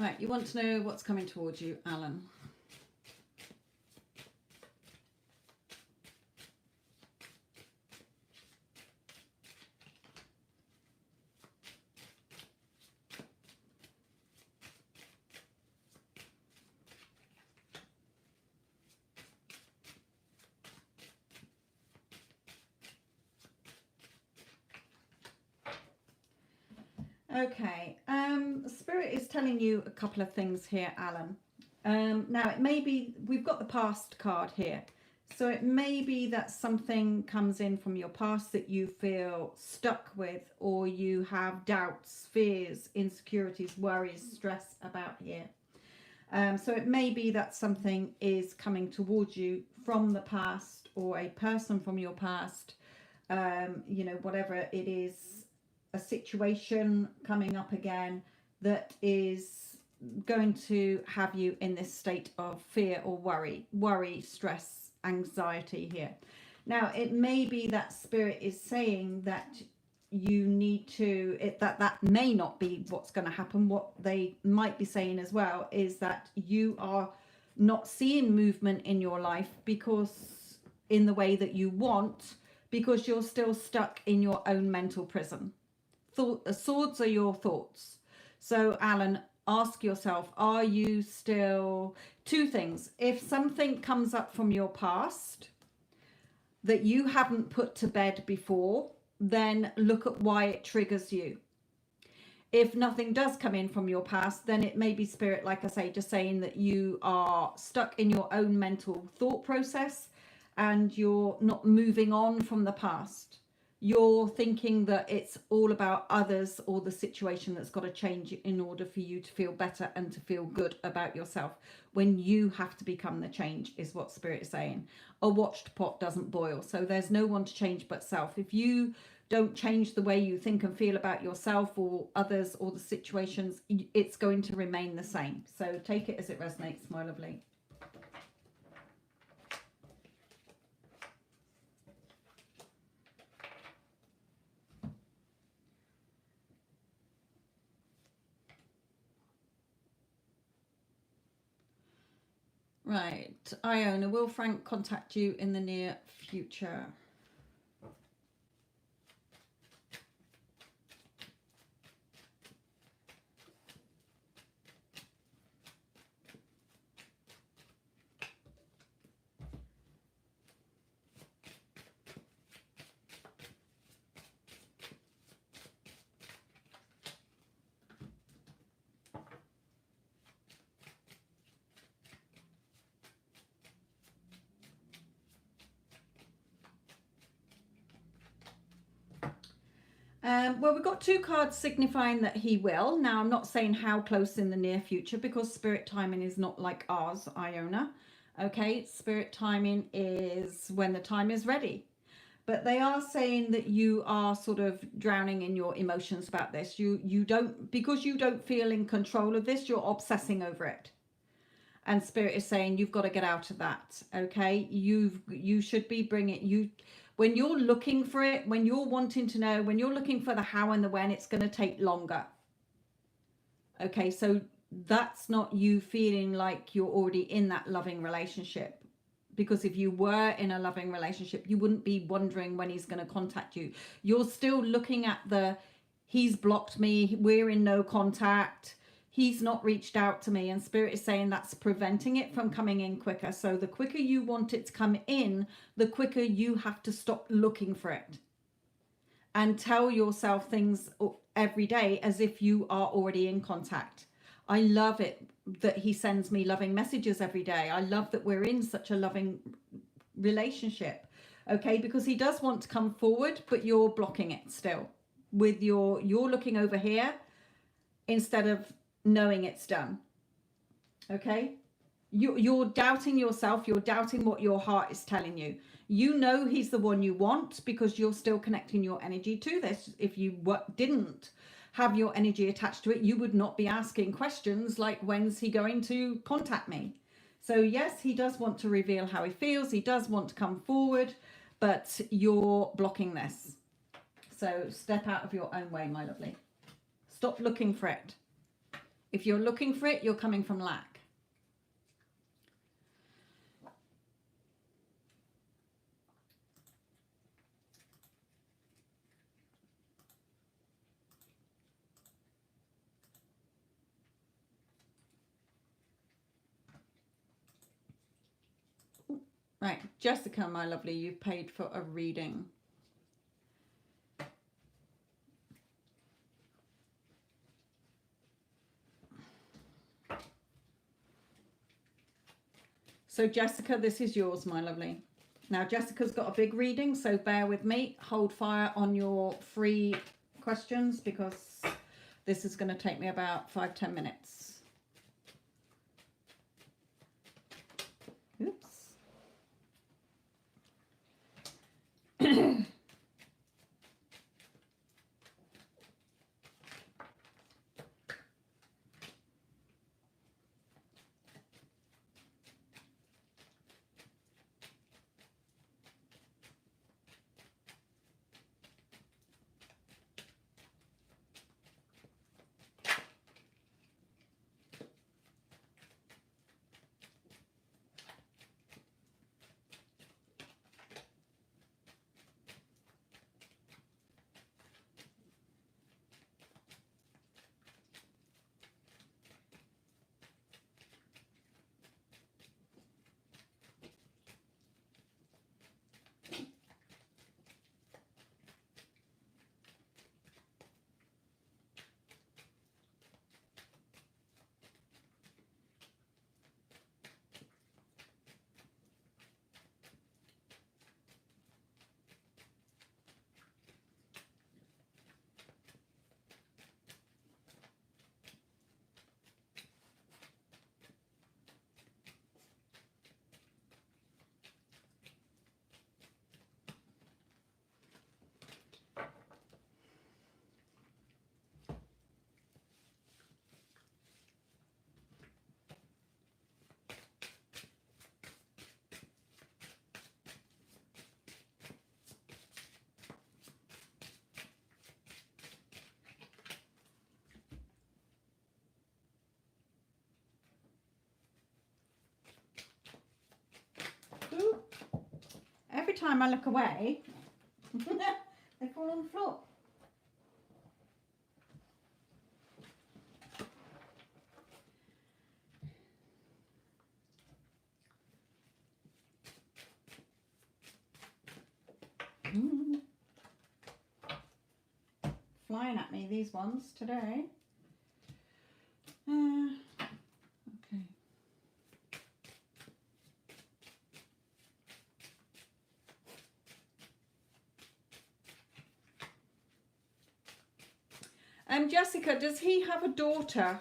Right, you want to know what's coming towards you, Alan. Okay, Spirit is telling you a couple of things here, Alan. Now, it may be, we've got the past card here. So it may be that something comes in from your past that you feel stuck with, or you have doubts, fears, insecurities, worries, stress about here. So it may be that something is coming towards you from the past, or a person from your past, you know, whatever it is, a situation coming up again that is going to have you in this state of fear or worry, stress, anxiety here. Now, it may be that Spirit is saying that you need to, that may not be what's going to happen. What they might be saying as well is that you are not seeing movement in your life because in the way that you want, because you're still stuck in your own mental prison. Swords are your thoughts. So, Alan, ask yourself, are you still... Two things. If something comes up from your past that you haven't put to bed before, then look at why it triggers you. If nothing does come in from your past, then it may be Spirit, like I say, just saying that you are stuck in your own mental thought process and you're not moving on from the past. You're thinking that it's all about others or the situation that's got to change in order for you to feel better and to feel good about yourself, when you have to become the change, is what Spirit is saying. A watched pot doesn't boil. So there's no one to change but self. If you don't change the way you think and feel about yourself or others or the situations, it's going to remain the same. So take it as it resonates, my lovely. Right, Iona, will Frank contact you in the near future? Well, we've got two cards signifying that he will. Now, I'm not saying how close in the near future, because Spirit timing is not like ours, Iona. Okay, Spirit timing is when the time is ready. But they are saying that you are sort of drowning in your emotions about this. You don't, because you don't feel in control of this, you're obsessing over it. And Spirit is saying you've got to get out of that. Okay, you should be bringing when you're looking for it, when you're wanting to know, when you're looking for the how and the when, it's going to take longer. Okay, so that's not you feeling like you're already in that loving relationship. Because if you were in a loving relationship, you wouldn't be wondering when he's going to contact you. You're still looking at he's blocked me, we're in no contact, he's not reached out to me, and Spirit is saying that's preventing it from coming in quicker. So the quicker you want it to come in, the quicker you have to stop looking for it. And tell yourself things every day as if you are already in contact. I love it that he sends me loving messages every day. I love that we're in such a loving relationship. Okay, because he does want to come forward, but you're blocking it still. With you're looking over here instead of knowing it's done. Okay, you're doubting yourself. You're doubting what your heart is telling you. You know he's the one you want because you're still connecting your energy to this. If you didn't have your energy attached to it, you would not be asking questions like, when's he going to contact me? So yes, he does want to reveal how he feels. He does want to come forward, but you're blocking this. So step out of your own way, my lovely. Stop looking for it. If you're looking for it, you're coming from lack. Right, Jessica, my lovely, you've paid for a reading. So Jessica, this is yours, my lovely. Now Jessica's got a big reading, so bear with me. Hold fire on your free questions because this is going to take me about 5-10 minutes. Oops. Ooh. Every time I look away, they fall on the floor. Flying at me, these ones today. Okay. Jessica, does he have a daughter?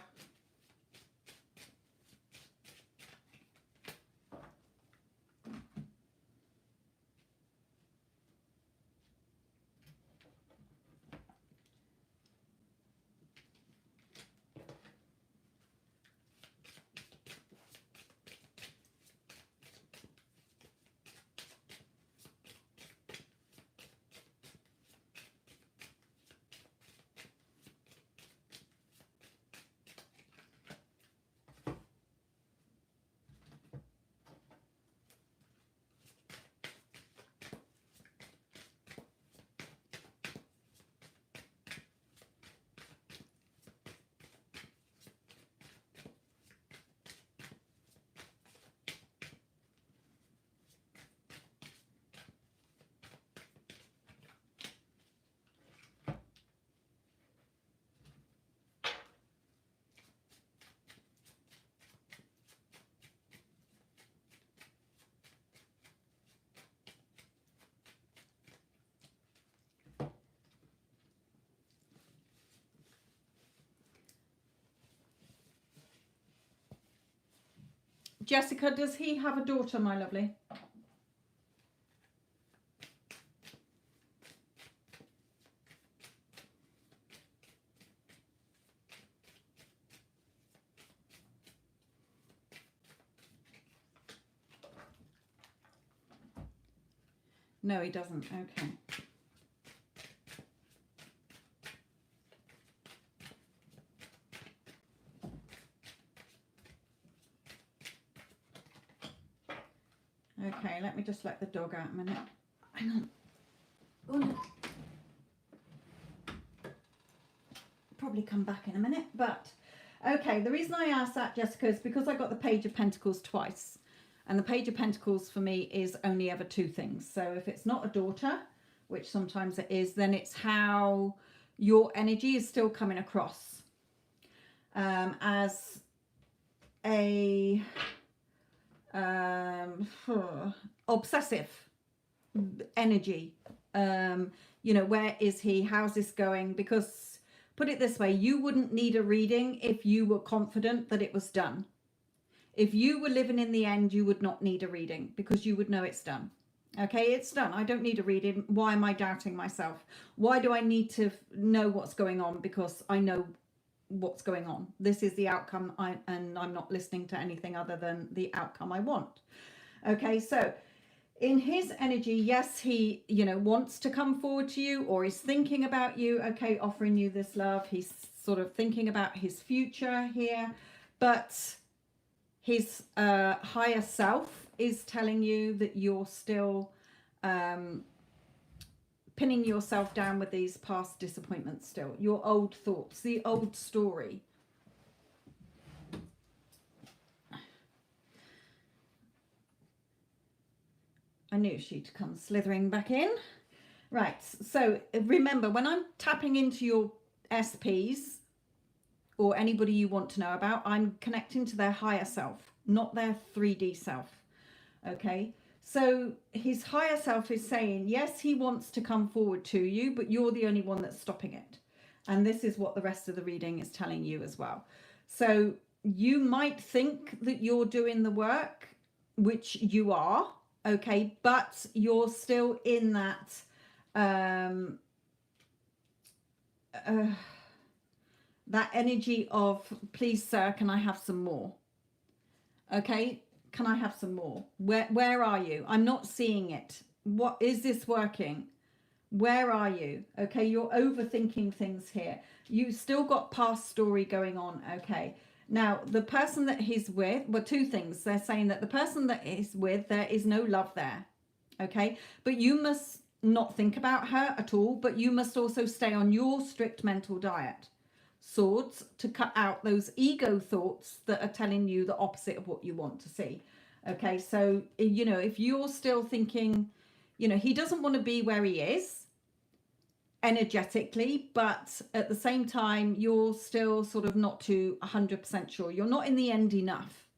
Jessica, does he have a daughter, my lovely? No, he doesn't. Okay. just let the dog out a minute. Hang on. Oh, no. Probably come back in a minute, but okay, the reason I asked that, Jessica, is because I got the Page of Pentacles twice, and the Page of Pentacles for me is only ever two things. So if it's not a daughter, which sometimes it is, then it's how your energy is still coming across as a obsessive energy. You know, where is he? How's this going? Because put it this way, you wouldn't need a reading if you were confident that it was done. If you were living in the end, you would not need a reading because you would know it's done. Okay, it's done. I don't need a reading. Why am I doubting myself? Why do I need to know what's going on? Because I know what's going on. This is the outcome, and I'm not listening to anything other than the outcome I want. Okay, so in his energy, yes, he, you know, wants to come forward to you, or he's thinking about you, okay, offering you this love. He's sort of thinking about his future here, but his higher self is telling you that you're still pinning yourself down with these past disappointments still, your old thoughts, the old story. I knew she'd come slithering back in. Right, so remember, when I'm tapping into your SPs or anybody you want to know about, I'm connecting to their higher self, not their 3D self. Okay, so his higher self is saying, yes, he wants to come forward to you, but you're the only one that's stopping it. And this is what the rest of the reading is telling you as well. So you might think that you're doing the work, which you are. Okay, but you're still in that that energy of, please sir, can I have some more? Okay, can I have some more? Where are you? I'm not seeing it. What is this working? Where are you? Okay, you're overthinking things here. You've still got past story going on. Okay. Now, the person that he's with, well, two things. They're saying that the person that he's with, there is no love there. Okay. But you must not think about her at all. But you must also stay on your strict mental diet. Swords, to cut out those ego thoughts that are telling you the opposite of what you want to see. Okay. So, you know, if you're still thinking, you know, he doesn't want to be where he is energetically, but at the same time you're still sort of not too 100% sure. You're not in the end enough.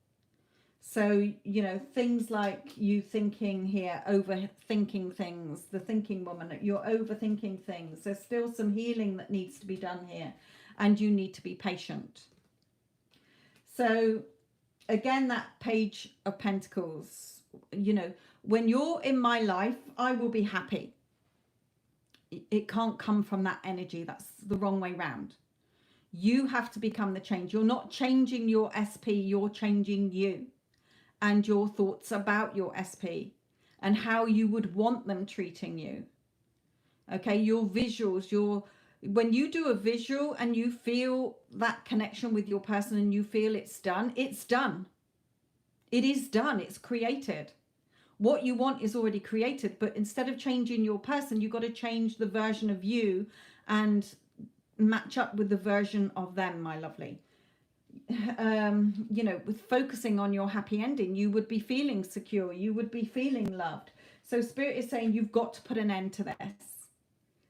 So, you know, things like you thinking here, overthinking things, the thinking woman, you're overthinking things. There's still some healing that needs to be done here, and you need to be patient. So again, that Page of Pentacles, you know, when you're in my life, I will be happy. It can't come from that energy. That's the wrong way round. You have to become the change. You're not changing your SP, you're changing you and your thoughts about your SP and how you would want them treating you. Okay, your visuals, when you do a visual and you feel that connection with your person and you feel it's done, it's done. It is done. It's created. What you want is already created, but instead of changing your person, you've got to change the version of you and match up with the version of them, my lovely. You know, with focusing on your happy ending, you would be feeling secure. You would be feeling loved. So Spirit is saying you've got to put an end to this.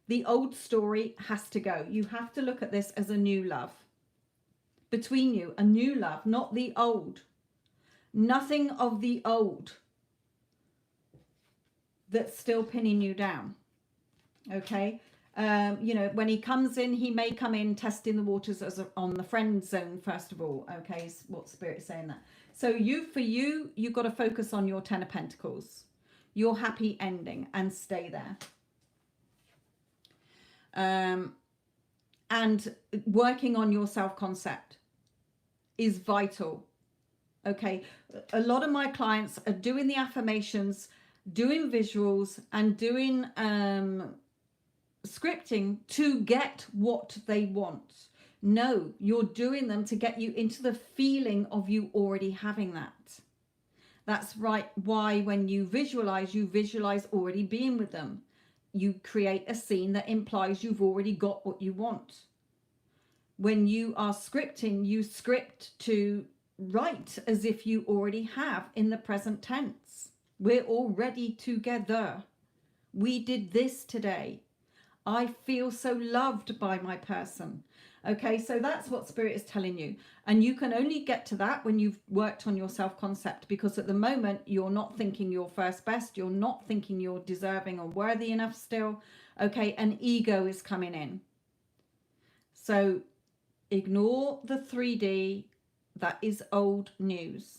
The old story has to go. You have to look at this as a new love. Between you, a new love, not the old. Nothing of the old that's still pinning you down. Okay, you know, when he comes in, he may come in testing the waters on the friend zone first of all. Okay, is what Spirit is saying that. So you've got to focus on your 10 of Pentacles, your happy ending, and stay there. And working on your self-concept is vital. Okay, a lot of my clients are doing the affirmations, doing visuals, and doing scripting to get what they want. No, you're doing them to get you into the feeling of you already having that. That's right. Why when you visualize already being with them. You create a scene that implies you've already got what you want. When you are scripting, you script to write as if you already have in the present tense. We're already together. We did this today. I feel so loved by my person. Okay, so that's what Spirit is telling you. And you can only get to that when you've worked on your self-concept, because at the moment you're not thinking you're first best. You're not thinking you're deserving or worthy enough still. Okay, and ego is coming in. So ignore the 3D. That is old news.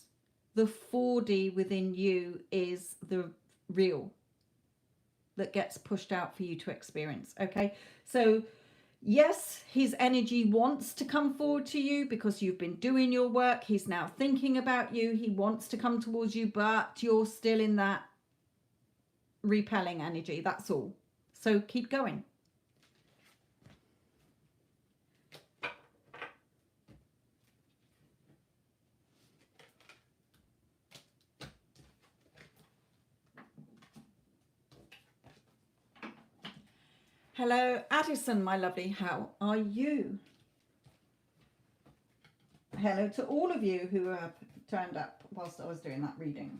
The 4D within you is the real that gets pushed out for you to experience. Okay, so yes, his energy wants to come forward to you because you've been doing your work. He's now thinking about you. He wants to come towards you, but you're still in that repelling energy. That's all. So keep going. Hello, Addison, my lovely. How are you? Hello to all of you who have turned up whilst I was doing that reading.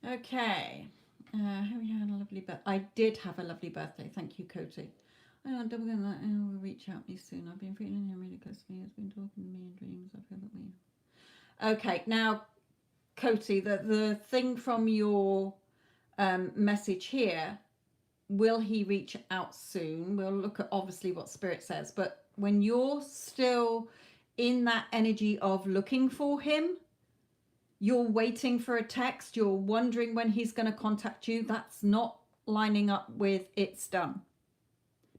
Okay. Hope you had a lovely birthday. I did have a lovely birthday. Thank you, Coty. I'm double going that will reach out to me soon. I've been feeling him really close to me. He's been talking to me in dreams. I feel that we. Okay, now, Coty, the thing from your message here, will he reach out soon? We'll look at obviously what Spirit says, but when you're still in that energy of looking for him, you're waiting for a text, you're wondering when he's going to contact you, that's not lining up with it's done.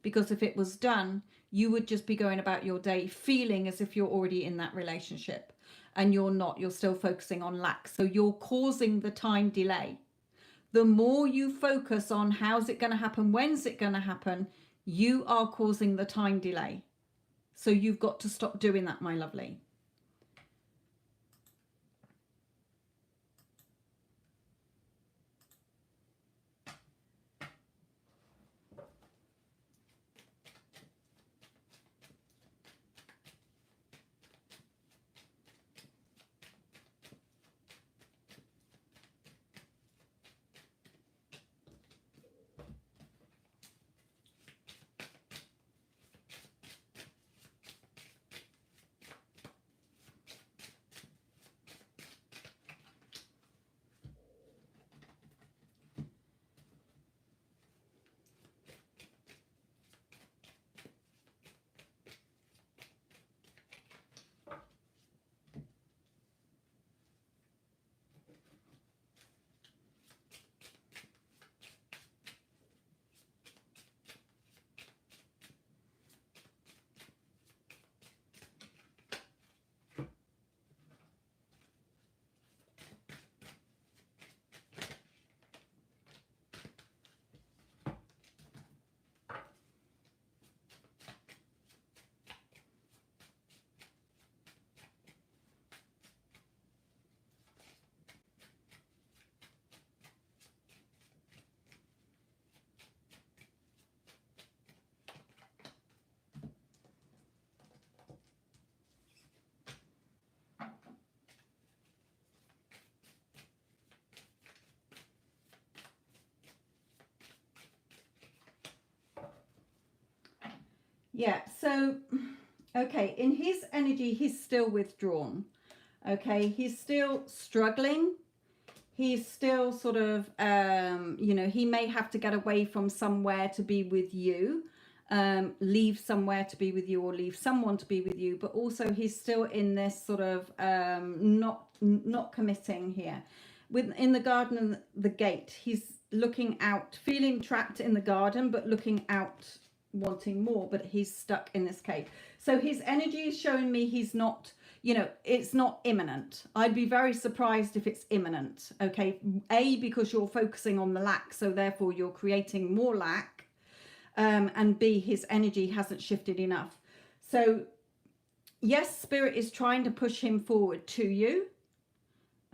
Because if it was done, you would just be going about your day feeling as if you're already in that relationship, and you're not. You're still focusing on lack. So you're causing the time delay. The more you focus on how's it going to happen, when's it going to happen, you are causing the time delay. So you've got to stop doing that, my lovely. Yeah, so, okay, in his energy, he's still withdrawn. Okay, he's still struggling. He's still sort of, you know, he may have to get away from somewhere to be with you. leave somewhere to be with you or leave someone to be with you, but also he's still in this sort of not committing here. In the garden and the gate, he's looking out, feeling trapped in the garden, but looking out, wanting more, but he's stuck in this cave. So his energy is showing me he's not, you know, it's not imminent. I'd be very surprised if it's imminent. Okay, A, because you're focusing on the lack, so therefore you're creating more lack, and B, his energy hasn't shifted enough. So yes, spirit is trying to push him forward to you.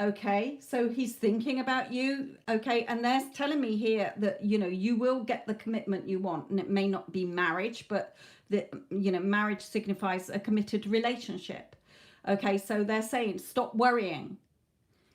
Okay, so he's thinking about you. Okay, and they're telling me here that, you know, you will get the commitment you want, and it may not be marriage, but that, you know, marriage signifies a committed relationship. Okay, so they're saying stop worrying.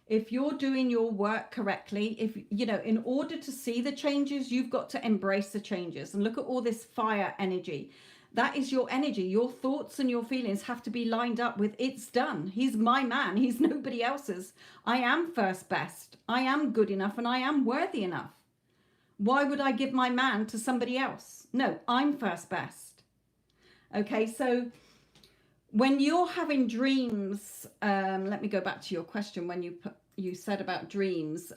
If you're doing your work correctly, if, you know, in order to see the changes, you've got to embrace the changes. And look at all this fire energy. That is your energy. Your thoughts and your feelings have to be lined up with it's done. He's my man. He's nobody else's. I am first best. I am good enough and I am worthy enough. Why would I give my man to somebody else? No, I'm first best. Okay, so when you're having dreams, let me go back to your question when you said about dreams.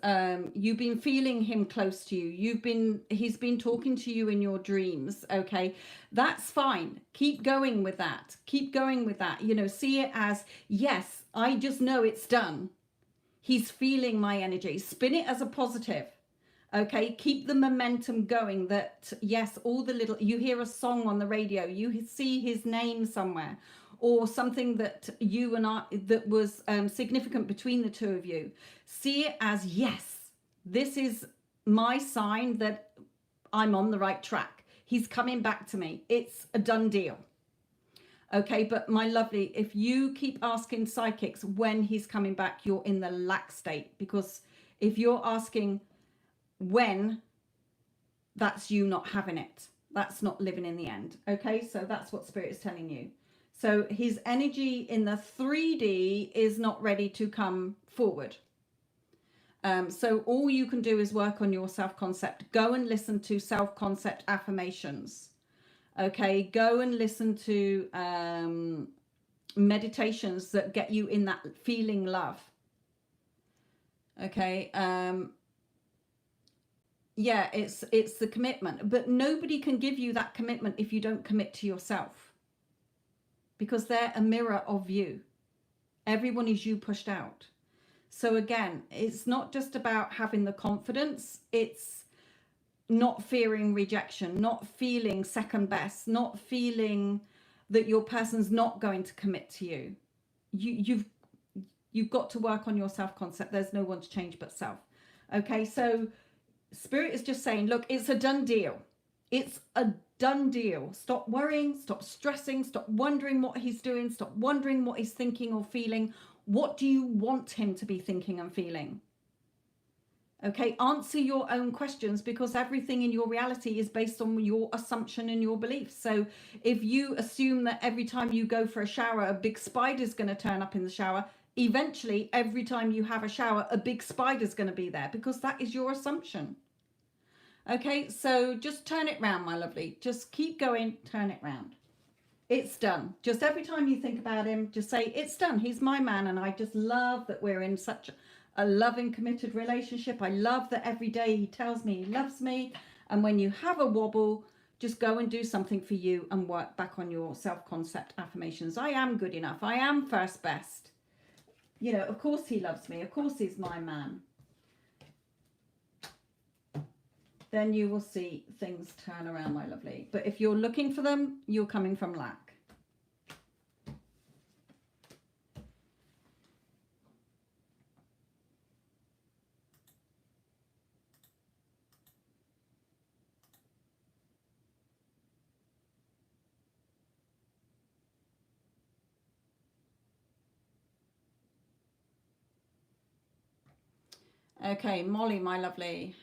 You've been feeling him close to you. He's been talking to you in your dreams. Okay, that's fine. Keep going with that. Keep going with that. You know, see it as, yes, I just know it's done. He's feeling my energy. Spin it as a positive. Okay, keep the momentum going that, yes, all the little, you hear a song on the radio, you see his name somewhere, or something that you and I, that was significant between the two of you. See it as, yes, this is my sign that I'm on the right track. He's coming back to me. It's a done deal. Okay, but my lovely, if you keep asking psychics when he's coming back, you're in the lack state, because if you're asking when, that's you not having it. That's not living in the end. Okay, so that's what spirit is telling you. So his energy in the 3D is not ready to come forward. So all you can do is work on your self-concept. Go and listen to self-concept affirmations. Okay, go and listen to meditations that get you in that feeling love. Okay, yeah, it's the commitment, but nobody can give you that commitment if you don't commit to yourself, because they're a mirror of you. Everyone is you pushed out. So again, it's not just about having the confidence, it's not fearing rejection, not feeling second best, not feeling that your person's not going to commit to you. You've got to work on your self-concept. There's no one to change but self. Okay, so spirit is just saying, look, it's a done deal. It's a done deal. Stop worrying, stop stressing, stop wondering what he's doing, stop wondering what he's thinking or feeling. What do you want him to be thinking and feeling? Okay, answer your own questions, because everything in your reality is based on your assumption and your beliefs. So if you assume that every time you go for a shower, a big spider's going to turn up in the shower, eventually every time you have a shower, a big spider's going to be there, because that is your assumption. Okay, so just turn it round, my lovely. Just keep going, turn it round. It's done. Just every time you think about him, just say, it's done. He's my man. And I just love that we're in such a loving, committed relationship. I love that every day he tells me he loves me. And when you have a wobble, just go and do something for you and work back on your self-concept affirmations. I am good enough. I am first best. You know, of course he loves me. Of course he's my man. Then you will see things turn around, my lovely. But if you're looking for them, you're coming from lack. Okay, Molly, my lovely.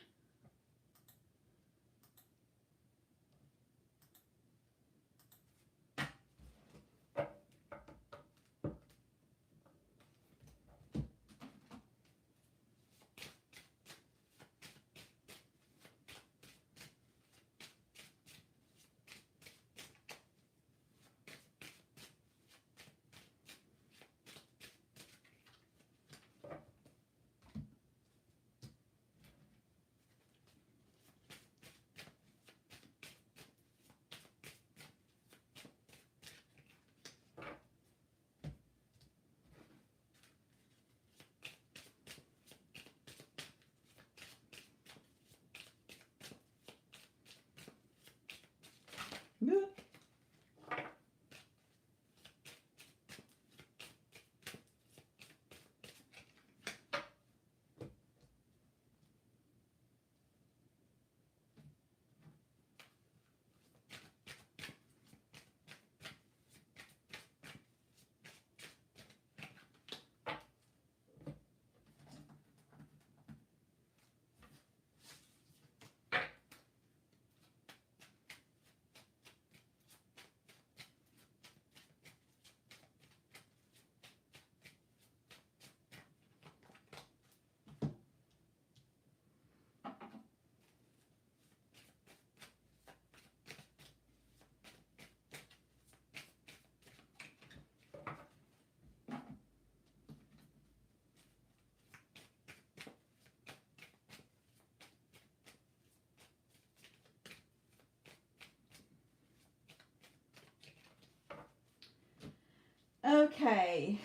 Okay.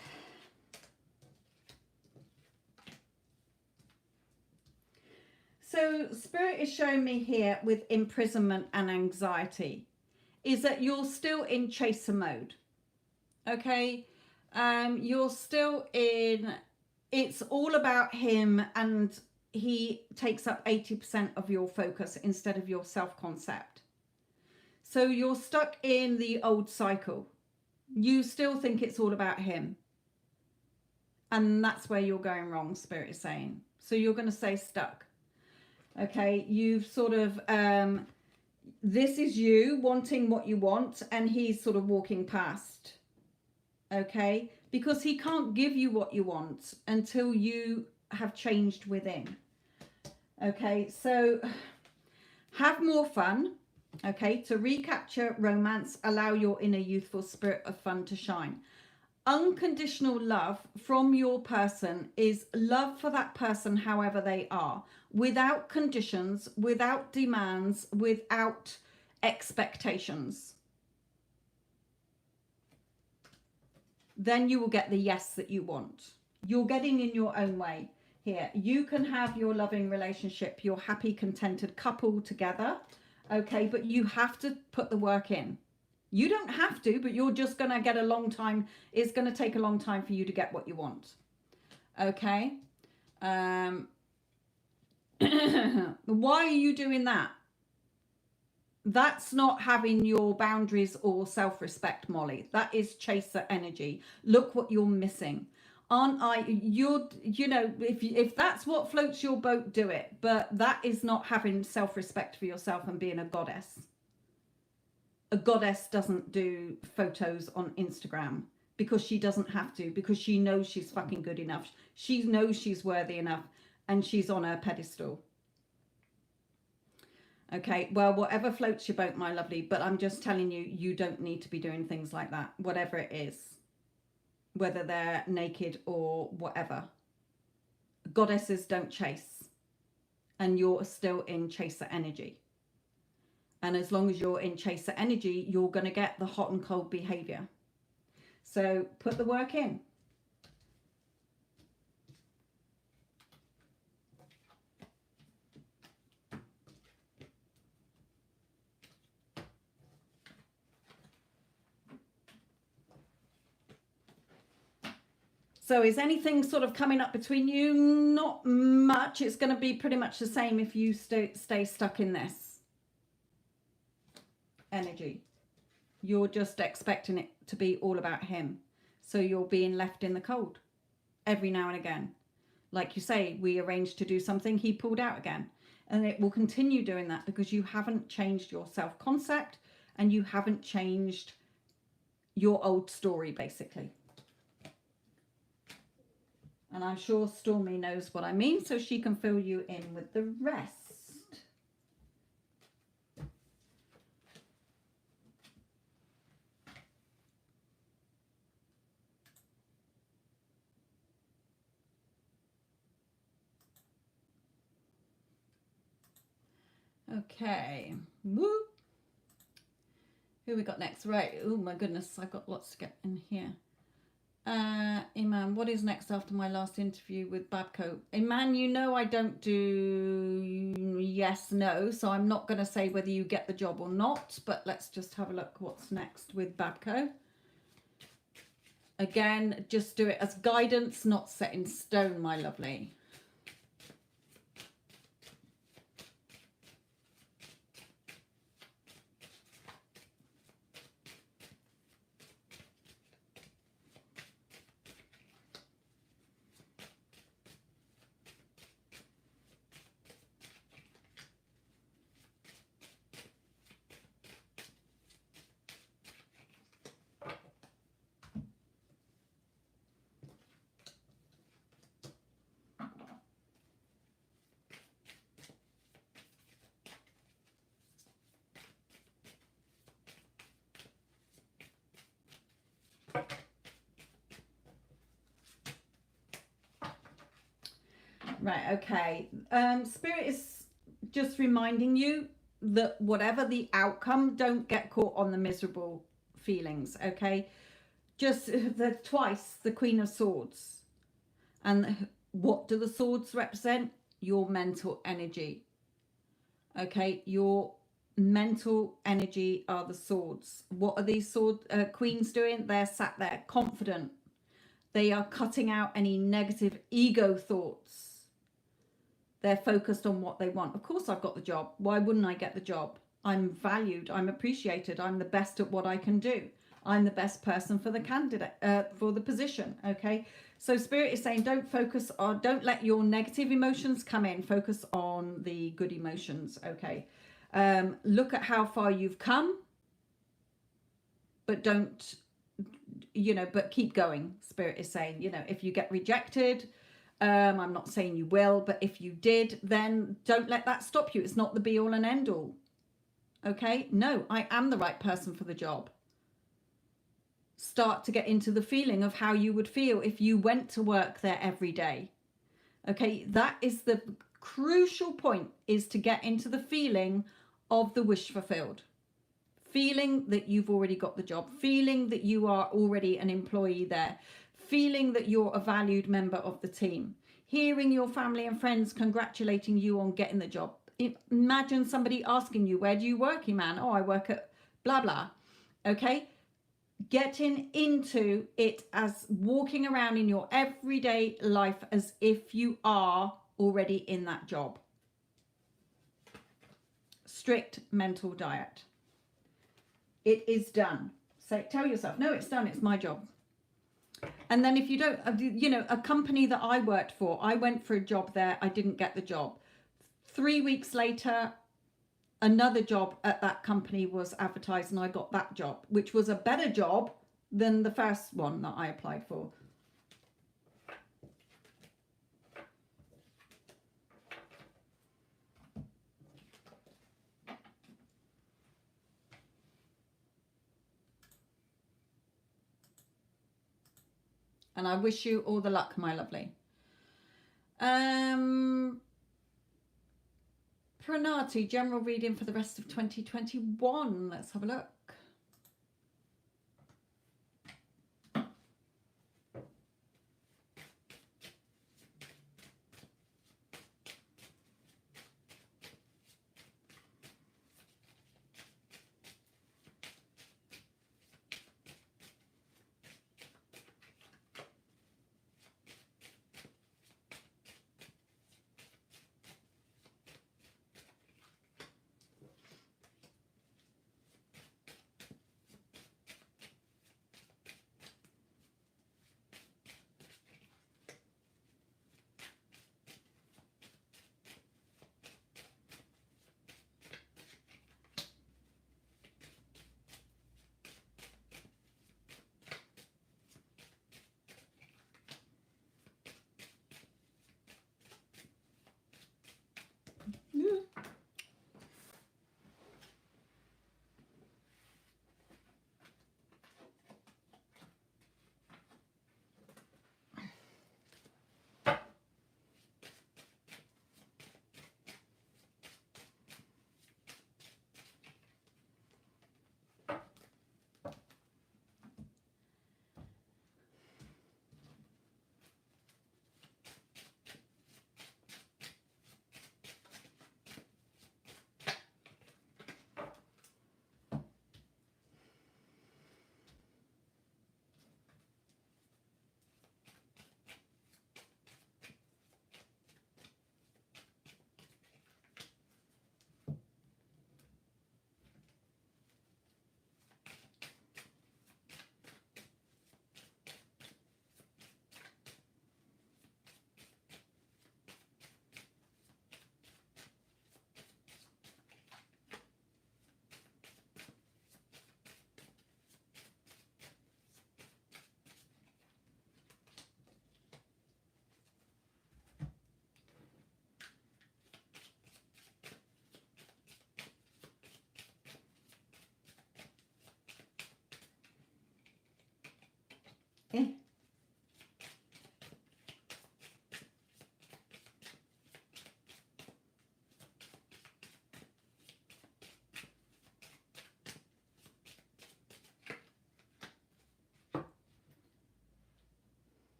So Spirit is showing me here with imprisonment and anxiety is that you're still in chaser mode. Okay. You're still in, it's all about him, and he takes up 80% of your focus instead of your self-concept. So you're stuck in the old cycle. You still think it's all about him. And that's where you're going wrong, Spirit is saying. So you're going to stay stuck. Okay, you've sort of, this is you wanting what you want, and he's sort of walking past. Okay, because he can't give you what you want until you have changed within. Okay, so have more fun. Okay, to recapture romance, allow your inner youthful spirit of fun to shine. Unconditional love from your person is love for that person however they are, without conditions, without demands, without expectations. Then you will get the yes that you want. You're getting in your own way here. You can have your loving relationship, your happy, contented couple together, okay, but you have to put the work in. You don't have to, but you're just going to get a long time. It's going to take a long time for you to get what you want. Okay. Why are you doing that? That's not having your boundaries or self-respect, Molly. That is chaser energy. Look what you're missing. Aren't I? You know, if that's what floats your boat, do it. But that is not having self-respect for yourself and being a goddess. A goddess doesn't do photos on Instagram because she doesn't have to, because she knows she's fucking good enough. She knows she's worthy enough, and she's on her pedestal. Okay, well, whatever floats your boat, my lovely, but I'm just telling you, you don't need to be doing things like that, whatever it is, whether they're naked or whatever. Goddesses don't chase, and you're still in chaser energy. And as long as you're in chaser energy, you're going to get the hot and cold behavior. So put the work in. So is anything sort of coming up between you? Not much. It's going to be pretty much the same if you stay stuck in this energy. You're just expecting it to be all about him. So you're being left in the cold every now and again. Like you say, we arranged to do something, he pulled out again. And it will continue doing that because you haven't changed your self-concept and you haven't changed your old story, basically. And I'm sure Stormy knows what I mean, so she can fill you in with the rest. Okay. Woo. Who we got next? Right. Oh my goodness, I've got lots to get in here. Iman, what is next after my last interview with Babco? Iman, you know I don't do yes, no, so I'm not going to say whether you get the job or not, but let's just have a look what's next with Babco. Again, just do it as guidance, not set in stone, my lovely. Right, okay. Spirit is just reminding you that whatever the outcome, don't get caught on the miserable feelings, okay? just twice the Queen of Swords. And what do the swords represent? Your mental energy. Okay, your mental energy are the swords. What are these queens doing? They're sat there confident. They are cutting out any negative ego thoughts. They're focused on what they want. Of course I've got the job. Why wouldn't I get the job? I'm valued. I'm appreciated. I'm the best at what I can do. I'm the best person for the candidate, for the position. Okay. So Spirit is saying, don't let your negative emotions come in. Focus on the good emotions. Okay. Look at how far you've come, but don't, but keep going. Spirit is saying, if you get rejected, I'm not saying you will, but if you did, then don't let that stop you. It's not the be all and end all. Okay. No, I am the right person for the job. Start to get into the feeling of how you would feel if you went to work there every day. Okay, that is the crucial point, is to get into the feeling of the wish fulfilled. Feeling that you've already got the job, feeling that you are already an employee there, feeling that you're a valued member of the team, hearing your family and friends congratulating you on getting the job. Imagine somebody asking you, where do you work, man? Oh, I work at blah, blah. Okay. Getting into it as walking around in your everyday life as if you are already in that job. Strict mental diet. It is done. So tell yourself, no, it's done. It's my job. And then if you don't, a company that I worked for, I went for a job there. I didn't get the job. 3 weeks later, another job at that company was advertised and I got that job, which was a better job than the first one that I applied for. And I wish you all the luck, my lovely. Pranati, general reading for the rest of 2021. Let's have a look.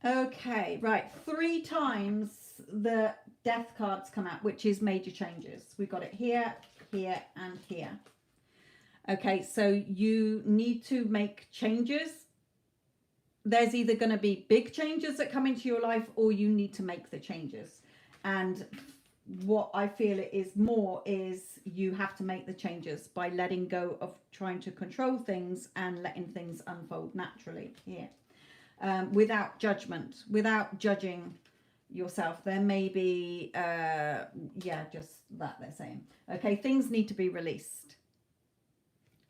Okay, right. 3 times the death cards come out, which is major changes. We've got it here, here, and here. Okay, so you need to make changes. There's either going to be big changes that come into your life, or you need to make the changes. And what I feel it is more is you have to make the changes by letting go of trying to control things and letting things unfold naturally here. Without judgment, without judging yourself. There may be, just that they're saying. Okay, things need to be released.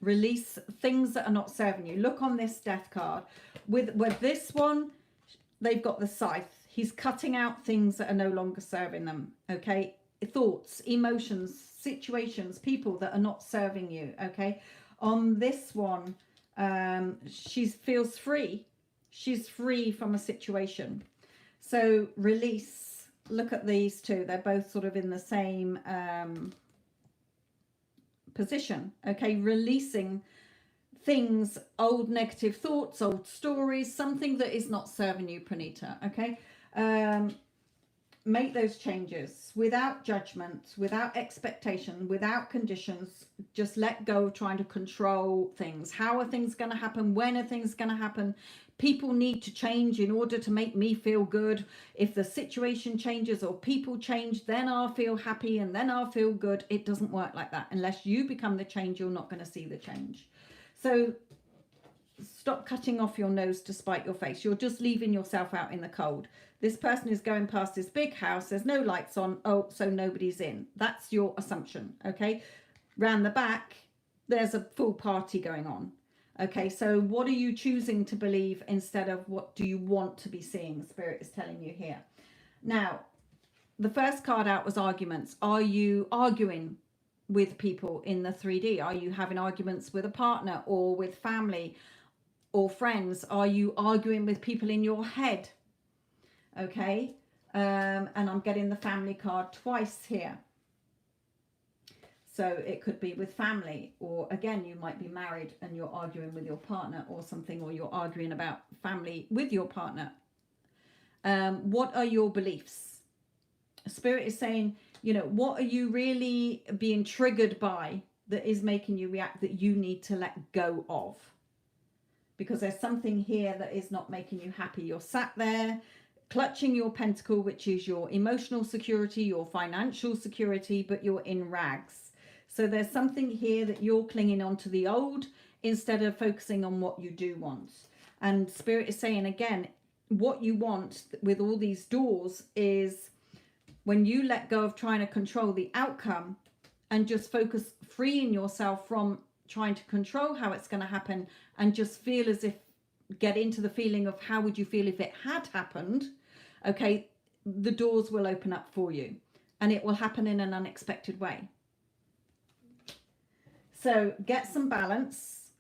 Release things that are not serving you. Look on this death card. With this one, they've got the scythe. He's cutting out things that are no longer serving them. Okay, thoughts, emotions, situations, people that are not serving you. Okay, on this one, she feels free. She's free from a situation. So release. Look at these two. They're both sort of in the same position. Okay, releasing things, old negative thoughts, old stories, something that is not serving you, Pranita. Okay, make those changes without judgment, without expectation, without conditions. Just let go of trying to control things. How are things going to happen? When are things going to happen? People need to change in order to make me feel good. If the situation changes or people change, then I'll feel happy and then I'll feel good. It doesn't work like that. Unless you become the change, you're not going to see the change. So stop cutting off your nose to spite your face. You're just leaving yourself out in the cold. This person is going past this big house. There's no lights on. Oh, so nobody's in. That's your assumption. Okay. Round the back, there's a full party going on. Okay, so what are you choosing to believe instead of what do you want to be seeing? Spirit is telling you here. Now, the first card out was arguments. Are you arguing with people in the 3D? Are you having arguments with a partner or with family or friends? Are you arguing with people in your head? Okay, and I'm getting the family card twice here. So it could be with family, or again, you might be married and you're arguing with your partner or something, or you're arguing about family with your partner. What are your beliefs? Spirit is saying, what are you really being triggered by that is making you react that you need to let go of? Because there's something here that is not making you happy. You're sat there clutching your pentacle, which is your emotional security, your financial security, but you're in rags. So there's something here that you're clinging on to the old instead of focusing on what you do want. And Spirit is saying again, what you want with all these doors is when you let go of trying to control the outcome and just focus, freeing yourself from trying to control how it's going to happen, and just feel as if, get into the feeling of how would you feel if it had happened. Okay, the doors will open up for you and it will happen in an unexpected way. So get some balance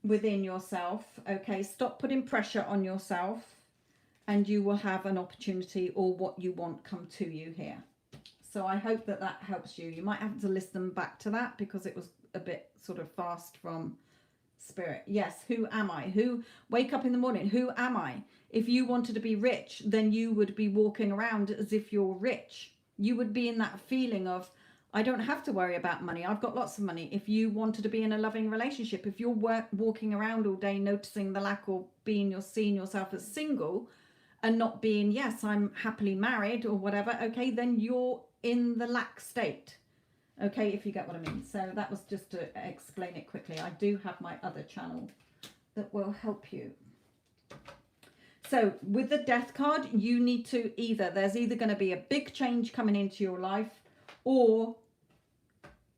within yourself. Okay, stop putting pressure on yourself and you will have an opportunity or what you want come to you here. So I hope that that helps you. You might have to listen back to that because it was a bit sort of fast from Spirit. Yes, who am I? Who wake up in the morning? Who am I? If you wanted to be rich, then you would be walking around as if you're rich. You would be in that feeling of, I don't have to worry about money. I've got lots of money. If you wanted to be in a loving relationship, if you're walking around all day noticing the lack or seeing yourself as single and not being, yes, I'm happily married or whatever, okay, then you're in the lack state. Okay, if you get what I mean. So that was just to explain it quickly. I do have my other channel that will help you. So with the death card, you need to there's either going to be a big change coming into your life, or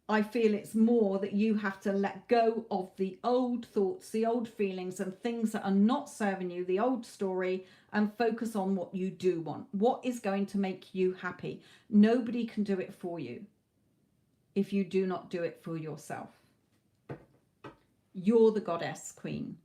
I feel it's more that you have to let go of the old thoughts, the old feelings and things that are not serving you, the old story, and focus on what you do want. What is going to make you happy? Nobody can do it for you if you do not do it for yourself. You're the goddess queen.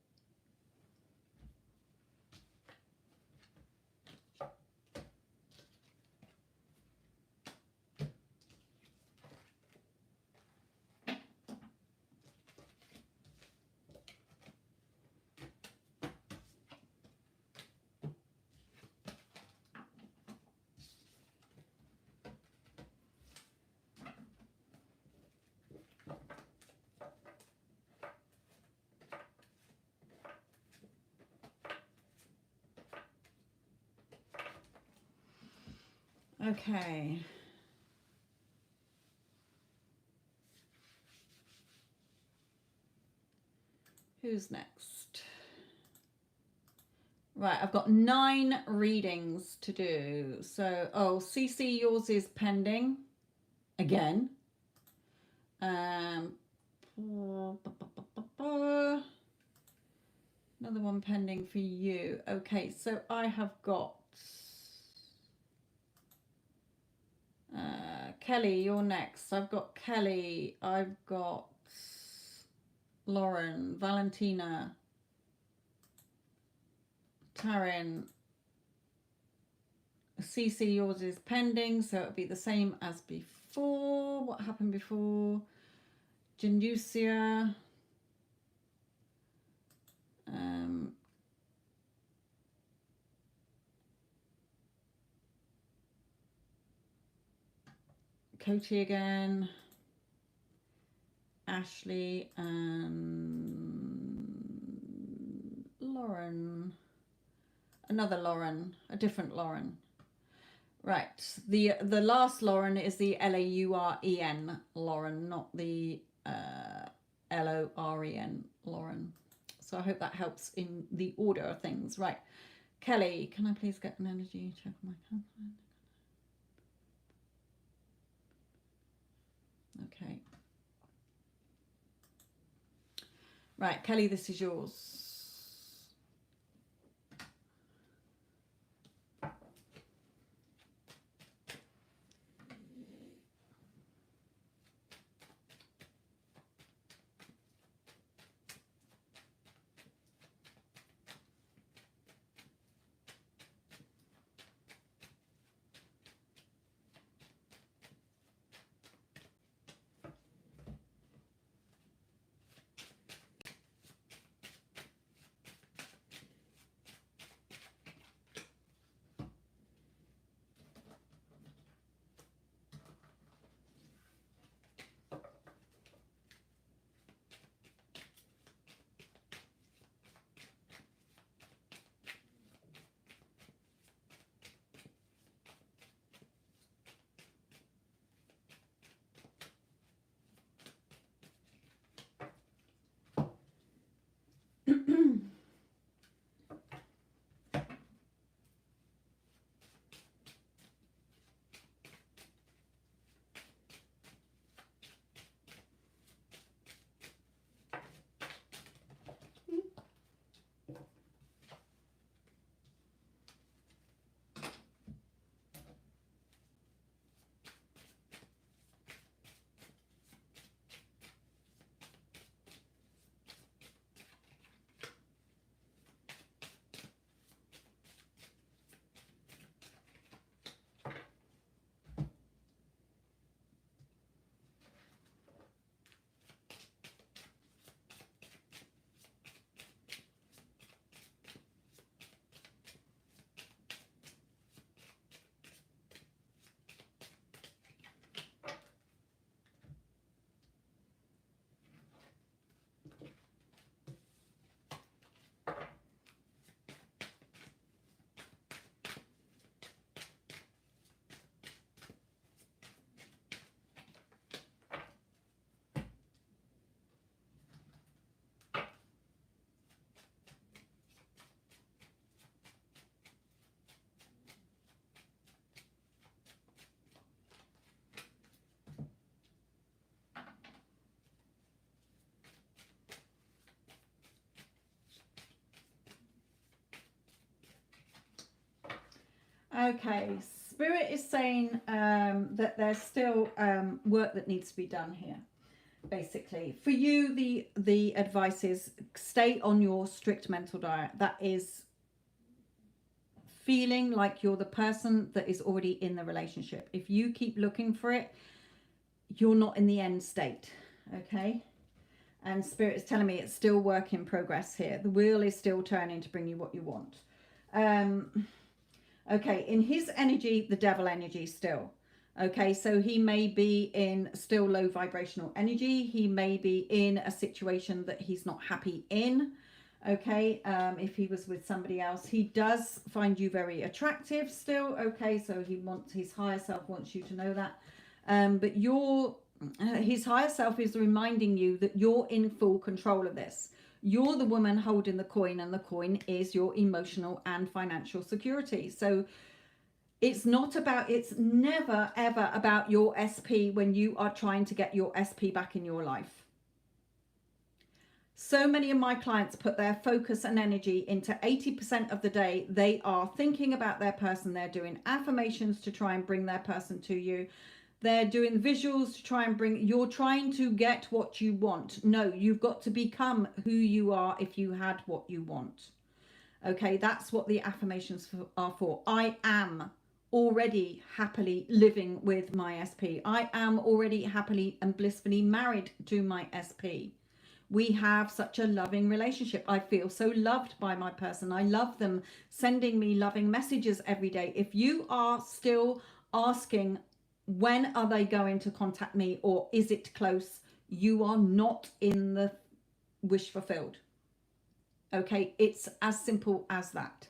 Okay. Who's next? Right, I've got 9 readings to do. So, oh, CC, yours is pending again. Another one pending for you. Okay, so I have got Kelly, you're next. I've got Kelly. I've got Lauren, Valentina, Taryn. CC, yours is pending, so it'll be the same as before. What happened before? Janusia. Cody again. Ashley and Lauren. Another Lauren, a different Lauren. Right. The last Lauren is the Lauren Lauren, not the Loren Lauren. So I hope that helps in the order of things. Right. Kelly, can I please get an energy check on my camera? Okay. Right, Kelly, this is yours. Okay, Spirit is saying that there's still work that needs to be done here. Basically, for you, the advice is stay on your strict mental diet. That is feeling like you're the person that is already in the relationship. If you keep looking for it, you're not in the end state. Okay. And Spirit is telling me it's still work in progress here. The wheel is still turning to bring you what you want. Okay, in his energy, the devil energy still. Okay, so he may be in still low vibrational energy. He may be in a situation that he's not happy in. Okay, if he was with somebody else, he does find you very attractive still. Okay, so he wants, his higher self wants you to know that. But his higher self is reminding you that you're in full control of this. You're the woman holding the coin, and the coin is your emotional and financial security. So it's never ever about your SP when you are trying to get your SP back in your life. So many of my clients put their focus and energy into 80% of the day. They are thinking about their person. They're doing affirmations to try and bring their person to you. They're doing visuals to try and you're trying to get what you want. No, you've got to become who you are if you had what you want. Okay, that's what the affirmations are for. I am already happily living with my SP. I am already happily and blissfully married to my SP. We have such a loving relationship. I feel so loved by my person. I love them sending me loving messages every day. If you are still asking, when are they going to contact me, or is it close, you are not in the wish fulfilled. Okay, it's as simple as that.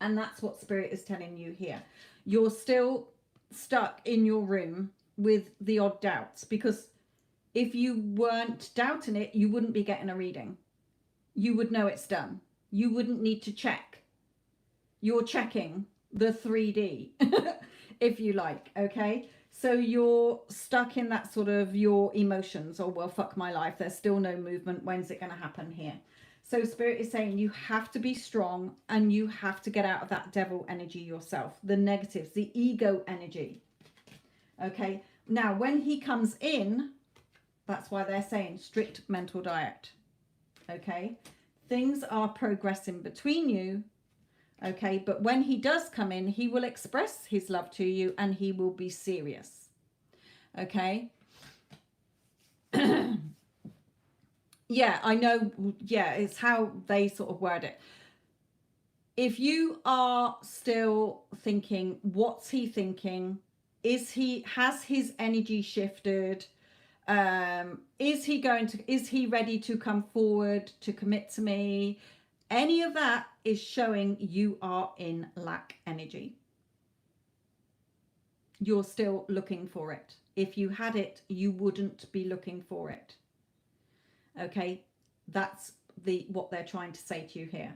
And that's what Spirit is telling you here. You're still stuck in your room with the odd doubts, because if you weren't doubting it, you wouldn't be getting a reading. You would know it's done. You wouldn't need to check. You're checking the 3D, if you like, okay? So you're stuck in that sort of your emotions, or, well, fuck my life, there's still no movement, when's it going to happen here? So Spirit is saying you have to be strong, and you have to get out of that devil energy yourself, the negatives, the ego energy. Okay, now when he comes in, that's why they're saying strict mental diet. Okay, things are progressing between you. Okay, but when he does come in, he will express his love to you, and he will be serious. Okay. Yeah, I know. Yeah, it's how they sort of word it. If you are still thinking, what's he thinking? Has his energy shifted? Is he ready to come forward to commit to me? Any of that is showing you are in lack energy. You're still looking for it. If you had it, you wouldn't be looking for it. Okay, that's what they're trying to say to you here.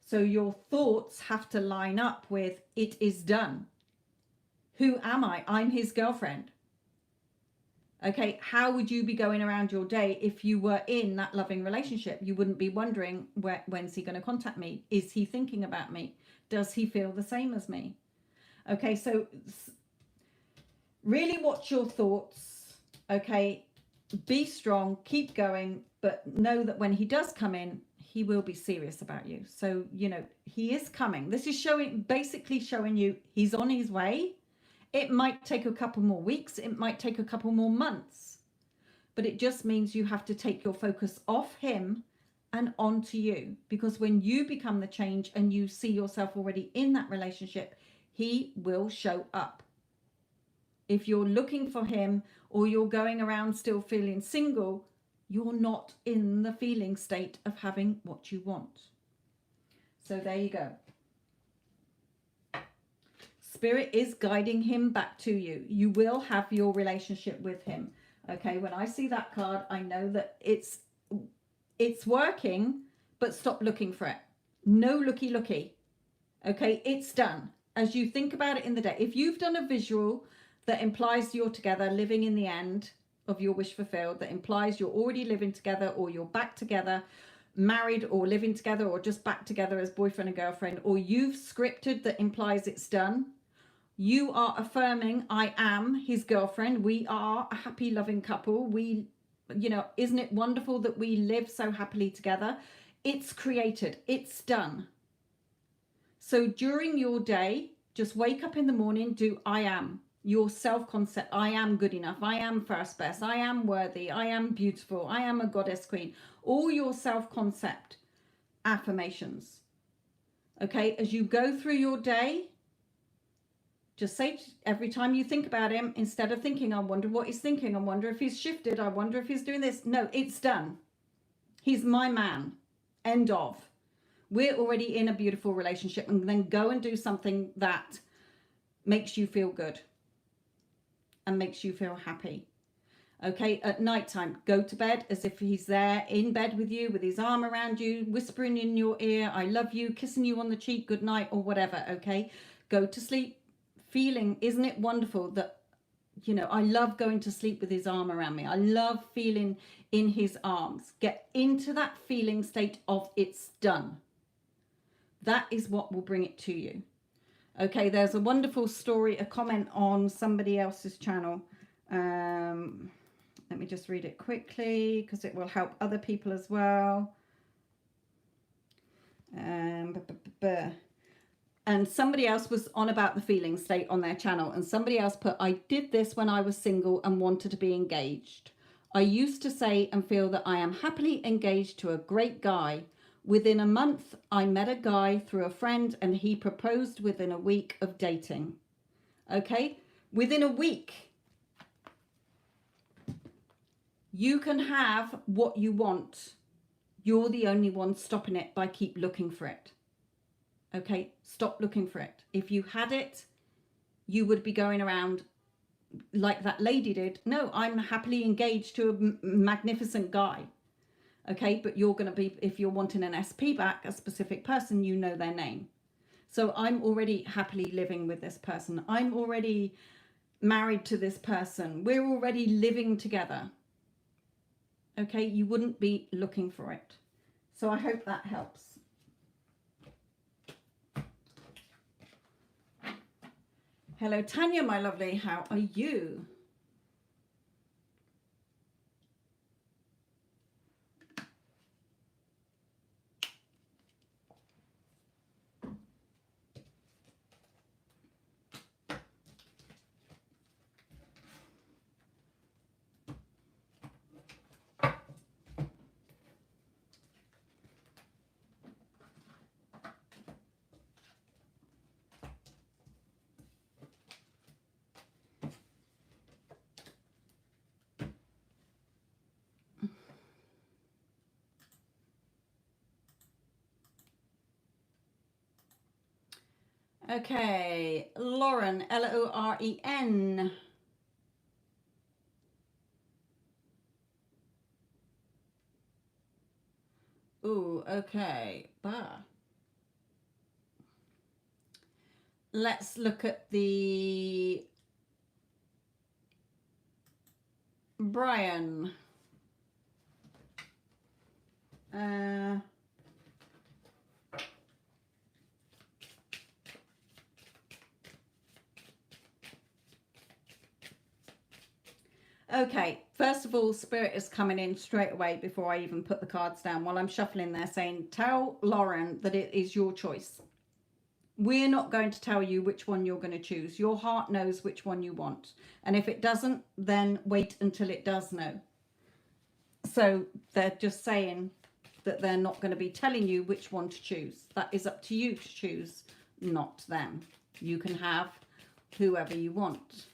So your thoughts have to line up with, it is done. Who am I? I'm his girlfriend. Okay, how would you be going around your day if you were in that loving relationship? You wouldn't be wondering, when's he going to contact me? Is he thinking about me? Does he feel the same as me? Okay, so really watch your thoughts. Okay, be strong, keep going, but know that when he does come in, he will be serious about you. So, he is coming. This is basically showing you he's on his way. It might take a couple more weeks. It might take a couple more months. But it just means you have to take your focus off him and onto you. Because when you become the change and you see yourself already in that relationship, he will show up. If you're looking for him, or you're going around still feeling single, you're not in the feeling state of having what you want. So there you go. Spirit is guiding him back to you. You will have your relationship with him. Okay, when I see that card, I know that it's working, but stop looking for it. No looky. Okay, it's done. As you think about it in the day, if you've done a visual that implies you're together, living in the end of your wish fulfilled, that implies you're already living together, or you're back together, married, or living together, or just back together as boyfriend and girlfriend, or you've scripted that implies it's done, you are affirming, I am his girlfriend. We are a happy, loving couple. Isn't it wonderful that we live so happily together? It's created. It's done. So during your day, just wake up in the morning, do I am. Your self-concept, I am good enough, I am first best, I am worthy, I am beautiful, I am a goddess queen. All your self-concept affirmations. Okay, as you go through your day, just say, every time you think about him, instead of thinking, I wonder what he's thinking, I wonder if he's shifted, I wonder if he's doing this. No, it's done. He's my man. end of. We're already in a beautiful relationship, and then go and do something that makes you feel good and makes you feel happy. Okay, at nighttime, go to bed as if he's there in bed with you, with his arm around you, whispering in your ear, I love you, kissing you on the cheek, good night, or whatever. Okay, go to sleep feeling, isn't it wonderful that, you know, I love going to sleep with his arm around me. I love feeling in his arms. Get into that feeling state of it's done. That is what will bring it to you. Okay, there's a wonderful story, a comment on somebody else's channel. Let me just read it quickly because it will help other people as well. And somebody else was on about the feeling state on their channel, and somebody else put, I did this when I was single and wanted to be engaged. I used to say and feel that I am happily engaged to a great guy. Within a month, I met a guy through a friend and he proposed within a week of dating. Okay, within a week. You can have what you want. You're the only one stopping it by keep looking for it. Okay, stop looking for it. If you had it, you would be going around like that lady did. No, I'm happily engaged to a magnificent guy. Okay, but you're going to be, if you're wanting an SP back, a specific person, you know their name. So I'm already happily living with this person. I'm already married to this person. We're already living together. Okay, you wouldn't be looking for it. So I hope that helps. Hello, Tanya, my lovely. How are you? Okay, Lauren, Loren. Ooh, okay. Let's look at the Brian. Okay, first of all, Spirit is coming in straight away before I even put the cards down while I'm shuffling there, saying, tell Lauren that it is your choice. We're not going to tell you which one you're going to choose. Your heart knows which one you want. And if it doesn't, then wait until it does know. So they're just saying that they're not going to be telling you which one to choose. That is up to you to choose, not them. You can have whoever you want.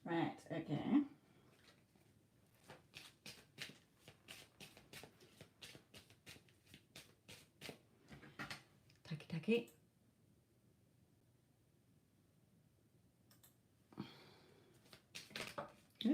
Right, okay. Taki. Yeah.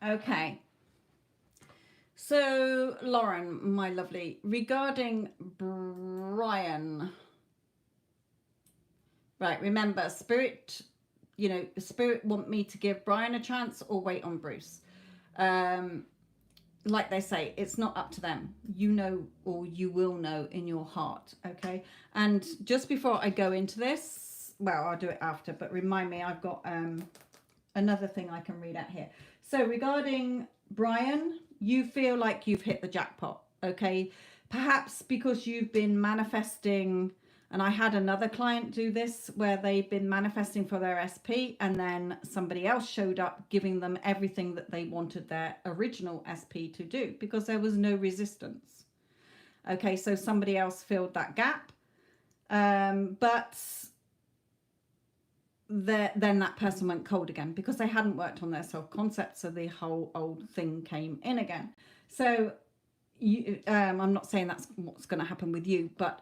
Okay. So, Lauren, my lovely, regarding Brian, right, remember, Spirit, you know, Spirit want me to give Brian a chance or wait on Bruce. Like they say, it's not up to them. You know, or you will know in your heart, okay? And just before I go into this, well, I'll do it after, but remind me, I've got another thing I can read out here. So regarding Brian, you feel like you've hit the jackpot, okay? Perhaps because you've been manifesting, and I had another client do this where they've been manifesting for their SP and then somebody else showed up giving them everything that they wanted their original SP to do because there was no resistance. Okay, so somebody else filled that gap. But then that person went cold again because they hadn't worked on their self-concept, so the whole old thing came in again. So you, I'm not saying that's what's going to happen with you, but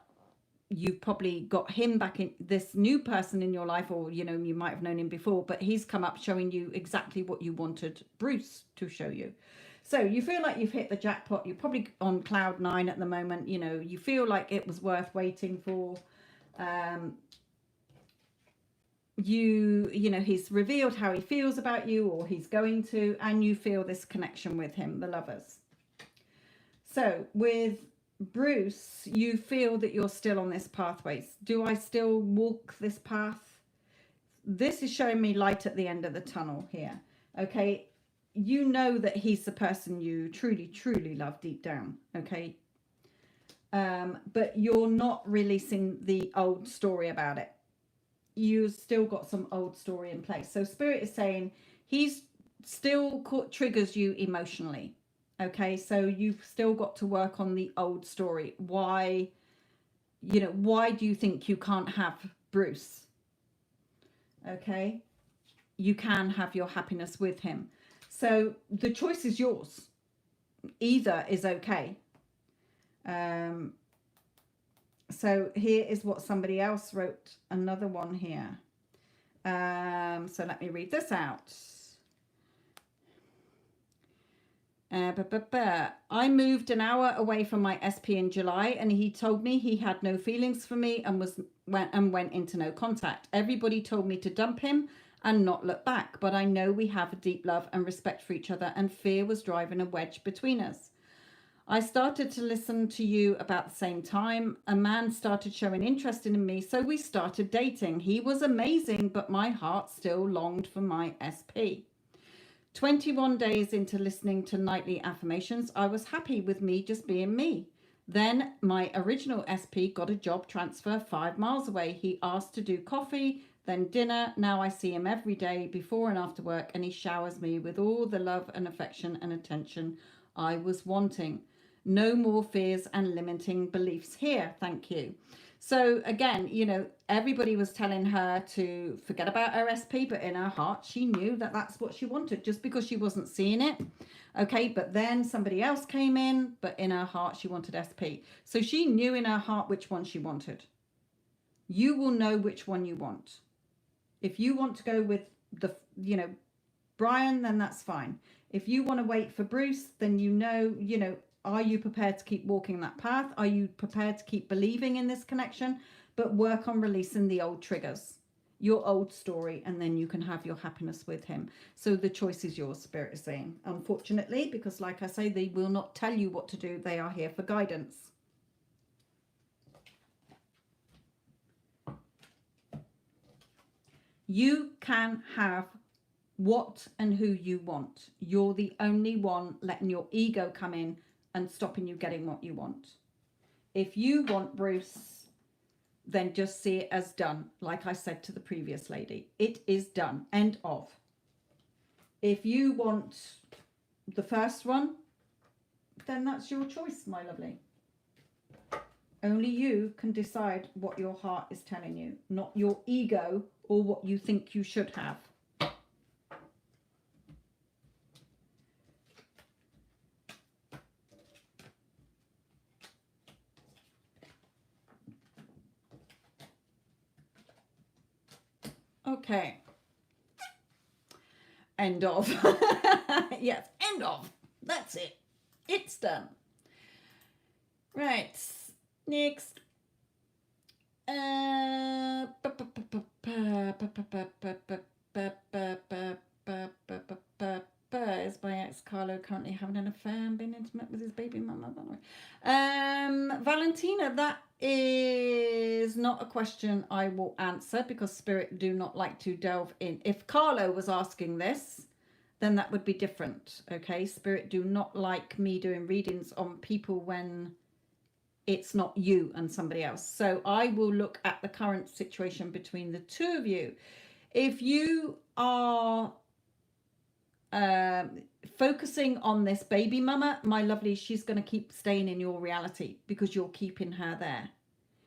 you've probably got him back in, this new person in your life, or you know, you might have known him before, but he's come up showing you exactly what you wanted Bruce to show you. So you feel like you've hit the jackpot. You're probably on cloud 9 at the moment. You know, you feel like it was worth waiting for. You know, he's revealed how he feels about you, or he's going to, and you feel this connection with him, the lovers. So with Bruce, you feel that you're still on this pathway. Do I still walk this path? This is showing me light at the end of the tunnel here. Okay, you know that he's the person you truly, truly love deep down. Okay, but you're not releasing the old story about it. You've still got some old story in place. So Spirit is saying he's still triggers you emotionally. Okay, so you've still got to work on the old story. Why, you know, why do you think you can't have Bruce? Okay, you can have your happiness with him. So the choice is yours. Either is okay. So here is what somebody else wrote, another one here. So let me read this out. I moved an hour away from my SP in July, and he told me he had no feelings for me and went into no contact. Everybody told me to dump him and not look back, but I know we have a deep love and respect for each other, and fear was driving a wedge between us. I started to listen to you about the same time. A man started showing interest in me, so we started dating. He was amazing, but my heart still longed for my SP. 21 days into listening to nightly affirmations, I was happy with me just being me. Then my original SP got a job transfer 5 miles away. He asked to do coffee, then dinner. Now I see him every day before and after work, and he showers me with all the love and affection and attention I was wanting. No more fears and limiting beliefs here. Thank you. So again, you know, everybody was telling her to forget about her SP, but in her heart, she knew that that's what she wanted, just because she wasn't seeing it. Okay, but then somebody else came in, but in her heart, she wanted SP. So she knew in her heart which one she wanted. You will know which one you want. If you want to go with the, you know, Brian, then that's fine. If you want to wait for Bruce, then you know, are you prepared to keep walking that path? Are you prepared to keep believing in this connection? But work on releasing the old triggers, your old story, and then you can have your happiness with him. So the choice is yours, Spirit is saying. Unfortunately, because like I say, they will not tell you what to do. They are here for guidance. You can have what and who you want. You're the only one letting your ego come in and stopping you getting what you want. If you want Bruce, then just see it as done. Like I said to the previous lady, it is done. End of. If you want the first one, then that's your choice, my lovely. Only you can decide what your heart is telling you, not your ego or what you think you should have. Okay. End of. Yes, Kind of. That's it. It's done. Right. Next. Is my ex Carlo currently having an affair and being intimate with his baby mama? Valentina, that is not a question I will answer because Spirit do not like to delve in. If Carlo was asking this, then that would be different. Okay, Spirit do not like me doing readings on people when it's not you and somebody else. So I will look at the current situation between the two of you. If you are focusing on this baby mama, my lovely, she's going to keep staying in your reality because you're keeping her there.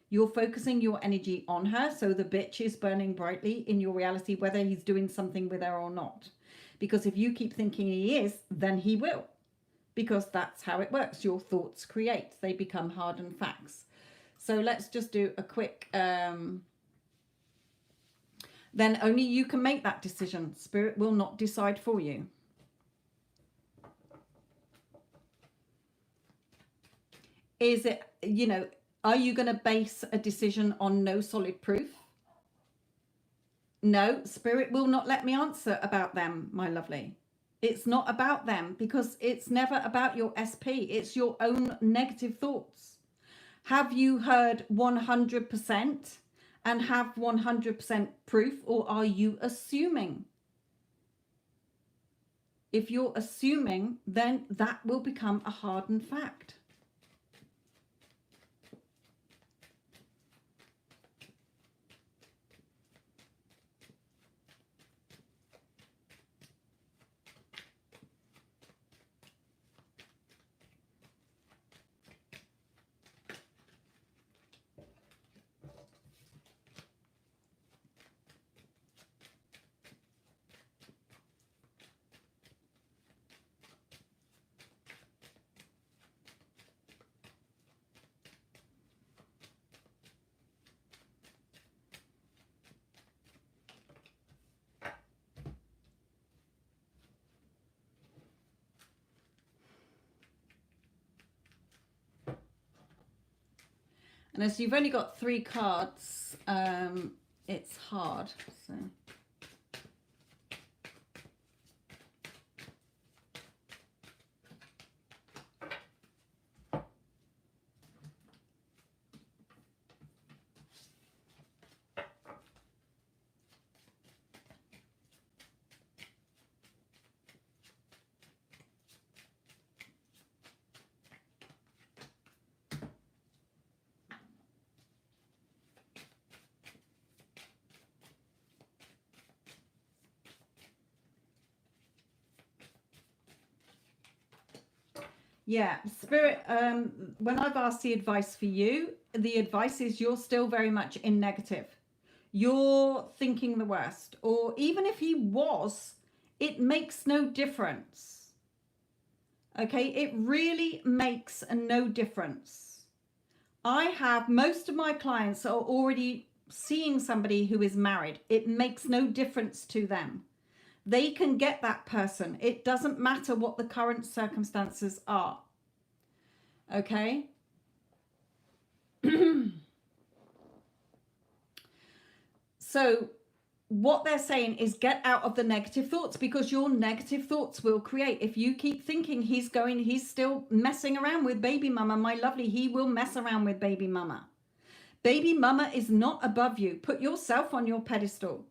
You're focusing your energy on her, so the bitch is burning brightly in your reality, whether he's doing something with her or not. Because if you keep thinking he is, then he will. Because that's how it works. Your thoughts create. They become hardened facts. So let's just do a quick... then only you can make that decision. Spirit will not decide for you. Is it, you know, are you going to base a decision on no solid proof? No, Spirit will not let me answer about them, my lovely. It's not about them because it's never about your SP. It's your own negative thoughts. Have you heard 100% and have 100% proof, or are you assuming? If you're assuming, then that will become a hardened fact. And as you've only got 3 cards, it's hard. So. Yeah, Spirit, when I've asked the advice for you, the advice is you're still very much in negative. You're thinking the worst. Or even if he was, it makes no difference. Okay, it really makes no difference. I have, most of my clients are already seeing somebody who is married. It makes no difference to them. They can get that person. It doesn't matter what the current circumstances are. Okay? So what they're saying is get out of the negative thoughts, because your negative thoughts will create. If you keep thinking he's still messing around with baby mama, my lovely, he will mess around with baby mama. Baby mama is not above you. Put yourself on your pedestal.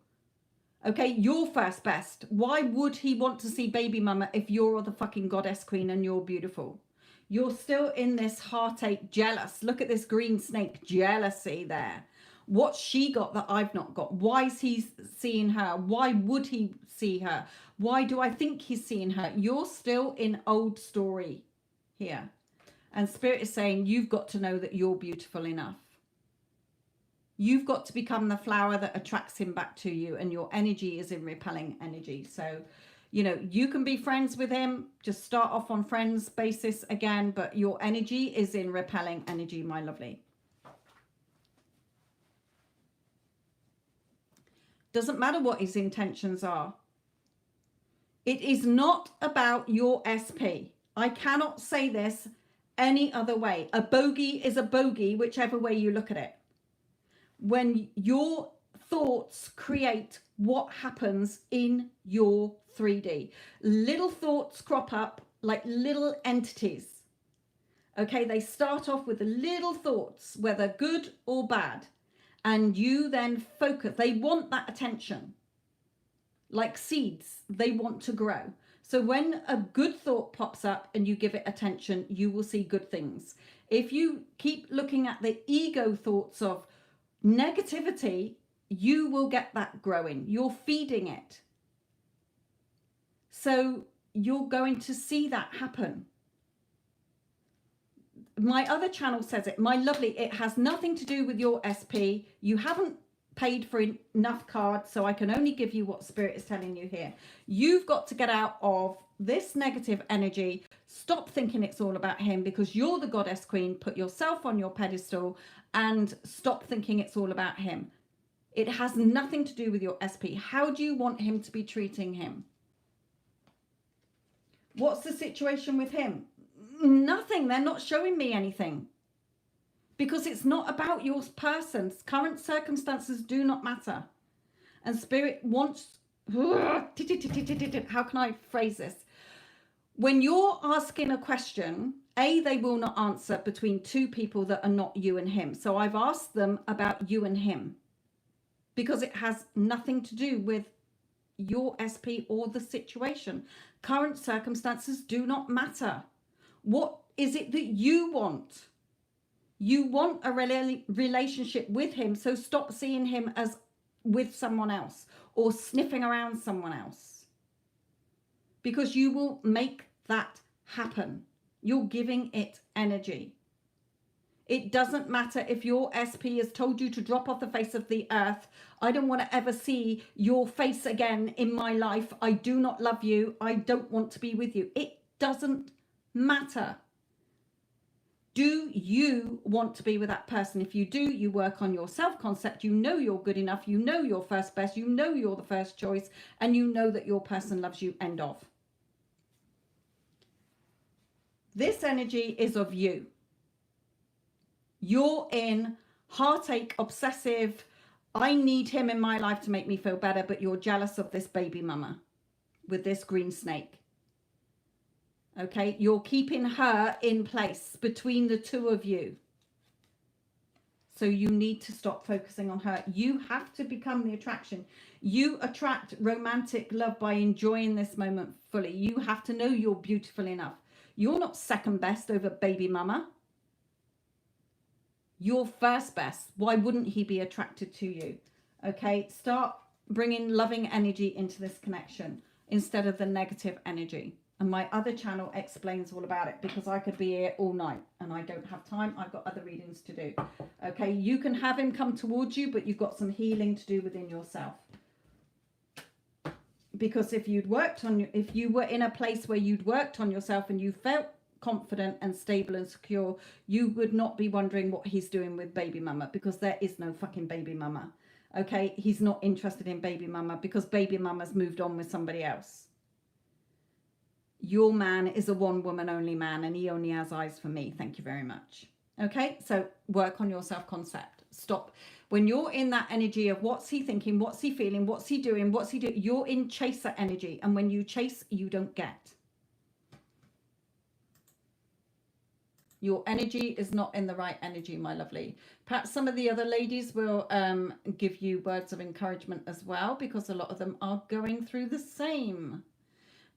Okay, you're first best. Why would he want to see baby mama if you're the fucking goddess queen and you're beautiful? You're still in this heartache, jealous. Look at this green snake, jealousy there. What's she got that I've not got? Why is he seeing her? Why would he see her? Why do I think he's seeing her? You're still in old story here. And Spirit is saying you've got to know that you're beautiful enough. You've got to become the flower that attracts him back to you, and your energy is in repelling energy. So, you know, you can be friends with him. Just start off on friends basis again, but your energy is in repelling energy, my lovely. Doesn't matter what his intentions are. It is not about your SP. I cannot say this any other way. A bogey is a bogey, whichever way you look at it. When your thoughts create what happens in your 3D, little thoughts crop up like little entities. Okay, they start off with the little thoughts, whether good or bad, and you then focus. They want that attention. Like seeds, they want to grow. So when a good thought pops up and you give it attention, you will see good things. If you keep looking at the ego thoughts of negativity, you will get that growing. You're feeding it. So you're going to see that happen. My other channel says it, my lovely, it has nothing to do with your SP. You haven't paid for enough cards, so I can only give you what Spirit is telling you here. You've got to get out of this negative energy. Stop thinking it's all about him, because you're the goddess queen. Put yourself on your pedestal and stop thinking it's all about him. It has nothing to do with your SP. How do you want him to be treating him? What's the situation with him? Nothing. They're not showing me anything. Because it's not about your person. Current circumstances do not matter. And Spirit wants... How can I phrase this? When you're asking a question, A, they will not answer between two people that are not you and him. So I've asked them about you and him. Because it has nothing to do with your SP or the situation. Current circumstances do not matter. What is it that you want? You want a relationship with him, so stop seeing him as with someone else or sniffing around someone else, because you will make that happen. You're giving it energy. It doesn't matter if your SP has told you to drop off the face of the earth. I don't want to ever see your face again in my life. I do not love you. I don't want to be with you. It doesn't matter. Do you want to be with that person? If you do, you work on your self-concept. You know you're good enough. You know you're first best. You know you're the first choice. And you know that your person loves you. End of. This energy is of you. You're in heartache, obsessive. I need him in my life to make me feel better. But you're jealous of this baby mama with this green snake. Okay, you're keeping her in place between the two of you. So you need to stop focusing on her. You have to become the attraction. You attract romantic love by enjoying this moment fully. You have to know you're beautiful enough. You're not second best over baby mama. You're first best. Why wouldn't he be attracted to you? Okay, start bringing loving energy into this connection instead of the negative energy. And my other channel explains all about it, because I could be here all night and I don't have time. I've got other readings to do. Okay, you can have him come towards you, but you've got some healing to do within yourself. Because if you were in a place where you'd worked on yourself and you felt confident and stable and secure, you would not be wondering what he's doing with baby mama, because there is no fucking baby mama. Okay, he's not interested in baby mama because baby mama's moved on with somebody else. Your man is a one woman only man, and he only has eyes for me. Thank you very much. Okay, so work on your self-concept. Stop. When you're in that energy of what's he thinking, what's he feeling, what's he doing, you're in chaser energy. And when you chase, you don't get. Your energy is not in the right energy, my lovely. Perhaps some of the other ladies will give you words of encouragement as well, because a lot of them are going through the same.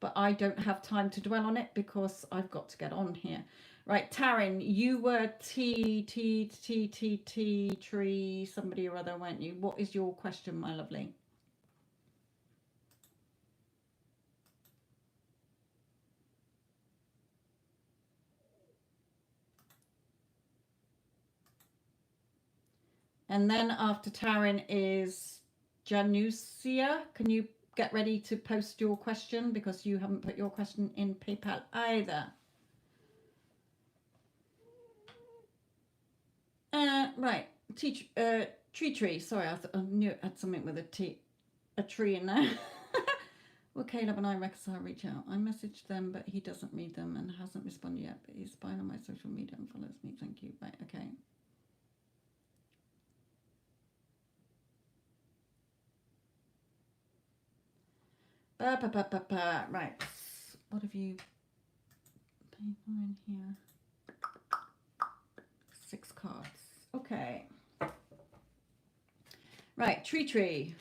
But I don't have time to dwell on it because I've got to get on here. Right, Taryn, you were tree, somebody or other, weren't you? What is your question, my lovely? And then after Taryn is Janusia. Can you get ready to post your question, because you haven't put your question in PayPal either. Right, tree. Sorry, I knew it had something with a tree in there. Well, Caleb and I reconcile, reach out. I messaged them, but he doesn't read them and hasn't responded yet. But he's spying on my social media and follows me. Thank you. Right, okay. Right. What have you paid for in here? 6 cards. Okay. Right, tree.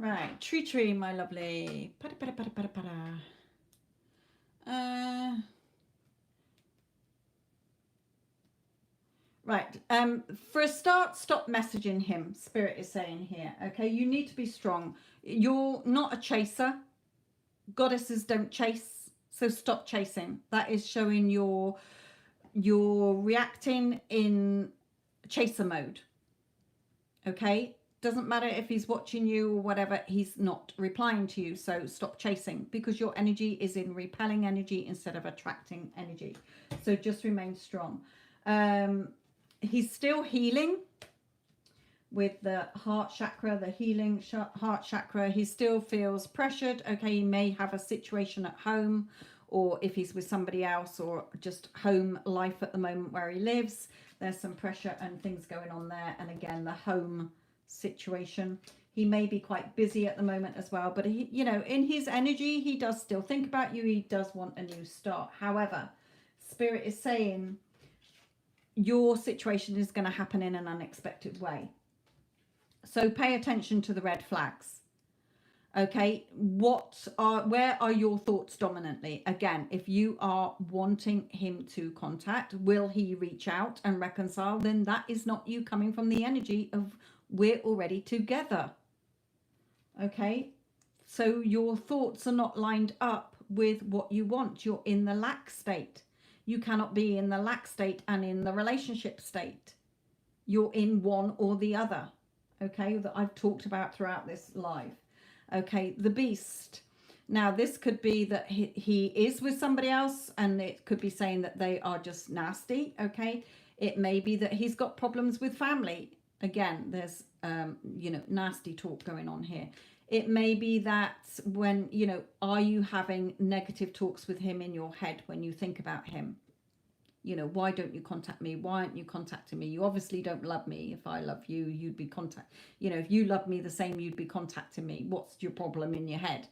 Right, tree, my lovely. Right. For a start, stop messaging him. Spirit is saying here. Okay, you need to be strong. You're not a chaser. Goddesses don't chase, so stop chasing. That is showing you're reacting in chaser mode. Okay, doesn't matter if he's watching you or whatever, he's not replying to you, so stop chasing, because your energy is in repelling energy instead of attracting energy. So just remain strong. He's still healing with the heart chakra, the healing heart chakra. He still feels pressured. Okay, he may have a situation at home, or if he's with somebody else, or just home life at the moment where he lives, there's some pressure and things going on there. And again, the home situation, he may be quite busy at the moment as well, but he, you know, in his energy, he does still think about you. He does want a new start. However, Spirit is saying your situation is going to happen in an unexpected way. So pay attention to the red flags. Okay, where are your thoughts dominantly? Again, if you are wanting him to contact, will he reach out and reconcile? Then that is not you coming from the energy of we're already together. Okay, so your thoughts are not lined up with what you want. You're in the lack state. You cannot be in the lack state and in the relationship state. You're in one or the other. Okay, that I've talked about throughout this live. Okay, the beast. Now, this could be that he is with somebody else, and it could be saying that they are just nasty. Okay, it may be that he's got problems with family. Again, there's, you know, nasty talk going on here. It may be that when, you know, are you having negative talks with him in your head when you think about him? You know, why don't you contact me? Why aren't you contacting me? You obviously don't love me. If I love you, you'd be you know, if you love me the same, you'd be contacting me. What's your problem in your head?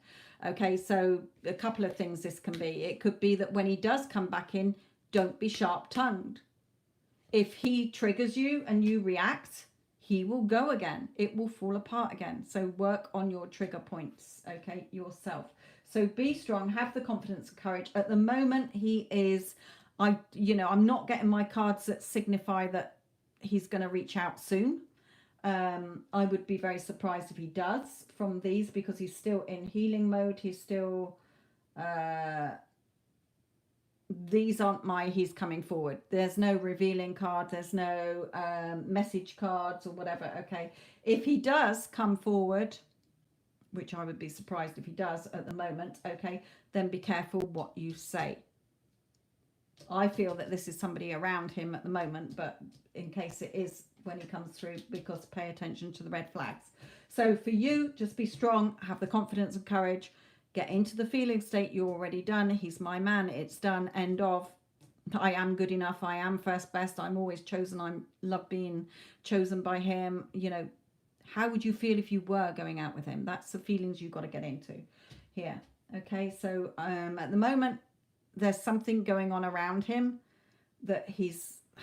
Okay, so a couple of things this can be. It could be that when he does come back in, don't be sharp tongued. If he triggers you and you react, he will go again. It will fall apart again. So work on your trigger points, okay, yourself. So be strong, have the confidence and courage. At the moment, he is, I'm not getting my cards that signify that he's going to reach out soon. I would be very surprised if he does from these, because he's still in healing mode. He's still, these aren't my he's coming forward. There's no revealing card. There's no message cards or whatever. Okay. If he does come forward, which I would be surprised if he does at the moment, okay, then be careful what you say. I feel that this is somebody around him at the moment, but in case it is when he comes through, because pay attention to the red flags. So for you, just be strong, have the confidence and courage, get into the feeling state. You're already done. He's my man. It's done. End of. I am good enough. I am first best. I'm always chosen. I love being chosen by him. You know, how would you feel if you were going out with him? That's the feelings you've got to get into here. Okay, so at the moment, there's something going on around him that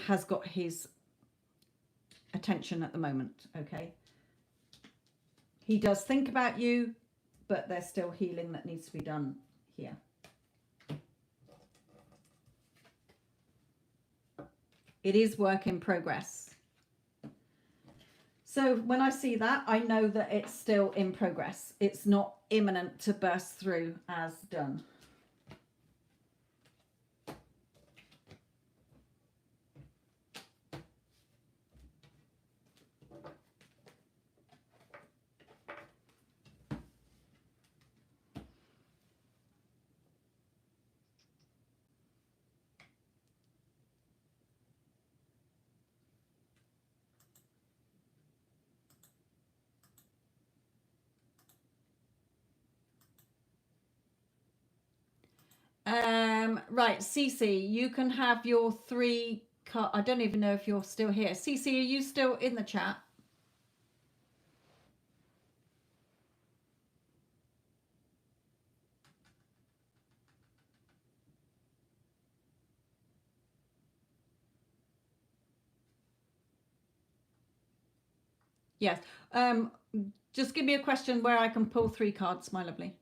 has got his attention at the moment. Okay, he does think about you, but there's still healing that needs to be done here. It is work in progress. So when I see that, I know that it's still in progress. It's not imminent to burst through as done. Right, Cece, you can have your 3 card. I don't even know if you're still here. Cece, are you still in the chat? Yes. Just give me a question where I can pull 3 cards, my lovely.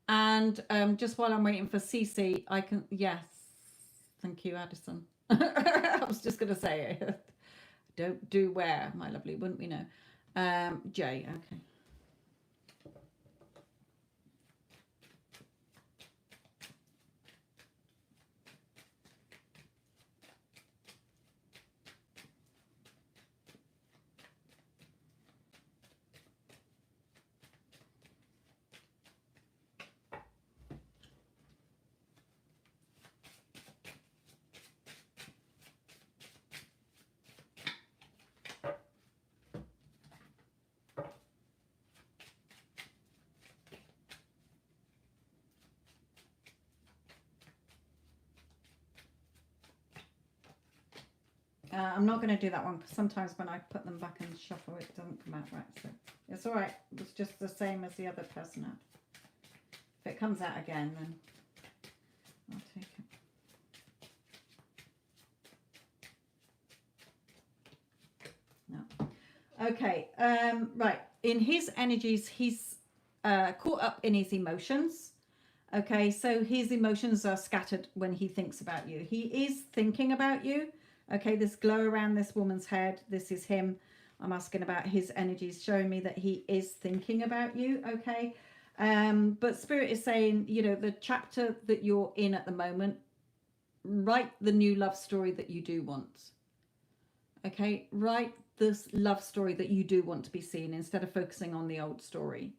And just while I'm waiting for Cece, I can, yes. Thank you, Addison. I was just going to say it. Don't do where, my lovely, wouldn't we know? Jay, okay. I'm not going to do that one, because sometimes when I put them back and shuffle, it doesn't come out right. So it's all right. It's just the same as the other person had. If it comes out again, then I'll take it. No. Okay. Right. In his energies, he's caught up in his emotions. Okay. So his emotions are scattered when he thinks about you. He is thinking about you. Okay, this glow around this woman's head, this is him. I'm asking about his energies, showing me that he is thinking about you, okay? But Spirit is saying, you know, the chapter that you're in at the moment, write the new love story that you do want. Okay, write this love story that you do want to be seen instead of focusing on the old story.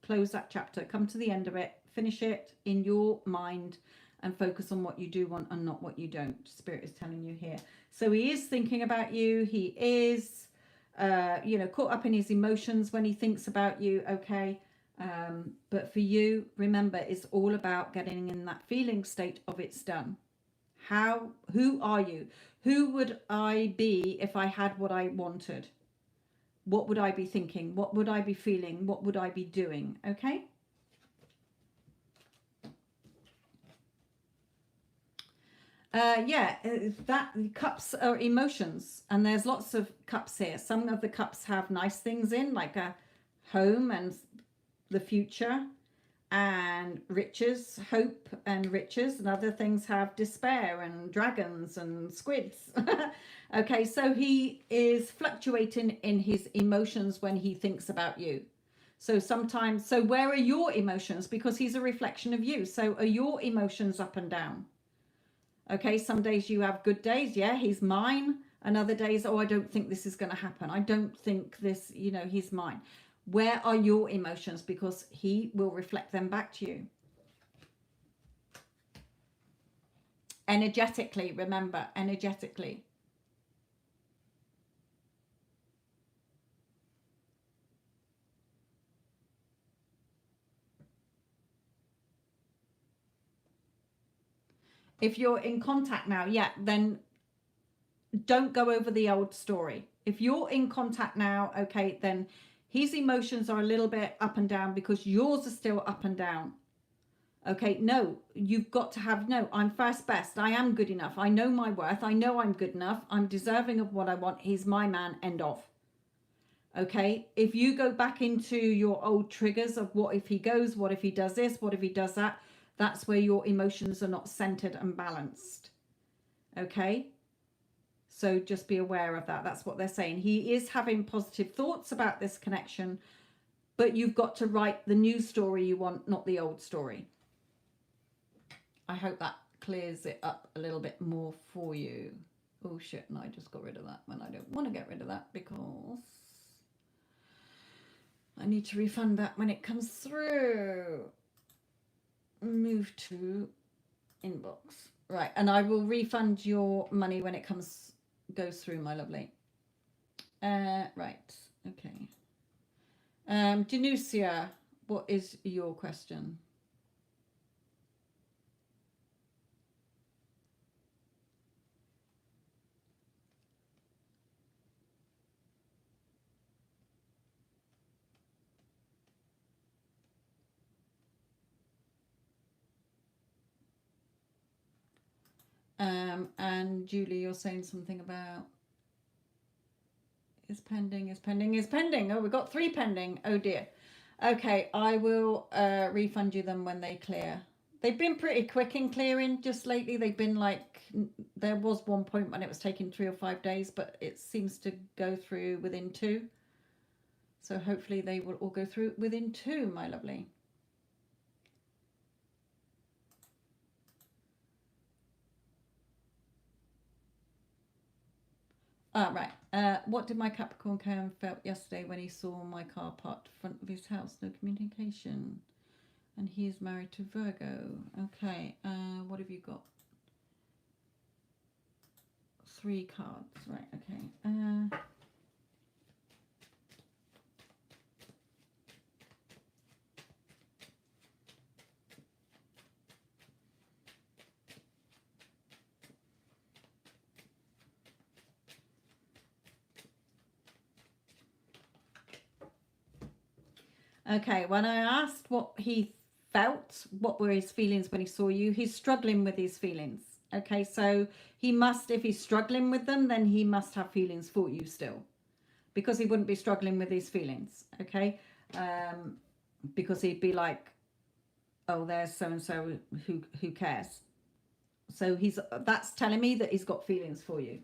Close that chapter, come to the end of it, finish it in your mind, and focus on what you do want and not what you don't. Spirit is telling you here. So he is thinking about you. He is you know, caught up in his emotions when he thinks about you. Okay. But for you, remember, it's all about getting in that feeling state of it's done. Who are you? Who would I be if I had what I wanted? What would I be thinking? What would I be feeling? What would I be doing? Okay. Yeah, that cups are emotions, and there's lots of cups here. Some of the cups have nice things in, like a home and the future and riches, hope and riches, and other things have despair and dragons and squids. Okay, so he is fluctuating in his emotions when he thinks about you. So sometimes, so where are your emotions? Because he's a reflection of you. So are your emotions up and down? Okay, some days you have good days. Yeah, he's mine. And other days, oh, I don't think this is going to happen. I don't think this, you know, he's mine. Where are your emotions? Because he will reflect them back to you. Energetically, remember, energetically. If you're in contact now, yeah, then don't go over the old story. If you're in contact now, okay, then his emotions are a little bit up and down because yours are still up and down. Okay, no, you've got to have, no, I'm first best. I am good enough. I know my worth. I know I'm good enough. I'm deserving of what I want. He's my man, end of. Okay, if you go back into your old triggers of what if he goes, what if he does this, what if he does that, that's where your emotions are not centered and balanced. Okay, so just be aware of that. That's what they're saying. He is having positive thoughts about this connection, but you've got to write the new story you want, not the old story. I hope that clears it up a little bit more for you. Oh shit, and I just got rid of that when I don't want to get rid of that because I need to refund that when it comes through. Move to inbox. Right, and I will refund your money when it goes through, my lovely. Right, okay. Janusia, what is your question? And Julie, you're saying something about is pending. Oh, we've got 3 pending. Oh dear. Okay, I will refund you them when they clear. They've been pretty quick in clearing just lately. They've been like, there was one point when it was taking 3 or 5 days, but it seems to go through within 2. So hopefully they will all go through within 2, my lovely. Right. What did my Capricorn Cam felt yesterday when he saw my car parked in front of his house? No communication. And he is married to Virgo. Okay. What have you got? 3 cards. Right. Okay. Okay, when I asked what he felt, what were his feelings when he saw you, he's struggling with his feelings. Okay, so he must, if he's struggling with them, then he must have feelings for you still, because he wouldn't be struggling with his feelings. Okay, because he'd be like, oh, there's so and so, who cares? So that's telling me that he's got feelings for you,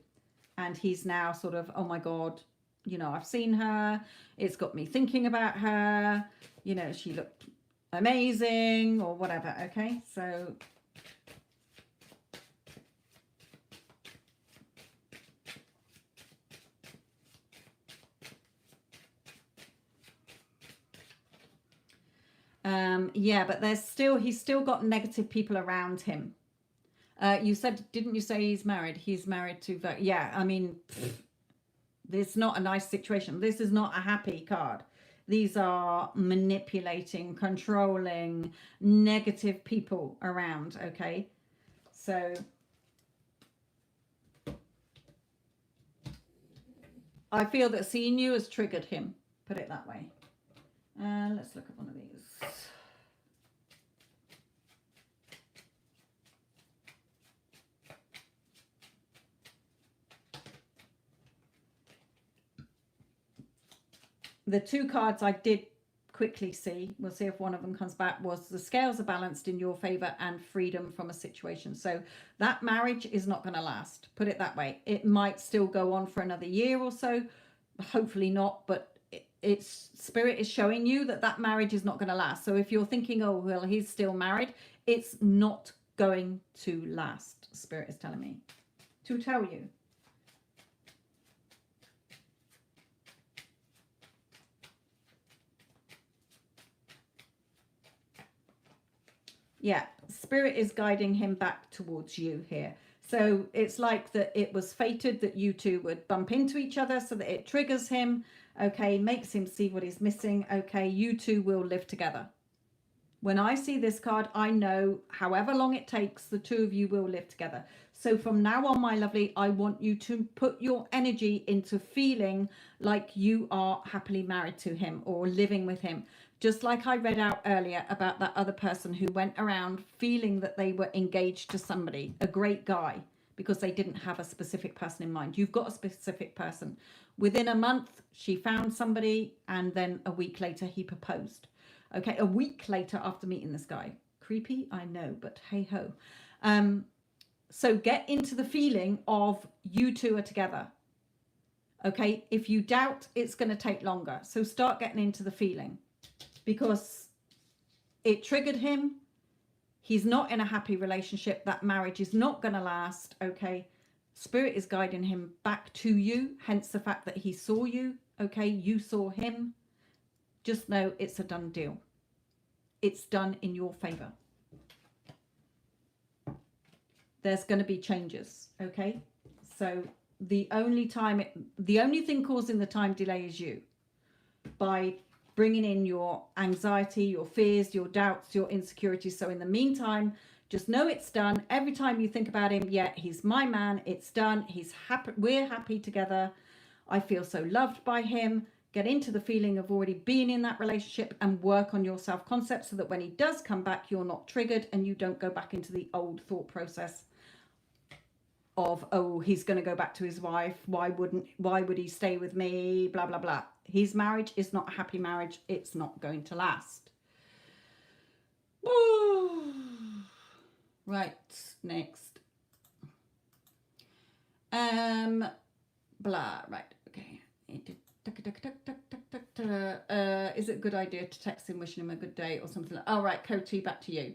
and he's now sort of, oh my god, you know, I've seen her, it's got me thinking about her, you know, she looked amazing or whatever. Okay, so yeah, but he's still got negative people around him. You said, didn't you say he's married? He's married to, yeah, I mean, This is not a nice situation. This is not a happy card. These are manipulating, controlling, negative people around, okay? So I feel that seeing you has triggered him, put it that way. Let's look at one of these. The two cards I did quickly see, we'll see if one of them comes back, was the scales are balanced in your favor and freedom from a situation. So that marriage is not going to last, put it that way. It might still go on for another year or so, hopefully not, but it's spirit is showing you that that marriage is not going to last. So if you're thinking, oh well, he's still married, it's not going to last. Spirit is telling me to tell you. Yeah, spirit is guiding him back towards you here. So it's like that it was fated that you two would bump into each other so that it triggers him, okay, makes him see what he's missing, okay, you two will live together. When I see this card, I know however long it takes, the two of you will live together. So from now on, my lovely, I want you to put your energy into feeling like you are happily married to him or living with him. Just like I read out earlier about that other person who went around feeling that they were engaged to somebody, a great guy, because they didn't have a specific person in mind. You've got a specific person. Within a month, she found somebody, and then a week later, he proposed. Okay, a week later after meeting this guy. Creepy, I know, but hey ho. So get into the feeling of you two are together. Okay, if you doubt, it's going to take longer. So start getting into the feeling, because it triggered him. He's not in a happy relationship. That marriage is not going to last. Okay, spirit is guiding him back to you, hence the fact that he saw you. Okay, you saw him. Just know it's a done deal. It's done in your favor. There's going to be changes, okay? So the only thing causing the time delay is you. By bringing in your anxiety, your fears, your doubts, your insecurities. So in the meantime, just know it's done. Every time you think about him, yeah, he's my man. It's done. He's happy. We're happy together. I feel so loved by him. Get into the feeling of already being in that relationship and work on your self-concept so that when he does come back, you're not triggered and you don't go back into the old thought process of, oh, he's going to go back to his wife. Why would he stay with me? Blah, blah, blah. His marriage is not a happy marriage. It's not going to last. Right, next. Blah, right, okay. Is it a good idea to text him wishing him a good day or something like that? Oh, right, Coty, back to you.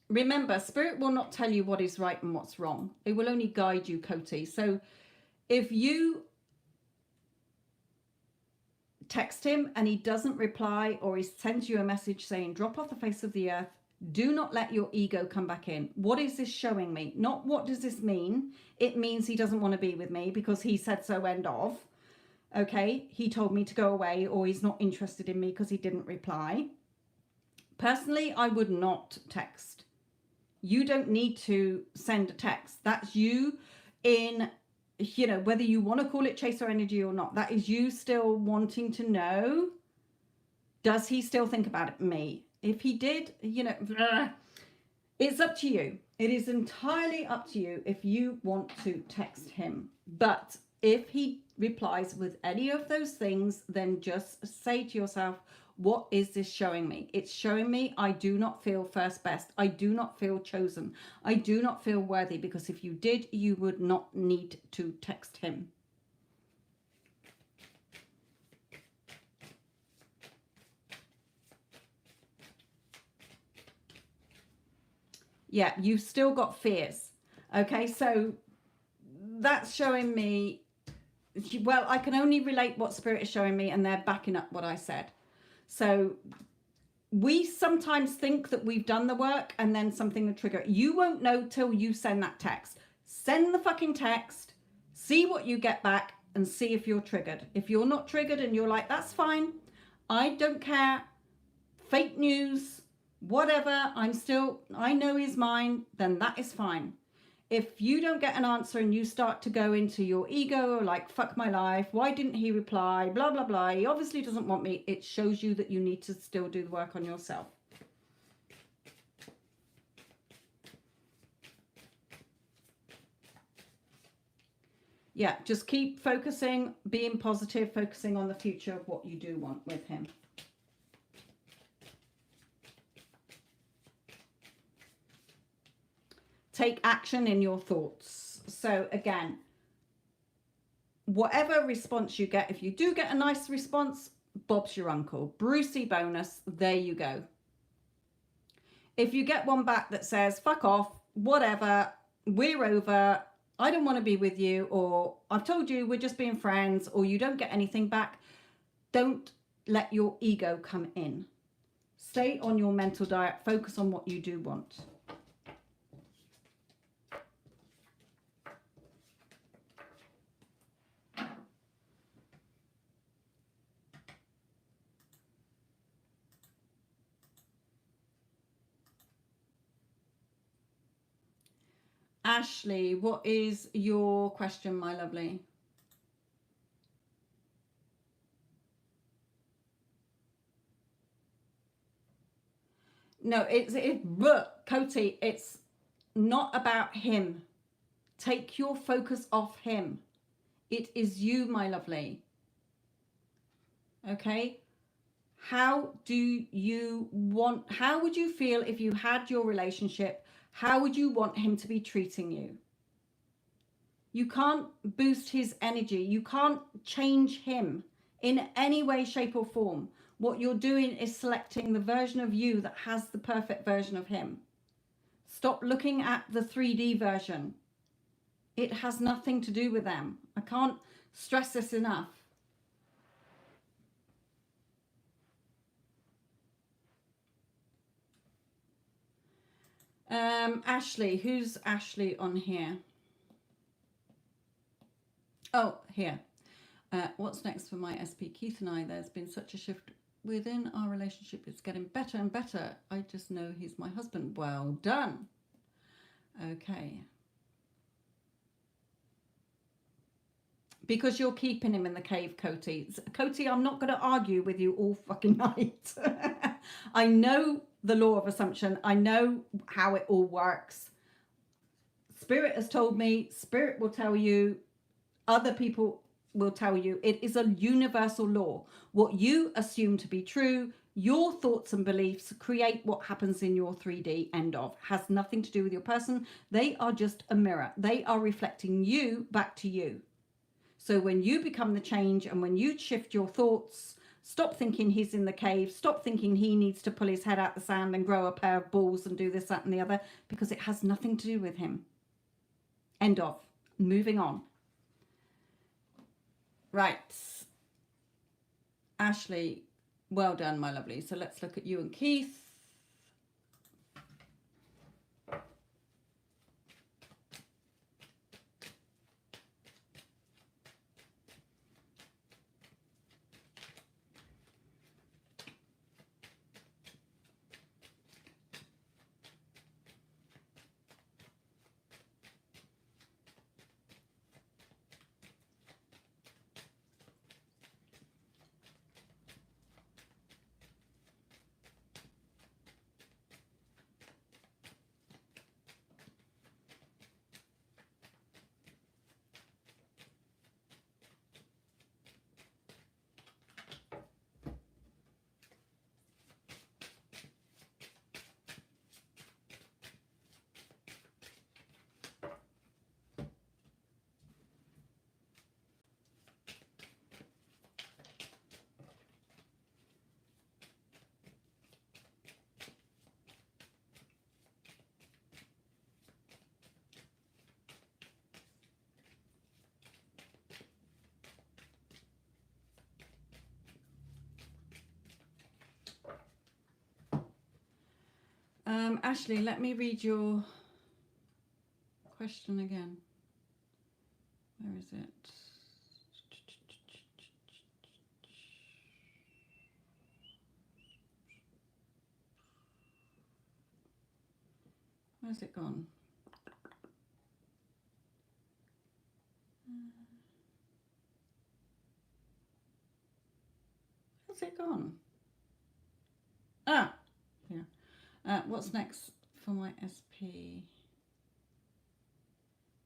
Remember, spirit will not tell you what is right and what's wrong. It will only guide you, Coty. So if you text him and he doesn't reply, or he sends you a message saying drop off the face of the earth, do not let your ego come back in. What is this showing me? Not what does this mean? It means he doesn't want to be with me because he said so, end of. Okay, he told me to go away, or he's not interested in me because he didn't reply. Personally, I would not text. You don't need to send a text. That's you in, you know, whether you want to call it chaser energy or not, that is you still wanting to know, does he still think about me? If he did, you know, it's up to you. It is entirely up to you if you want to text him. But if he replies with any of those things, then just say to yourself, what is this showing me? It's showing me I do not feel first best. I do not feel chosen. I do not feel worthy, because if you did, you would not need to text him. Yeah, you've still got fears. Okay, so that's showing me, well, I can only relate what spirit is showing me, and they're backing up what I said. So we sometimes think that we've done the work and then something will trigger. You won't know till you send that text. Send the fucking text. See what you get back and see if you're triggered. If you're not triggered and you're like, that's fine, I don't care, fake news, whatever, I know he's mine, then that is fine. If you don't get an answer and you start to go into your ego, like, fuck my life, why didn't he reply, blah, blah, blah, he obviously doesn't want me, it shows you that you need to still do the work on yourself. Yeah, just keep focusing, being positive, focusing on the future of what you do want with him. Take action in your thoughts. So again, whatever response you get, if you do get a nice response, Bob's your uncle. Brucey bonus, there you go. If you get one back that says, fuck off, whatever, we're over, I don't want to be with you, or I've told you we're just being friends, or you don't get anything back, don't let your ego come in. Stay on your mental diet. Focus on what you do want. Ashley, what is your question, my lovely? No, but Coty, it's not about him. Take your focus off him. It is you, my lovely. Okay? How would you feel if you had your relationship? How would you want him to be treating you? You can't boost his energy. You can't change him in any way, shape, or form. What you're doing is selecting the version of you that has the perfect version of him. Stop looking at the 3D version. It has nothing to do with them. I can't stress this enough. Ashley, who's Ashley on here? Oh, here. What's next for my SP Keith and I? There's been such a shift within our relationship. It's getting better and better. I just know he's my husband. Well done. Okay. Because you're keeping him in the cave, Coty. Coty, I'm not going to argue with you all fucking night. I know the law of assumption. I know how it all works. Spirit has told me. Spirit will tell you. Other people will tell you. It is a universal law. What you assume to be true, your thoughts and beliefs create what happens in your 3D, end of. Has nothing to do with your person. They are just a mirror. They are reflecting you back to you. So when you become the change and when you shift your thoughts, stop thinking he's in the cave, stop thinking he needs to pull his head out the sand and grow a pair of balls and do this, that, and the other, because it has nothing to do with him. End of. Moving on. Right. Ashley, well done, my lovely. So let's look at you and Keith. Ashley, let me read your question again. Where is it? Where's it gone? Where's it gone? Ah, yeah. What's next for my SP?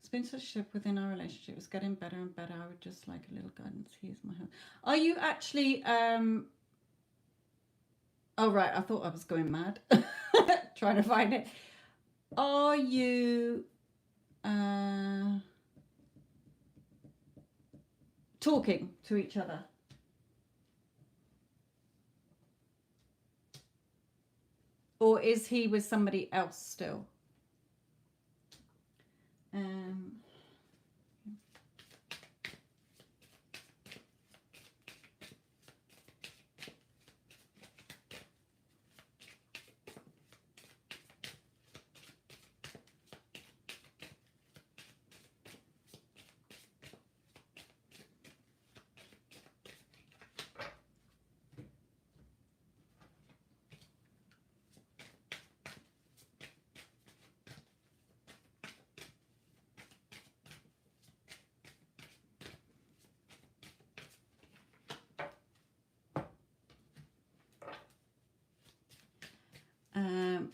It's been such a shift within our relationship. It's getting better and better. I would just like a little guidance. He's my husband. Are you actually oh right, I thought I was going mad. Trying to find it. Are you talking to each other? Or is he with somebody else still?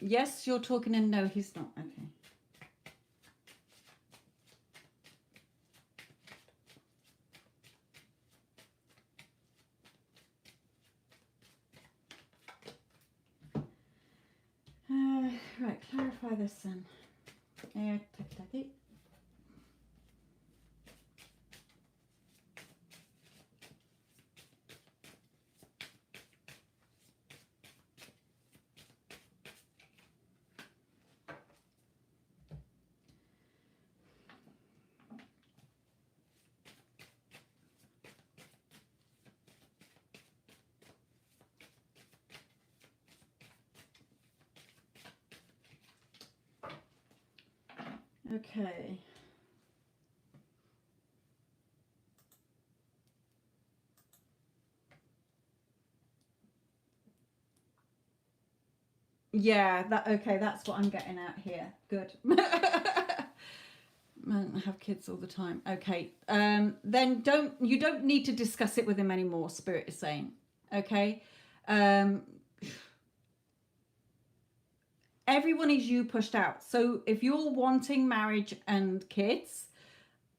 Yes, you're talking, and no, he's not. Okay. Right, clarify this then. Okay. Yeah, that's what I'm getting at here. Good. Man, have kids all the time. Okay. Then you don't need to discuss it with him anymore, Spirit is saying. Okay. Everyone is you pushed out. So if you're wanting marriage and kids,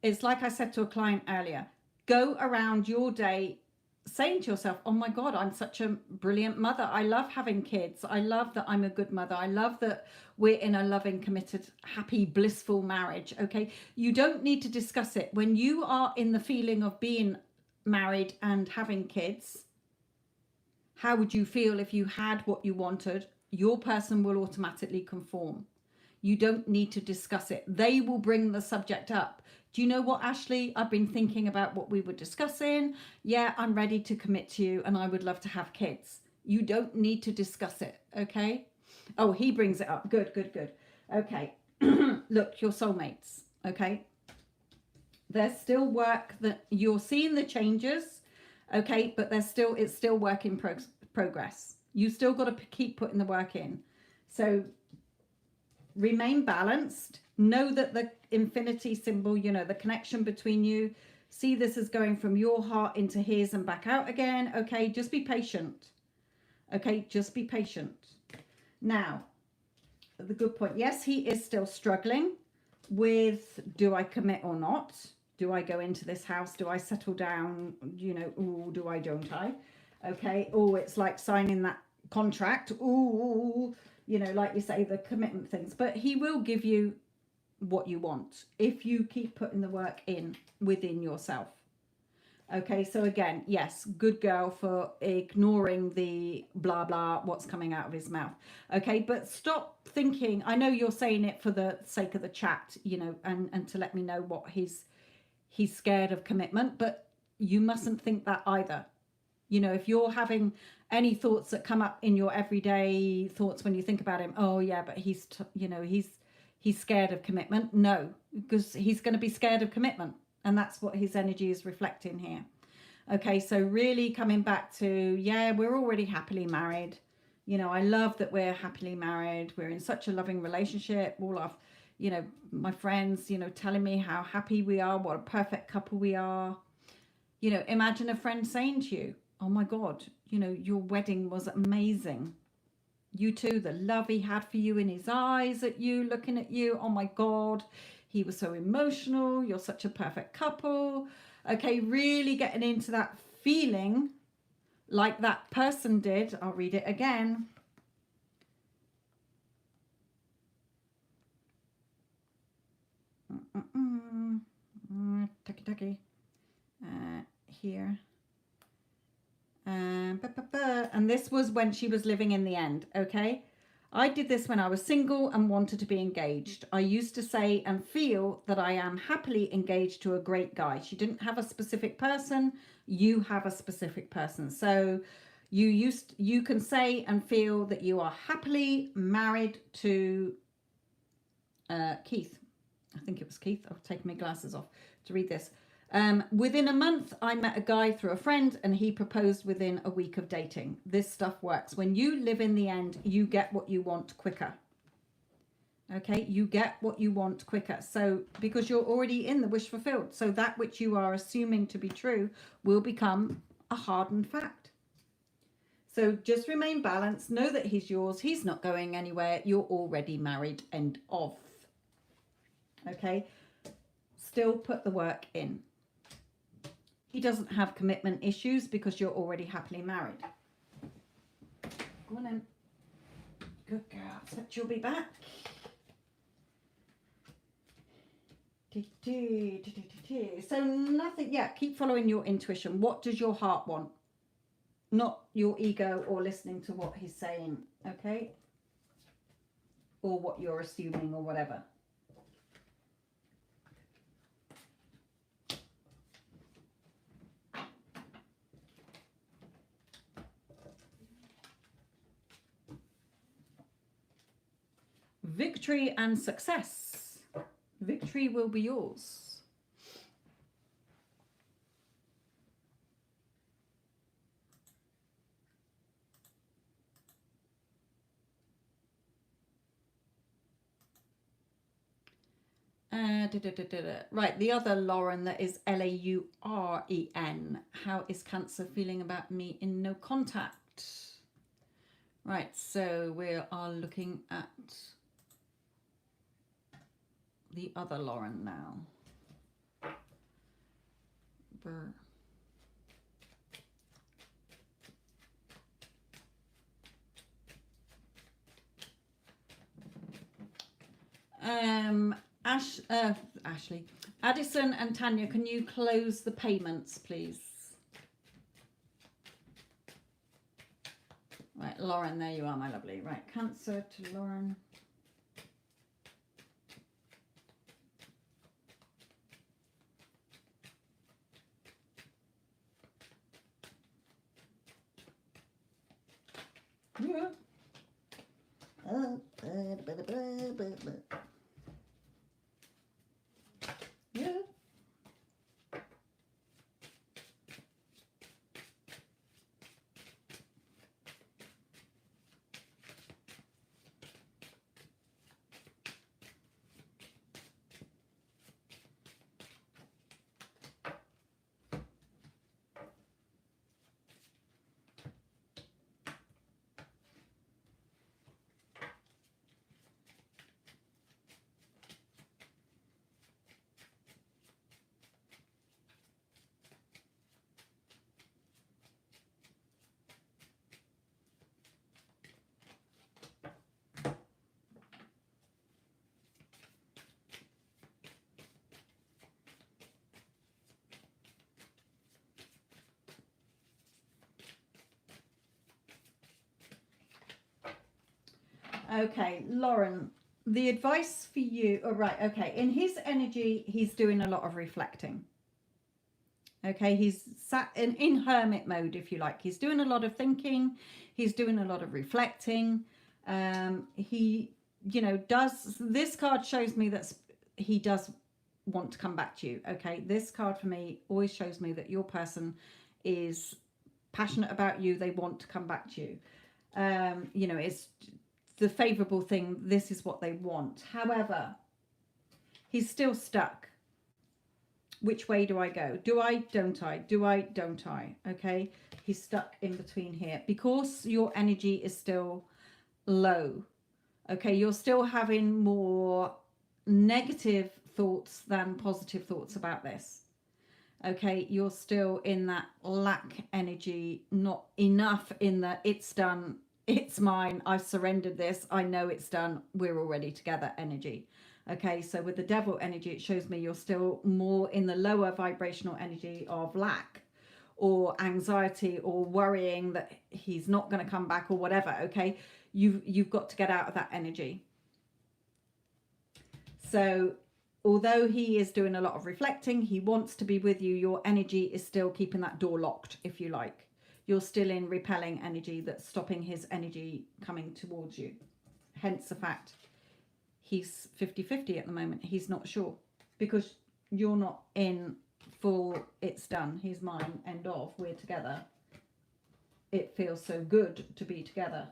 it's like I said to a client earlier, go around your day saying to yourself, oh my God, I'm such a brilliant mother. I love having kids. I love that I'm a good mother. I love that we're in a loving, committed, happy, blissful marriage. Okay. You don't need to discuss it. When you are in the feeling of being married and having kids, how would you feel if you had what you wanted? Your person will automatically conform. You don't need to discuss it. They will bring the subject up. Do you know what, Ashley? I've been thinking about what we were discussing. Yeah, I'm ready to commit to you and I would love to have kids. You don't need to discuss it, okay? Oh, he brings it up. Good, good, good. Okay. Look, your soulmates, okay? There's still work that you're seeing the changes, okay? But it's still work in progress. You still got to keep putting the work in. So remain balanced. Know that the infinity symbol, you know, the connection between you, see this as going from your heart into his and back out again. Okay, just be patient. Okay, just be patient. Now, the good point. Yes, he is still struggling with, do I commit or not? Do I go into this house? Do I settle down? You know, ooh, do I, don't I? Okay, oh, it's like signing that contract. Ooh, you know, like you say, the commitment things. But he will give you what you want if you keep putting the work in within yourself. Okay, so again, yes, good girl for ignoring the blah blah what's coming out of his mouth. Okay, but stop thinking. I know you're saying it for the sake of the chat, you know, and to let me know what he's scared of commitment, but you mustn't think that either. You know, if you're having any thoughts that come up in your everyday thoughts when you think about him, oh yeah, but he's scared of commitment. No, because he's going to be scared of commitment. And that's what his energy is reflecting here. Okay, so really coming back to, yeah, we're already happily married. You know, I love that we're happily married. We're in such a loving relationship. All of, you know, my friends, you know, telling me how happy we are, what a perfect couple we are. You know, imagine a friend saying to you, oh my God, you know, your wedding was amazing. You too, the love he had for you in his eyes at you, looking at you. Oh my God, he was so emotional. You're such a perfect couple. Okay, really getting into that feeling like that person did. I'll read it again. Tucky. Here. And this was when she was living in the end, okay? I did this when I was single and wanted to be engaged. I used to say and feel that I am happily engaged to a great guy. She didn't have a specific person. You have a specific person. So you can say and feel that you are happily married to Keith. I think it was Keith. I've taken my glasses off to read this. Within a month, I met a guy through a friend and he proposed within a week of dating. This stuff works. When you live in the end, you get what you want quicker. Okay, you get what you want quicker. So because you're already in the wish fulfilled. So that which you are assuming to be true will become a hardened fact. So just remain balanced. Know that he's yours. He's not going anywhere. You're already married. End of. Okay, still put the work in. He doesn't have commitment issues because you're already happily married. Go on in. Good girl. So you'll be back. So nothing, yeah, keep following your intuition. What does your heart want? Not your ego or listening to what he's saying, okay? Or what you're assuming or whatever. Victory and success. Victory will be yours. Right, the other Lauren, that is Lauren. How is Cancer feeling about me in no contact? Right, so we are looking at the other Lauren now. Brr. Ashley, Addison and Tanya, can you close the payments, please? Right, Lauren, there you are, my lovely. Right, Cancer to Lauren. Yeah. Yeah. Okay, Lauren, the advice for you, oh, right, okay, in his energy, he's doing a lot of reflecting. Okay, he's sat in hermit mode, if you like. He's doing a lot of thinking. He's doing a lot of reflecting. He, you know, does, this card shows me that he does want to come back to you. Okay, this card for me always shows me that your person is passionate about you. They want to come back to you. You know, it's the favorable thing. This is what they want. However, he's still stuck. Which way do I go? Do I, don't I? Do I, don't I? Okay, he's stuck in between here because your energy is still low. Okay, you're still having more negative thoughts than positive thoughts about this. Okay, you're still in that lack energy, not enough in the it's done, it's mine, I've surrendered this, I know it's done, we're already together energy. Okay, so with the devil energy, it shows me you're still more in the lower vibrational energy of lack or anxiety or worrying that he's not going to come back or whatever. Okay, you've got to get out of that energy. So although he is doing a lot of reflecting, he wants to be with you, your energy is still keeping that door locked, if you like. You're still in repelling energy that's stopping his energy coming towards you. Hence the fact he's 50-50 at the moment. He's not sure because you're not in full it's done, he's mine, end of, we're together. It feels so good to be together.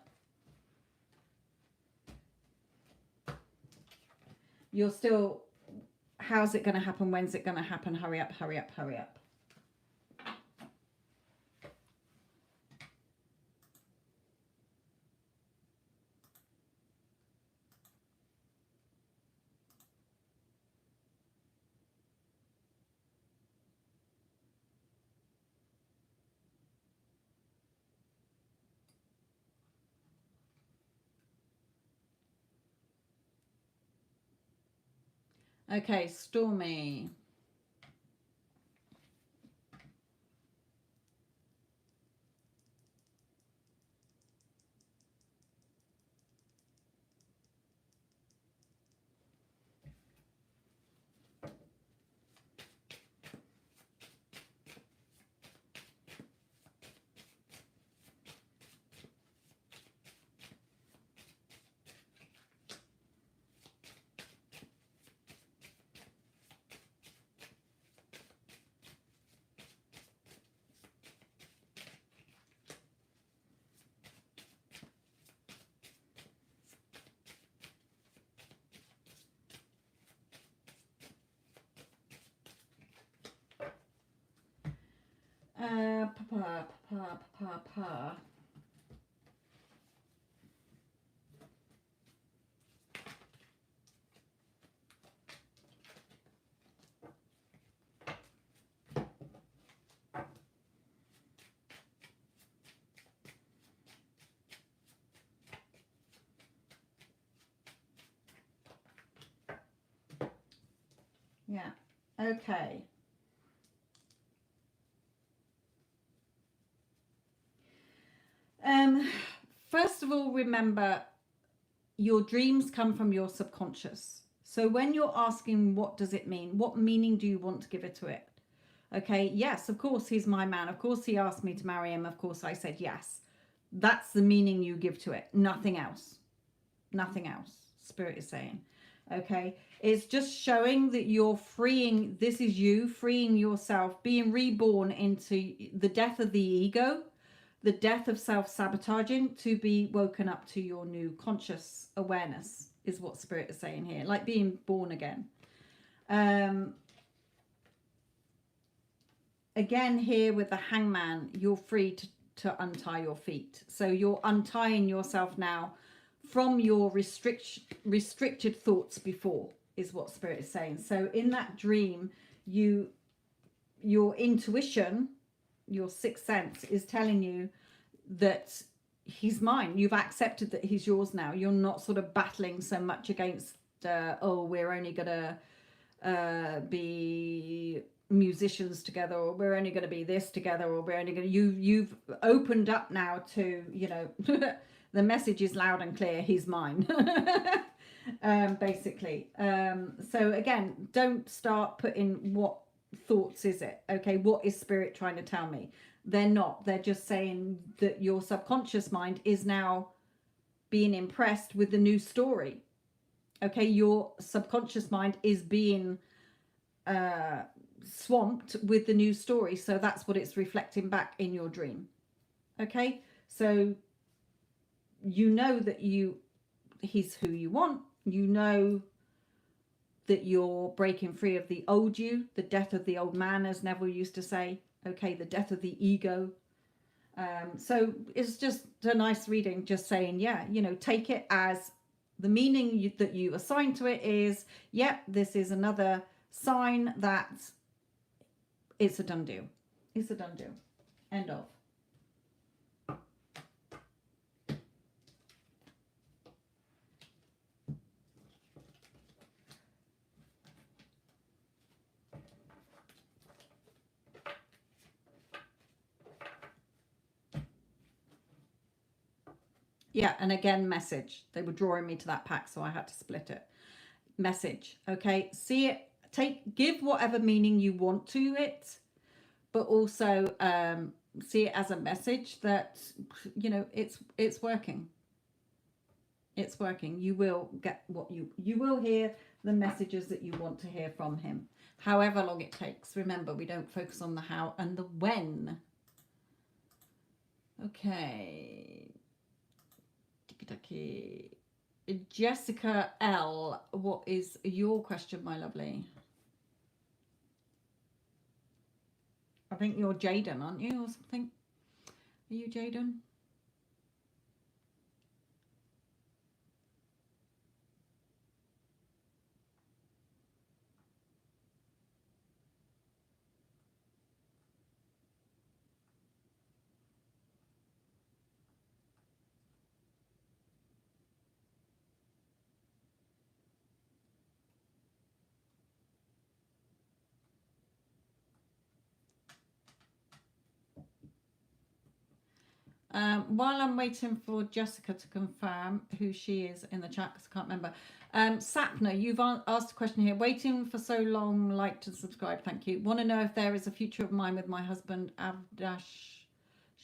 You're still, how's it going to happen? When's it going to happen? Hurry up, hurry up, hurry up. Okay, Stormy. Pa. Yeah, okay. First of all, remember your dreams come from your subconscious. So when you're asking what does it mean, what meaning do you want to give it to it? Okay, yes, of course he's my man. Of course he asked me to marry him. Of course I said yes. That's the meaning you give to it. Nothing else. Nothing else, Spirit is saying. Okay, it's just showing that you're freeing, this is you freeing yourself, being reborn into the death of the ego, the death of self-sabotaging, to be woken up to your new conscious awareness is what Spirit is saying here, like being born again. Again here with the Hangman, you're free to untie your feet. So you're untying yourself now from your restricted thoughts before, is what Spirit is saying. So in that dream, your intuition, your sixth sense is telling you that he's mine. You've accepted that he's yours now. You're not sort of battling so much against, oh, we're only going to be musicians together, or we're only going to be this together, or we're only going to, you've opened up now to, you know, the message is loud and clear, he's mine. Basically. So again, don't start putting what thoughts is it, okay, what is Spirit trying to tell me? They're not, they're just saying that your subconscious mind is now being impressed with the new story. Okay, your subconscious mind is being swamped with the new story, so that's what it's reflecting back in your dream. Okay, so you know that he's who you want. You know that you're breaking free of the old you, the death of the old man, as Neville used to say. Okay, the death of the ego. So it's just a nice reading, just saying, yeah, you know, take it as the meaning that you assign to it is, yep, this is another sign that it's a done deal. It's a done deal. End of. Yeah, and again, message. They were drawing me to that pack, so I had to split it. Message, okay? See it, give whatever meaning you want to it, but also see it as a message that, you know, it's working. It's working. You will get what you will hear the messages that you want to hear from him, however long it takes. Remember, we don't focus on the how and the when. Okay. Jessica L, what is your question, my lovely? I think you're Jaden, aren't you, or something? Are you Jaden? While I'm waiting for Jessica to confirm who she is in the chat, because I can't remember. Sapna, you've asked a question here. Waiting for so long, like and subscribe. Thank you. Want to know if there is a future of mine with my husband, Avdash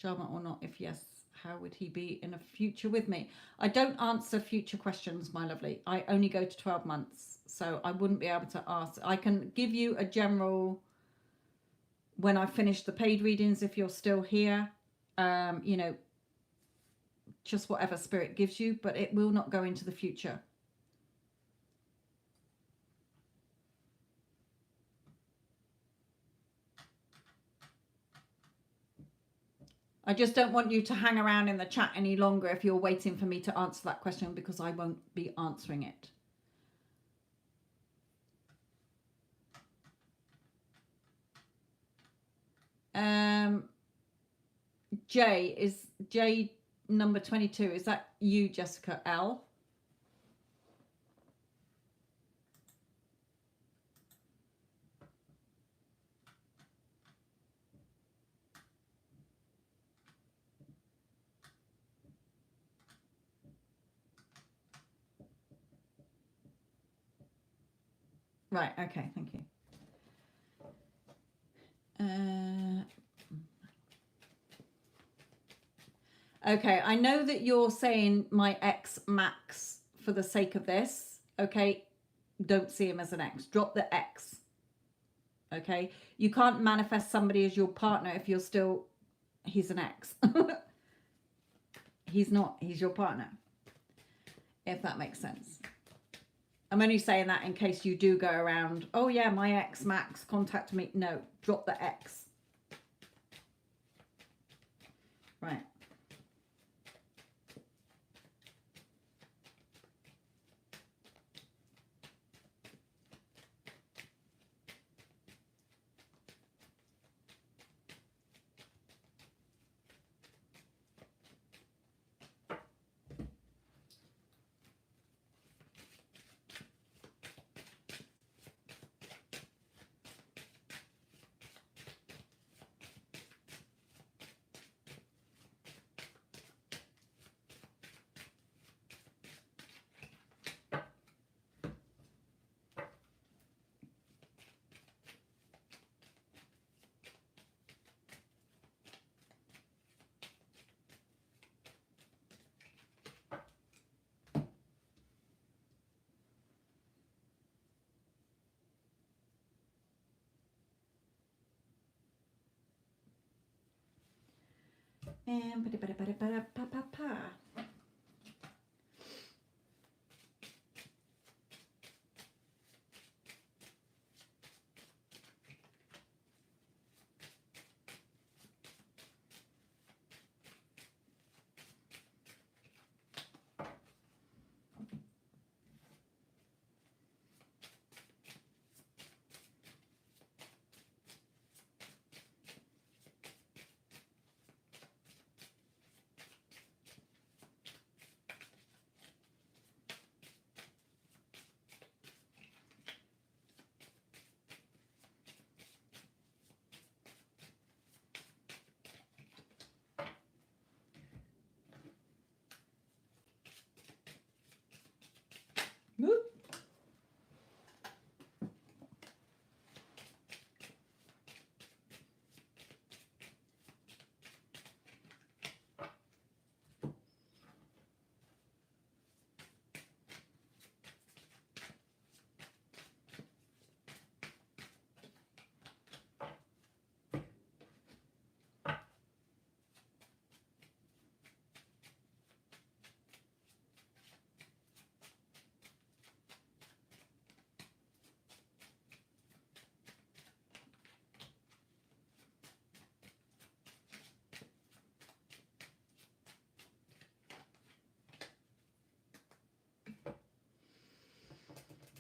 Sharma, or not? If yes, how would he be in a future with me? I don't answer future questions, my lovely. I only go to 12 months, so I wouldn't be able to ask. I can give you a general when I finish the paid readings, if you're still here. You know, just whatever spirit gives you, but it will not go into the future. I just don't want you to hang around in the chat any longer if you're waiting for me to answer that question, because I won't be answering it. J number 22. Is that you, Jessica L? Right, okay, thank you. Okay, I know that you're saying my ex Max for the sake of this. Okay, don't see him as an ex. Drop the ex. Okay, you can't manifest somebody as your partner if you're still, he's an ex. He's not, he's your partner, if that makes sense. I'm only saying that in case you do go around, oh yeah, my ex Max contacted me. No, drop the ex. Right. And Whoop.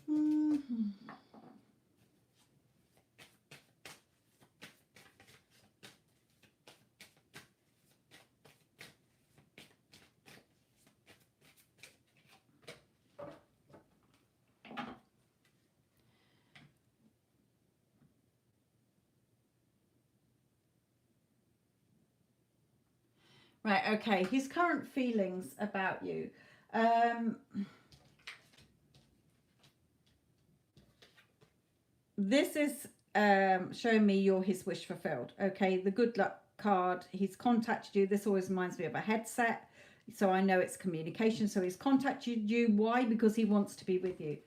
Mhm. Right, okay. His current feelings about you. Um, this is showing me you're his wish fulfilled. Okay, the good luck card. He's contacted you. This always reminds me of a headset. So I know it's communication. So he's contacted you. Why? Because he wants to be with you.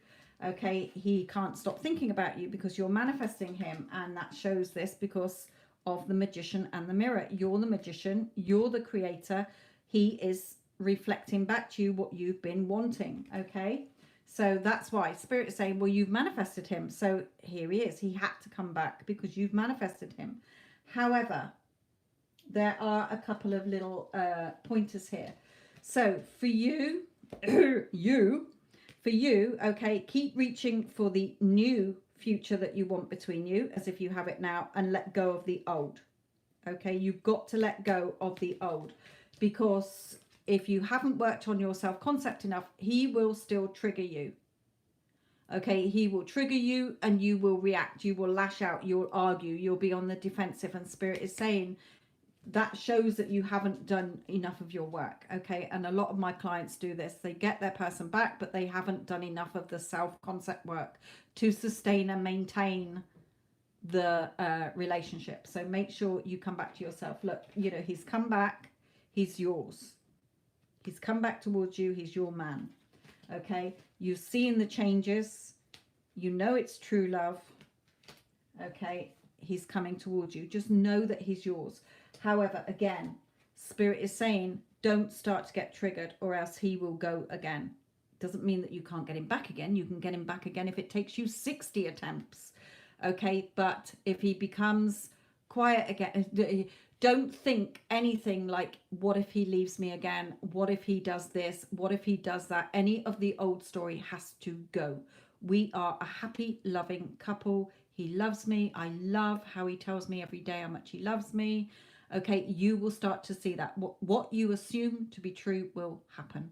Okay, he can't stop thinking about you because you're manifesting him. And that shows this because of the magician and the mirror. You're the magician. You're the creator. He is reflecting back to you what you've been wanting. Okay. So that's why Spirit is saying, well, you've manifested him. So here he is. He had to come back because you've manifested him. However, there are a couple of little pointers here. So for you, okay, keep reaching for the new future that you want between you as if you have it now, and let go of the old. Okay, you've got to let go of the old, because if you haven't worked on your self-concept enough, he will still trigger you. Okay, he will trigger you and you will react, you will lash out, you'll argue, you'll be on the defensive, and Spirit is saying that shows that you haven't done enough of your work. Okay, and a lot of my clients do this. They get their person back, but they haven't done enough of the self-concept work to sustain and maintain the relationship. So make sure you come back to yourself. Look, you know, he's come back, he's yours. He's come back towards you, he's your man. Okay, you've seen the changes, you know it's true love. Okay, he's coming towards you. Just know that he's yours. However, again, Spirit is saying don't start to get triggered, or else he will go again. Doesn't mean that you can't get him back again. You can get him back again if it takes you 60 attempts. Okay, but if he becomes quiet again, don't think anything like, what if he leaves me again? What if he does this? What if he does that? Any of the old story has to go. We are a happy, loving couple. He loves me. I love how he tells me every day how much he loves me. Okay, you will start to see that. What you assume to be true will happen.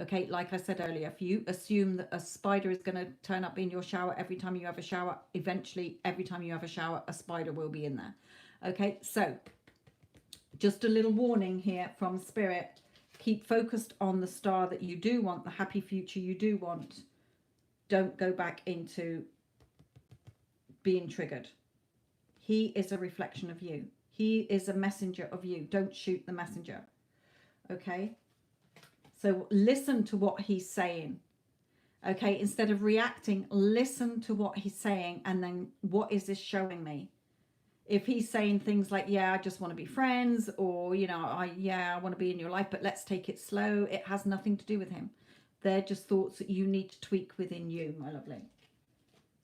Okay, like I said earlier, if you assume that a spider is going to turn up in your shower every time you have a shower, eventually every time you have a shower, a spider will be in there. Okay, so just a little warning here from Spirit. Keep focused on the star that you do want, the happy future you do want. Don't go back into being triggered. He is a reflection of you. He is a messenger of you. Don't shoot the messenger. Okay? So listen to what he's saying. Okay? Instead of reacting, listen to what he's saying, and then what is this showing me? if he's saying things like, yeah, I just want to be friends, or, you know, I want to be in your life, but let's take it slow, it has nothing to do with him. They're just thoughts that you need to tweak within you, my lovely.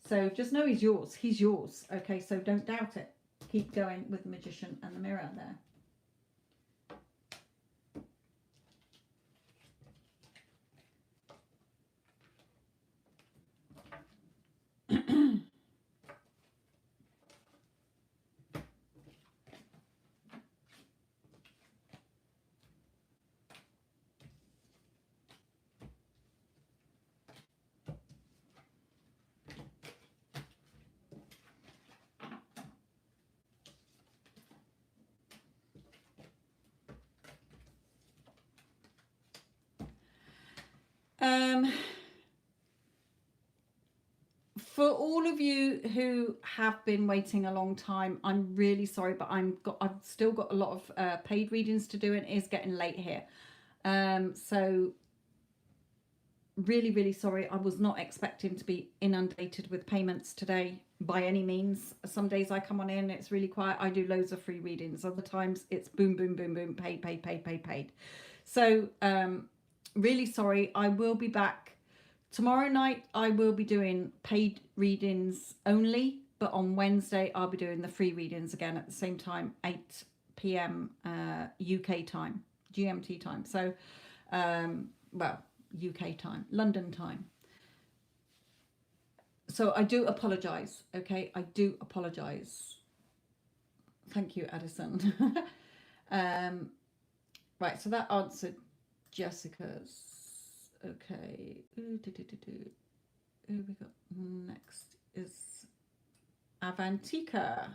So just know he's yours. He's yours. Okay, so don't doubt it. Keep going with the Magician and the Mirror there. For all of you who have been waiting a long time, I'm really sorry, but I've still got a lot of paid readings to do, and it is getting late here. So really, really sorry. I was not expecting to be inundated with payments today by any means. Some days I come on in, it's really quiet. I do loads of free readings. Other times it's boom, boom, boom, boom, paid. So really sorry. I will be back tomorrow night. I will be doing paid readings only, but on Wednesday I'll be doing the free readings again at the same time, 8 p.m. UK time, GMT time. So well, UK time, London time. So I do apologize. Okay, I do apologize. Thank you, Addison. Right, so that answered Jessica's. Okay. Who we got next is Avantika.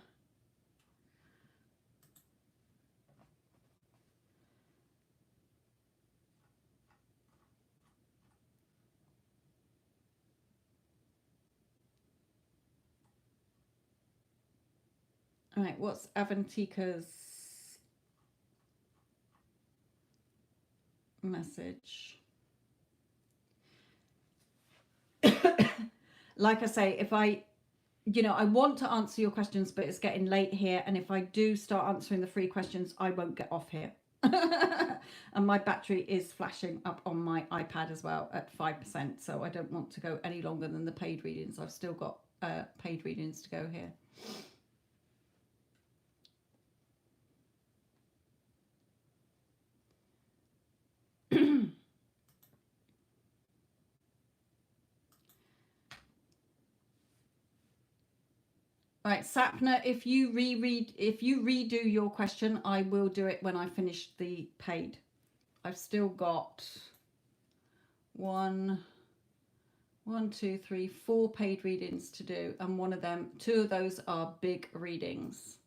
All right, what's Avantika's message? Like I say, if I want to answer your questions, but it's getting late here, and if I do start answering the free questions, I won't get off here. And my battery is flashing up on my iPad as well at 5%, so I don't want to go any longer than the paid readings. I've still got paid readings to go here. All right, Sapna, if you redo your question, I will do it when I finish the paid. I've still got 1, 2, 3, 4 paid readings to do, and 2 of those are big readings.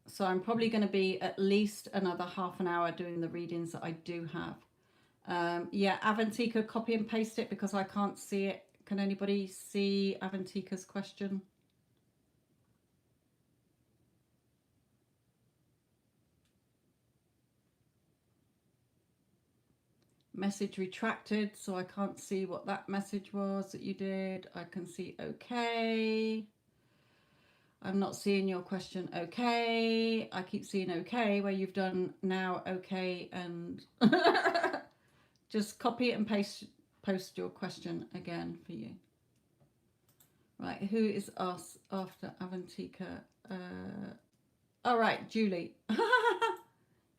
So I'm probably going to be at least another half an hour doing the readings that I do have. Yeah, Avantika, copy and paste it because I can't see it. Can anybody see Avantika's question? Message retracted, so I can't see what that message was that you did. I can see okay. I'm not seeing your question okay. I keep seeing okay where you've done now okay, and just copy it and post your question again for you. Right, who is us after Avantika? All right, Julie.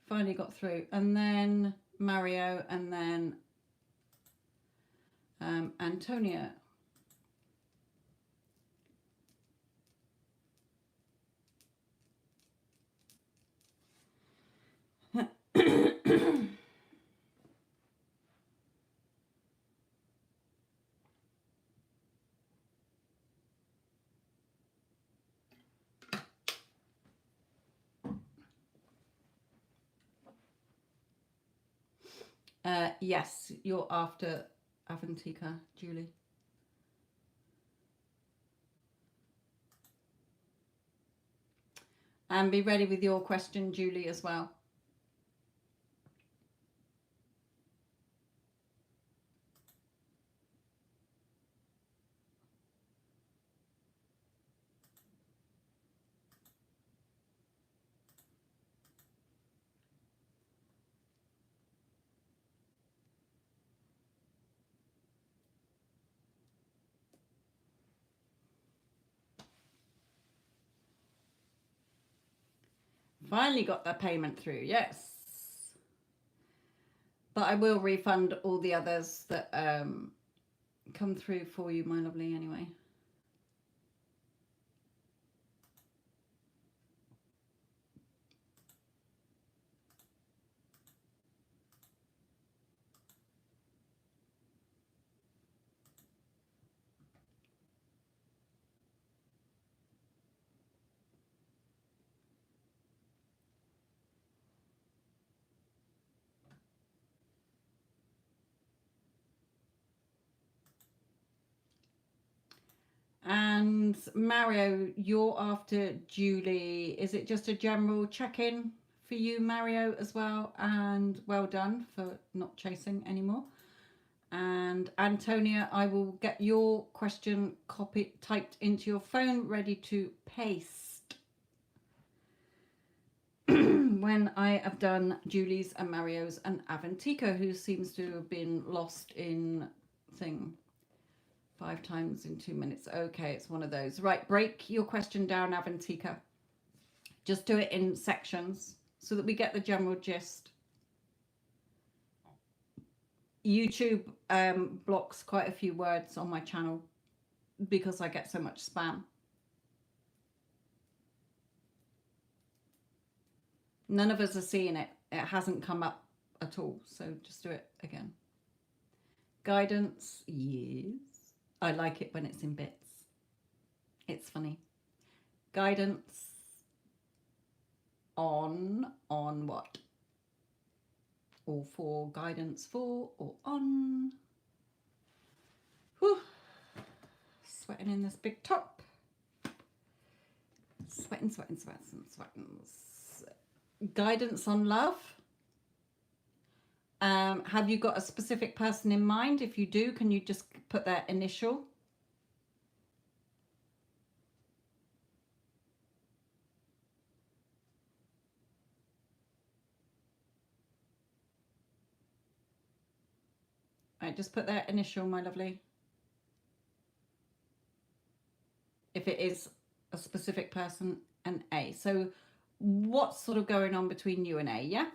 Finally got through. And then Mario, and then Antonia. Yes, you're after Avantika, Julie. And be ready with your question, Julie, as well. Finally got the payment through, yes. But I will refund all the others that come through for you, my lovely, anyway. And Mario, you're after Julie. Is it just a general check-in for you, Mario, as well? And well done for not chasing anymore. And Antonia, I will get your question typed into your phone, ready to paste when I have done Julie's and Mario's and Avantika, who seems to have been lost in thing. 5 times in 2 minutes. Okay, it's one of those. Right, break your question down, Avantika. Just do it in sections so that we get the general gist. YouTube blocks quite a few words on my channel because I get so much spam. None of us are seeing it. It hasn't come up at all. So just do it again. Guidance, yes. I like it when it's in bits. It's funny. Guidance on what? Or for guidance for or on. Whew. Sweating in this big top. Sweating. Guidance on love. Have you got a specific person in mind? If you do, can you just put their initial? Right, just put their initial, my lovely. If it is a specific person, an A. So what's sort of going on between you and A, yeah?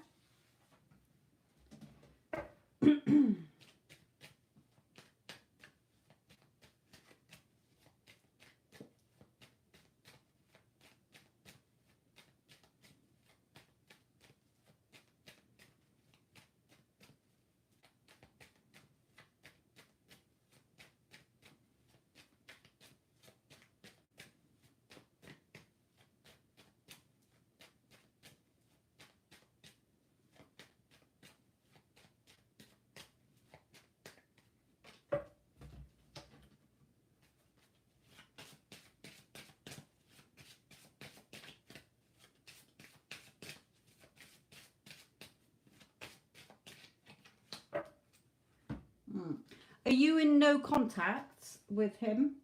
Are you in no contact with him?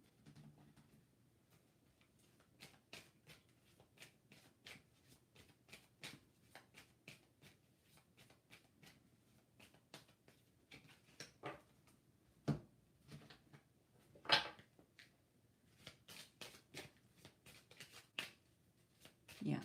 Yeah.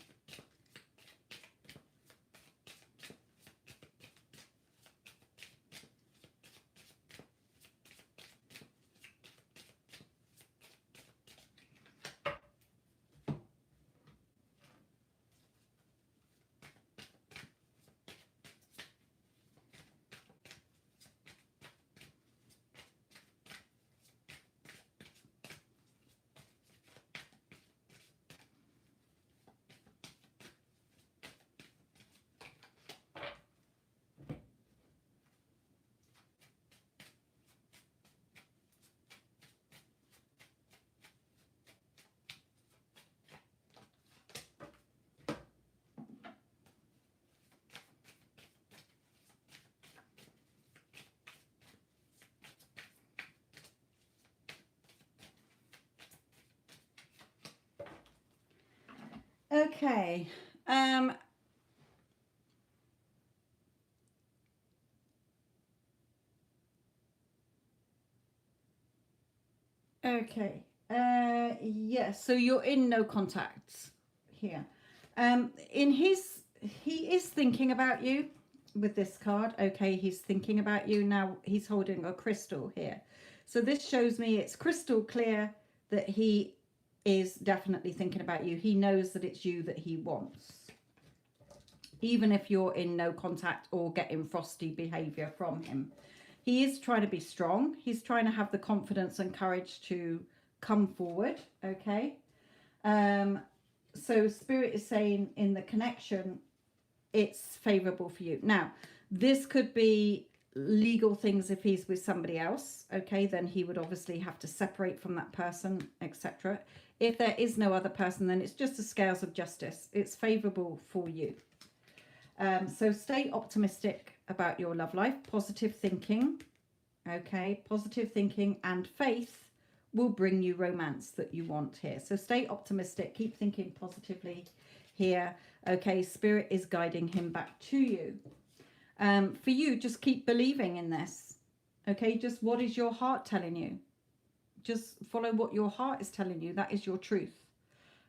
Okay. Okay. Yes. So you're in no contact here. He is thinking about you with this card. Okay, he's thinking about you. Now he's holding a crystal here. So this shows me it's crystal clear that he is definitely thinking about you. He knows that it's you that he wants. Even if you're in no contact or getting frosty behavior from him. He is trying to be strong. He's trying to have the confidence and courage to come forward. Okay. So Spirit is saying in the connection, it's favorable for you. Now, this could be legal things if he's with somebody else. Okay, then he would obviously have to separate from that person, etc. If there is no other person, then it's just the scales of justice. It's favorable for you. So stay optimistic about your love life. Positive thinking. Okay, positive thinking and faith will bring you romance that you want here. So stay optimistic. Keep thinking positively here. Okay, Spirit is guiding him back to you. For you, just keep believing in this. Okay, just what is your heart telling you? Just follow what your heart is telling you. That is your truth.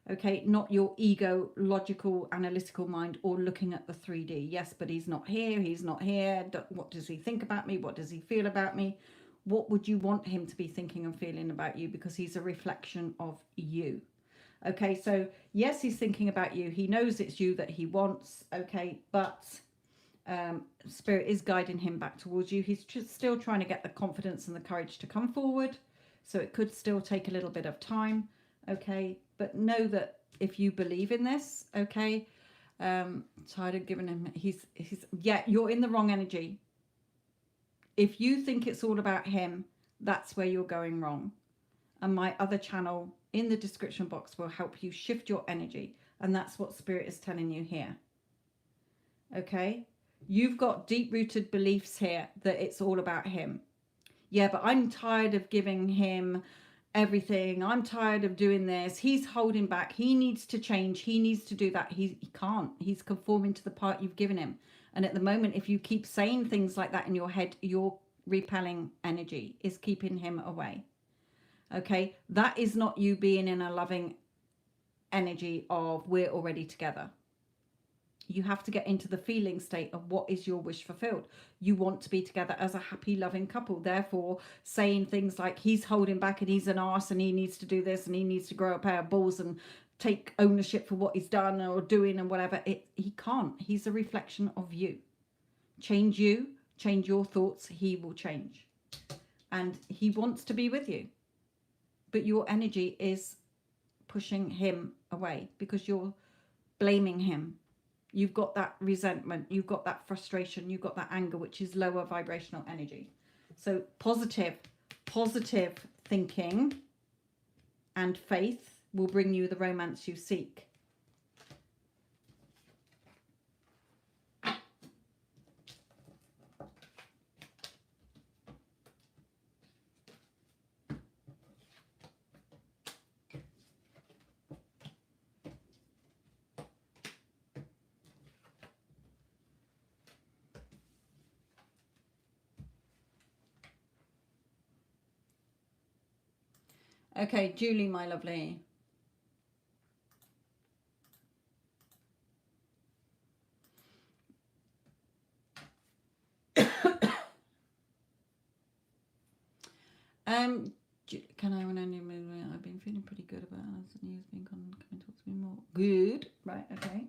Okay, not your ego, logical, analytical mind, or looking at the 3D. Yes, but he's not here. He's not here. What does he think about me? What does he feel about me? What would you want him to be thinking and feeling about you? Because he's a reflection of you. Okay, so yes, he's thinking about you. He knows it's you that he wants. Okay, but Spirit is guiding him back towards you. He's just still trying to get the confidence and the courage to come forward. So it could still take a little bit of time. Okay, but know that if you believe in this, okay, tired of giving him, yeah, you're in the wrong energy. If you think it's all about him, that's where you're going wrong. And my other channel in the description box will help you shift your energy. And that's what Spirit is telling you here. Okay, you've got deep-rooted beliefs here that it's all about him. Yeah, but I'm tired of giving him everything. I'm tired of doing this. He's holding back. He needs to change. He needs to do that. He can't. He's conforming to the part you've given him. And at the moment, if you keep saying things like that in your head, your repelling energy is keeping him away. Okay, that is not you being in a loving energy of we're already together. You have to get into the feeling state of what is your wish fulfilled. You want to be together as a happy, loving couple. Therefore, saying things like he's holding back and he's an arse and he needs to do this and he needs to grow a pair of balls and take ownership for what he's done or doing and whatever. He can't. He's a reflection of you. Change you, change your thoughts. He will change. And he wants to be with you. But your energy is pushing him away because you're blaming him. You've got that resentment, you've got that frustration, you've got that anger, which is lower vibrational energy. So positive thinking and faith will bring you the romance you seek. Okay, Julie, my lovely. Can I only move? I've been feeling pretty good about us and he's been coming to talk to me more. Good. Right, okay.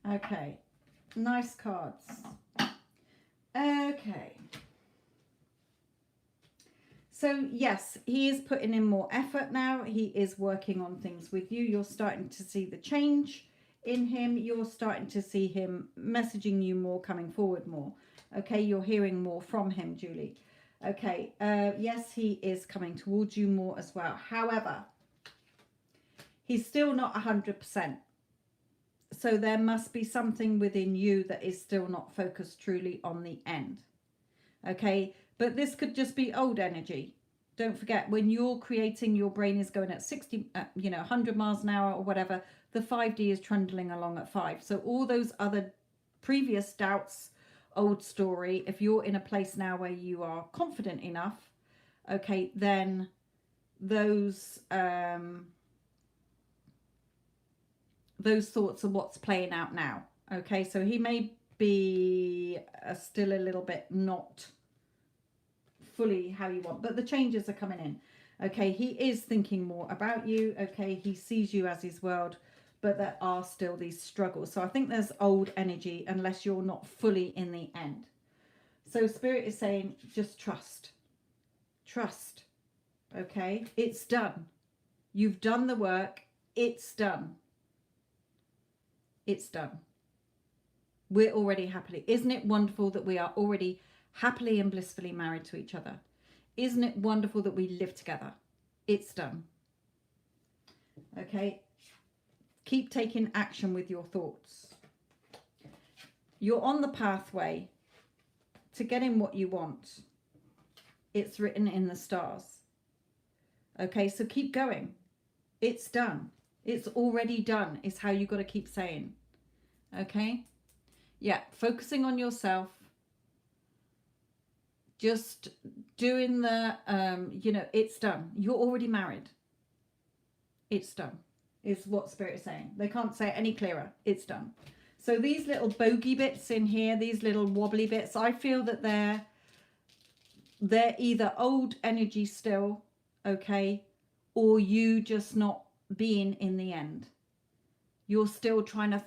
Okay, nice cards. Okay. So yes, he is putting in more effort now. He is working on things with you. You're starting to see the change in him. You're starting to see him messaging you more, coming forward more. Okay, you're hearing more from him, Julie. Okay, yes, he is coming towards you more as well. However, he's still not 100%. So there must be something within you that is still not focused truly on the end. Okay, but this could just be old energy. Don't forget, when you're creating, your brain is going at 60, 100 miles an hour or whatever. The 5D is trundling along at 5. So all those other previous doubts, old story, if you're in a place now where you are confident enough, okay, then those thoughts are what's playing out now. Okay, so he may be still a little bit not fully how you want, but the changes are coming in. Okay, he is thinking more about you. Okay, he sees you as his world, but there are still these struggles. So I think there's old energy unless you're not fully in the end. So Spirit is saying just trust. Trust. Okay, it's done. You've done the work. It's done. It's done. We're already happily. Isn't it wonderful that we are already happily and blissfully married to each other? Isn't it wonderful that we live together? It's done. Okay. Keep taking action with your thoughts. You're on the pathway to getting what you want. It's written in the stars. Okay, so keep going. It's done. It's already done is how you got to keep saying. Okay? Yeah, focusing on yourself. Just doing the, it's done. You're already married. It's done, is what Spirit is saying. They can't say it any clearer. It's done. So these little bogey bits in here, these little wobbly bits, I feel that they're either old energy still, okay, or you just not being in the end. You're still trying to,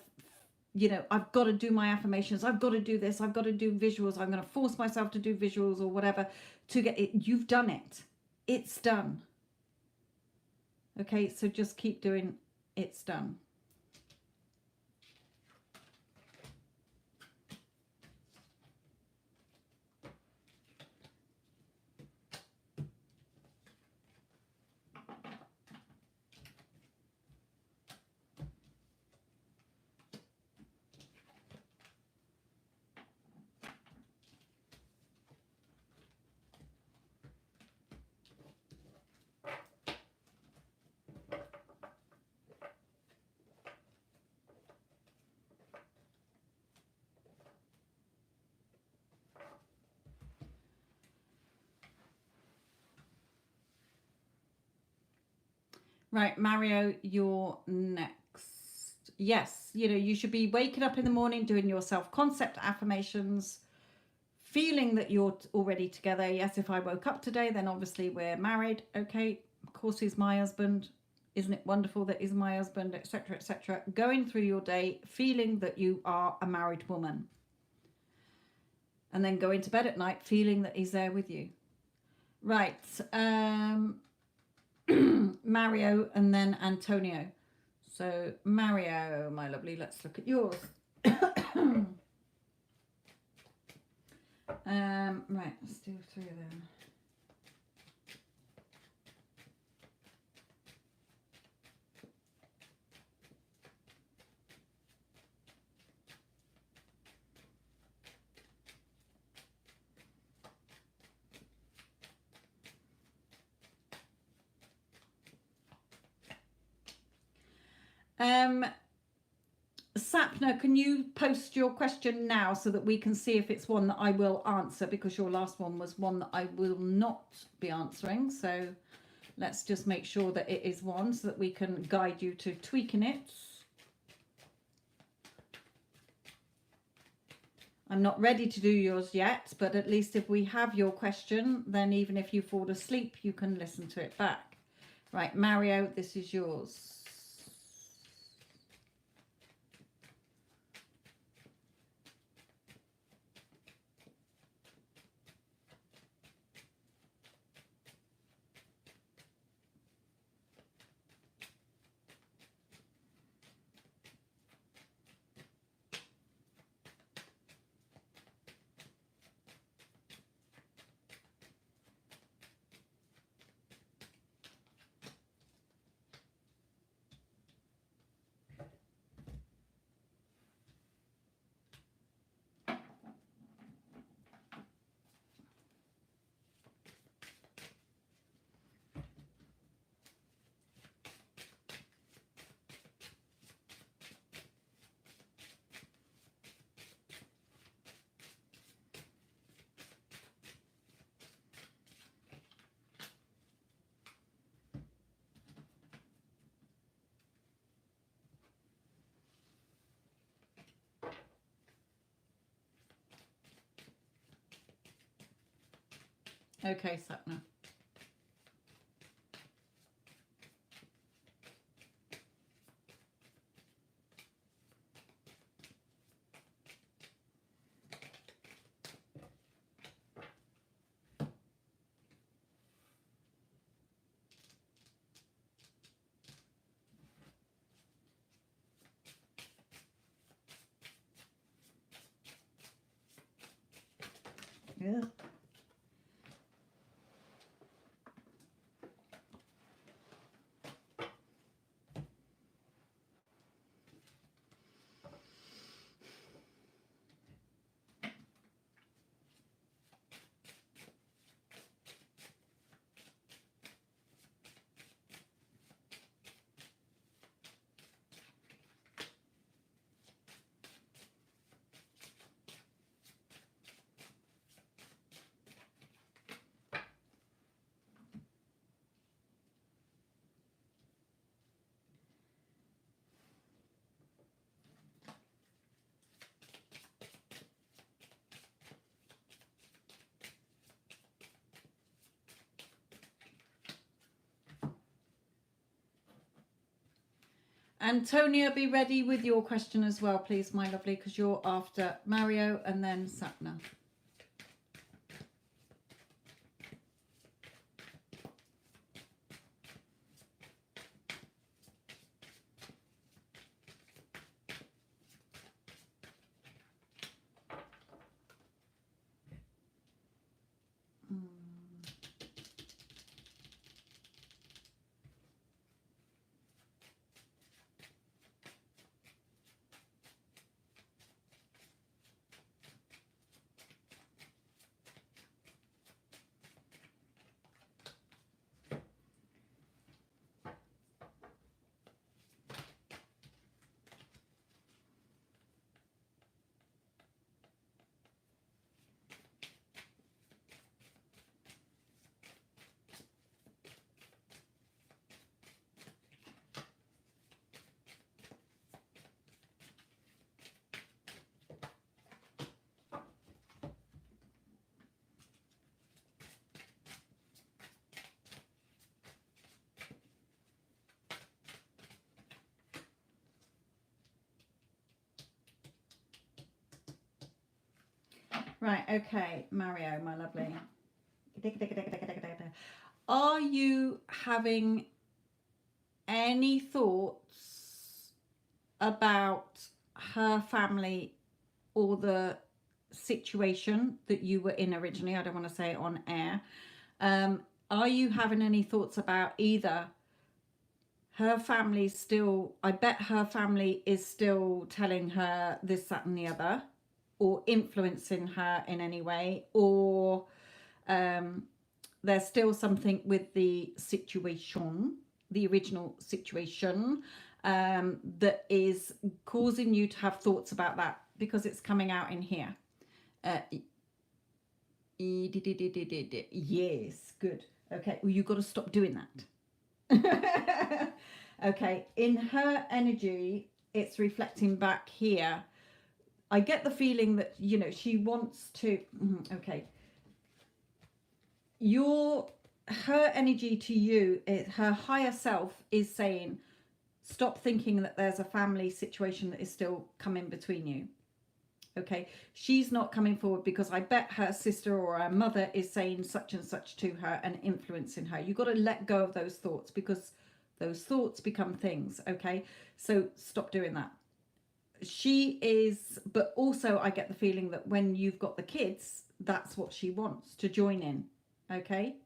I've got to do my affirmations. I've got to do this. I've got to do visuals. I'm going to force myself to do visuals or whatever to get it. You've done it. It's done. Okay, so just keep doing it's done. Right, Mario, you're next. Yes, you should be waking up in the morning, doing your self-concept affirmations, feeling that you're already together. Yes, if I woke up today, then obviously we're married. Okay, of course he's my husband. Isn't it wonderful that he's my husband, etc., etc. Going through your day, feeling that you are a married woman. And then going to bed at night, feeling that he's there with you. Right. Mario and then Antonio. So Mario, my lovely, let's look at yours. Right, let's do 3 of them. Sapna, can you post your question now so that we can see if it's one that I will answer, because your last one was one that I will not be answering. So let's just make sure that it is one so that we can guide you to tweaking it. I'm not ready to do yours yet, but at least if we have your question, then even if you fall asleep, you can listen to it back. Right, Mario, this is yours. Okay, Sapna. Yeah. Antonia, be ready with your question as well, please, my lovely, because you're after Mario and then Sapna. Right, okay, Mario, my lovely. Are you having any thoughts about her family or the situation that you were in originally? I don't want to say it on air. Are you having any thoughts about either her family still, I bet her family is still telling her this, that, and the other, or influencing her in any way, or there's still something with the situation, the original situation, that is causing you to have thoughts about that because it's coming out in here. Yes, good. Okay, well, you've got to stop doing that. Okay, in her energy, it's reflecting back here. I get the feeling that, you know, she wants to, okay, her energy to you, her higher self is saying, stop thinking that there's a family situation that is still coming between you. Okay, she's not coming forward because I bet her sister or her mother is saying such and such to her and influencing her. You've got to let go of those thoughts because those thoughts become things. Okay, so stop doing that. She is, but also I get the feeling that when you've got the kids, that's what she wants, to join in. Okay,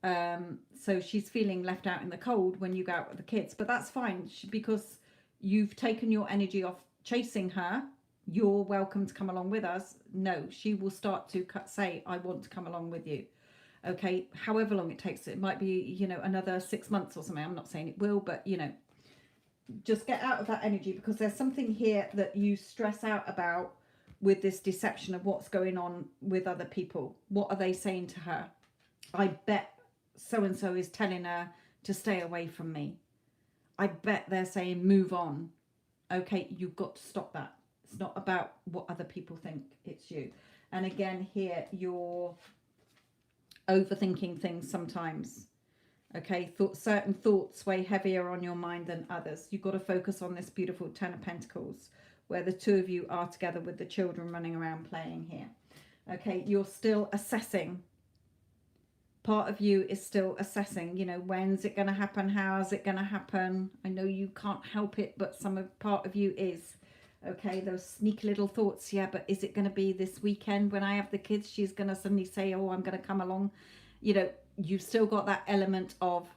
so she's feeling left out in the cold when you go out with the kids, but that's fine because you've taken your energy off chasing her. You're welcome to come along with us. No, she will start to say, I want to come along with you. Okay, however long it takes. It might be, you know, another 6 months or something. I'm not saying it will, but, you know, just get out of that energy because there's something here that you stress out about with this deception of what's going on with other people. What are they saying to her? I bet so-and-so is telling her to stay away from me. I bet they're saying move on. Okay, you've got to stop that. It's not about what other people think, it's you. And again here, your overthinking things sometimes. Okay, certain thoughts weigh heavier on your mind than others. You've got to focus on this beautiful Ten of Pentacles, where the two of you are together with the children running around playing here. Okay, you're still assessing. Part of you is still assessing, you know, when's it going to happen? How's it going to happen? I know you can't help it, but part of you is. Okay, those sneaky little thoughts. Yeah, but is it going to be this weekend when I have the kids? She's going to suddenly say, oh, I'm going to come along. You know, you've still got that element of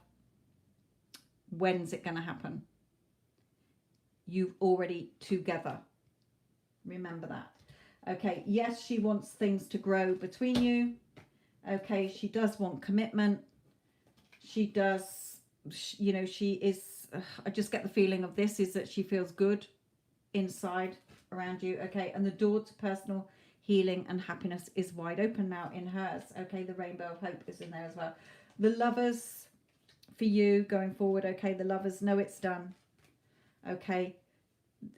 when's it going to happen? You've already together. Remember that. Okay, yes, she wants things to grow between you. Okay, she does want commitment. She does, you know, she is, I just get the feeling of this is that she feels good inside around you. Okay, and the door to personal healing and happiness is wide open now in hers. Okay, the rainbow of hope is in there as well. The Lovers for you going forward. Okay, the Lovers know it's done. Okay,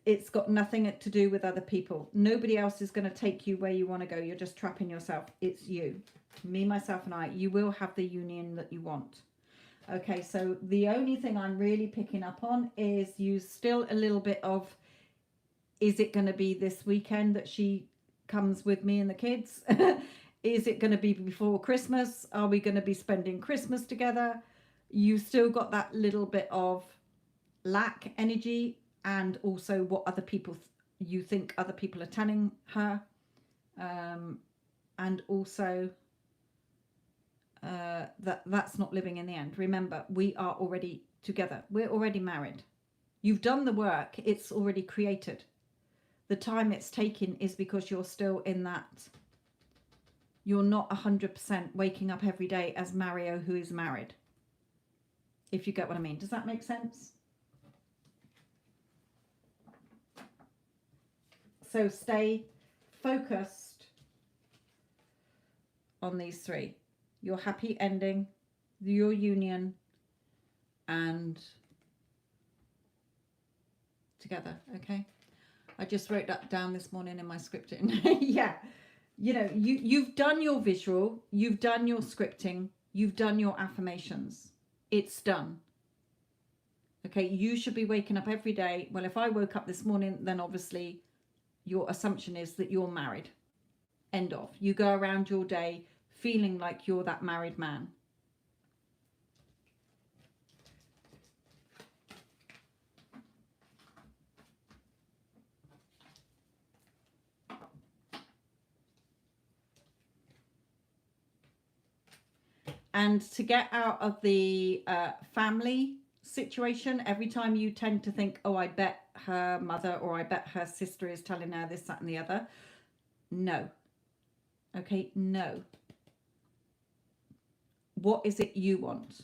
it's got nothing to do with other people. Nobody else is going to take you where you want to go. You're just trapping yourself. It's you, me, myself, and I. You will have the union that you want. Okay, so the only thing I'm really picking up on is you still a little bit of, is it going to be this weekend that she comes with me and the kids? Is it going to be before Christmas? Are we going to be spending Christmas together? You still got that little bit of lack energy, and also what other people you think other people are telling her, and also that's not living in the end. Remember, we are already together. We're already married. You've done the work. It's already created. The time it's taken is because you're still in that, you're not 100% waking up every day as Mario who is married, if you get what I mean. Does that make sense? So stay focused on these three. Your happy ending, your union, and together, okay? I just wrote that down this morning in my scripting. Yeah. You know, you've done your visual, you've done your scripting, you've done your affirmations. It's done. Okay, you should be waking up every day. Well, if I woke up this morning, then obviously your assumption is that you're married. End of. You go around your day feeling like you're that married man. And to get out of the family situation, every time you tend to think, oh, I bet her mother or I bet her sister is telling her this, that, and the other. No. Okay, no. What is it you want?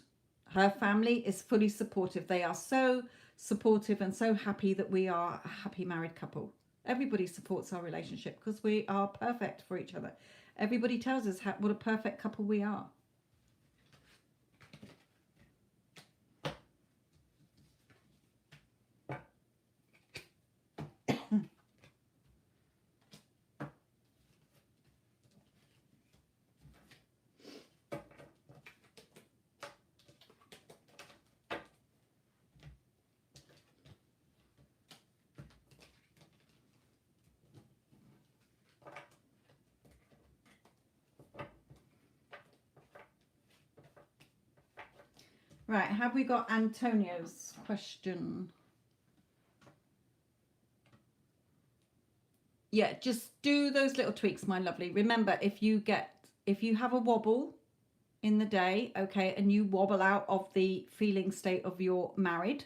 Her family is fully supportive. They are so supportive and so happy that we are a happy married couple. Everybody supports our relationship because we are perfect for each other. Everybody tells us what a perfect couple we are. Right, have we got Antonio's question? Yeah, just do those little tweaks, my lovely. Remember, if you have a wobble in the day, okay, and you wobble out of the feeling state of you're married,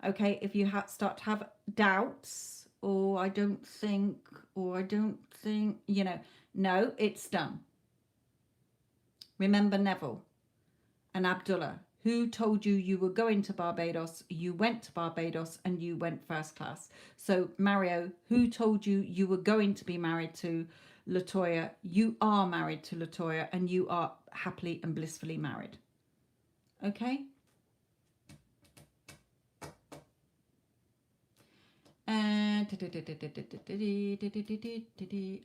okay, if you start to have doubts, or I don't think, you know, no, it's done. Remember Neville and Abdullah. Who told you you were going to Barbados? You went to Barbados and you went first class. So Mario, who told you you were going to be married to Latoya? You are married to Latoya and you are happily and blissfully married. Okay?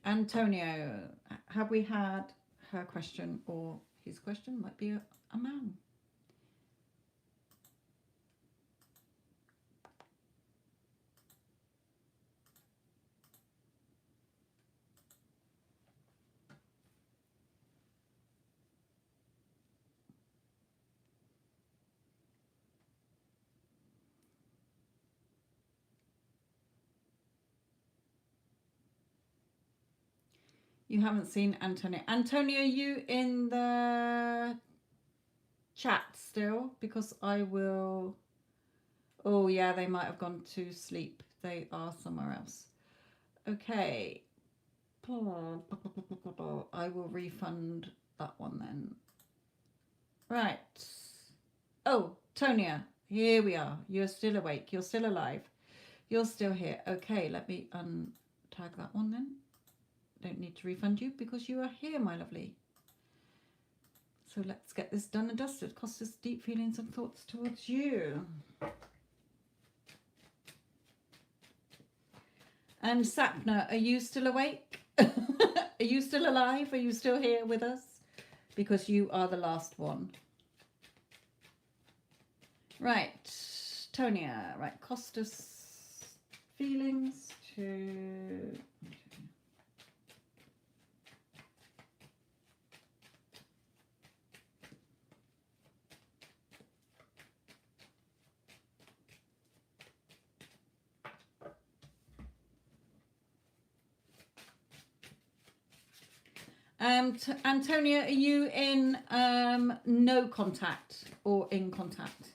Antonio, have we had her question or his question might be a man. You haven't seen Antonia. Antonia, are you in the chat still? Because I will... Oh, yeah, they might have gone to sleep. They are somewhere else. Okay. I will refund that one then. Right. Oh, Tonia, here we are. You're still awake. You're still alive. You're still here. Okay, let me untag that one then. Don't need to refund you because you are here, my lovely. So let's get this done and dusted. Costa's deep feelings and thoughts towards you. And Sapna, are you still awake? Are you still alive? Are you still here with us? Because you are the last one. Right, Tonia. Right, Costa's feelings to... Antonia, are you in no contact or in contact?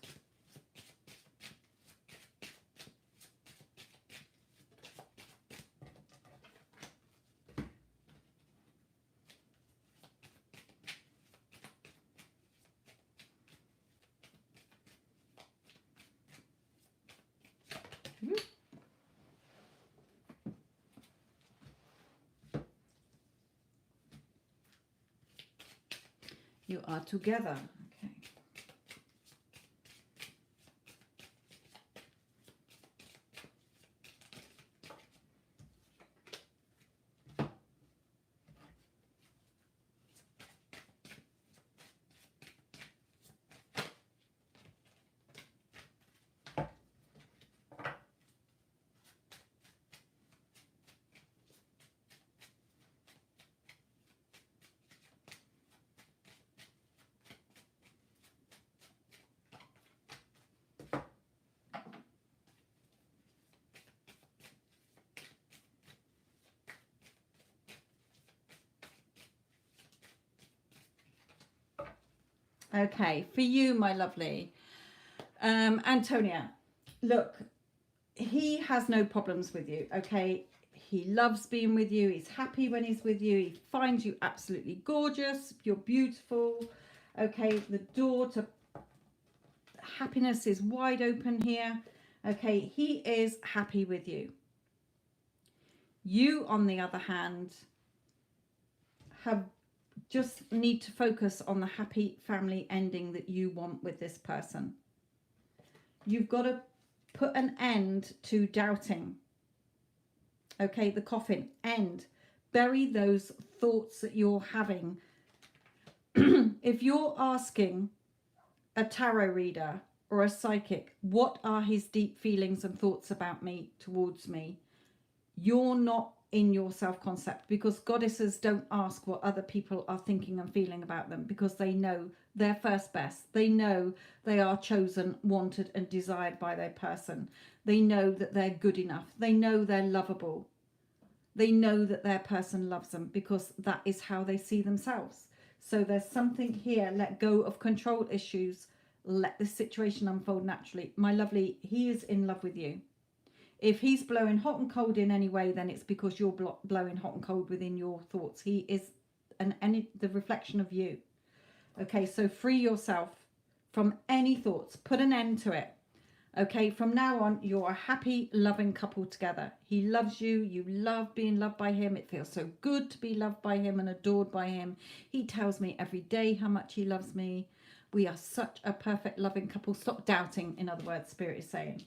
You are together. Okay. Okay, for you, my lovely. Antonia, look, he has no problems with you, okay? He loves being with you. He's happy when he's with you. He finds you absolutely gorgeous. You're beautiful. Okay, the door to happiness is wide open here. Okay, he is happy with you. You, on the other hand, have just need to focus on the happy family ending that you want with this person. You've got to put an end to doubting. Okay, the coffin, end. Bury those thoughts that you're having. If you're asking a tarot reader or a psychic, what are his deep feelings and thoughts about me, towards me, you're not in your self-concept, because goddesses don't ask what other people are thinking and feeling about them, because they know they're first best. They know they are chosen, wanted and desired by their person. They know that they're good enough. They know they're lovable. They know that their person loves them, because that is how they see themselves. So there's something here. Let go of control issues. Let the situation unfold naturally. My lovely, he is in love with you. If he's blowing hot and cold in any way, then it's because you're blowing hot and cold within your thoughts. He is the reflection of you. Okay, so free yourself from any thoughts. Put an end to it. Okay, from now on, you're a happy, loving couple together. He loves you. You love being loved by him. It feels so good to be loved by him and adored by him. He tells me every day how much he loves me. We are such a perfect, loving couple. Stop doubting, in other words, Spirit is saying.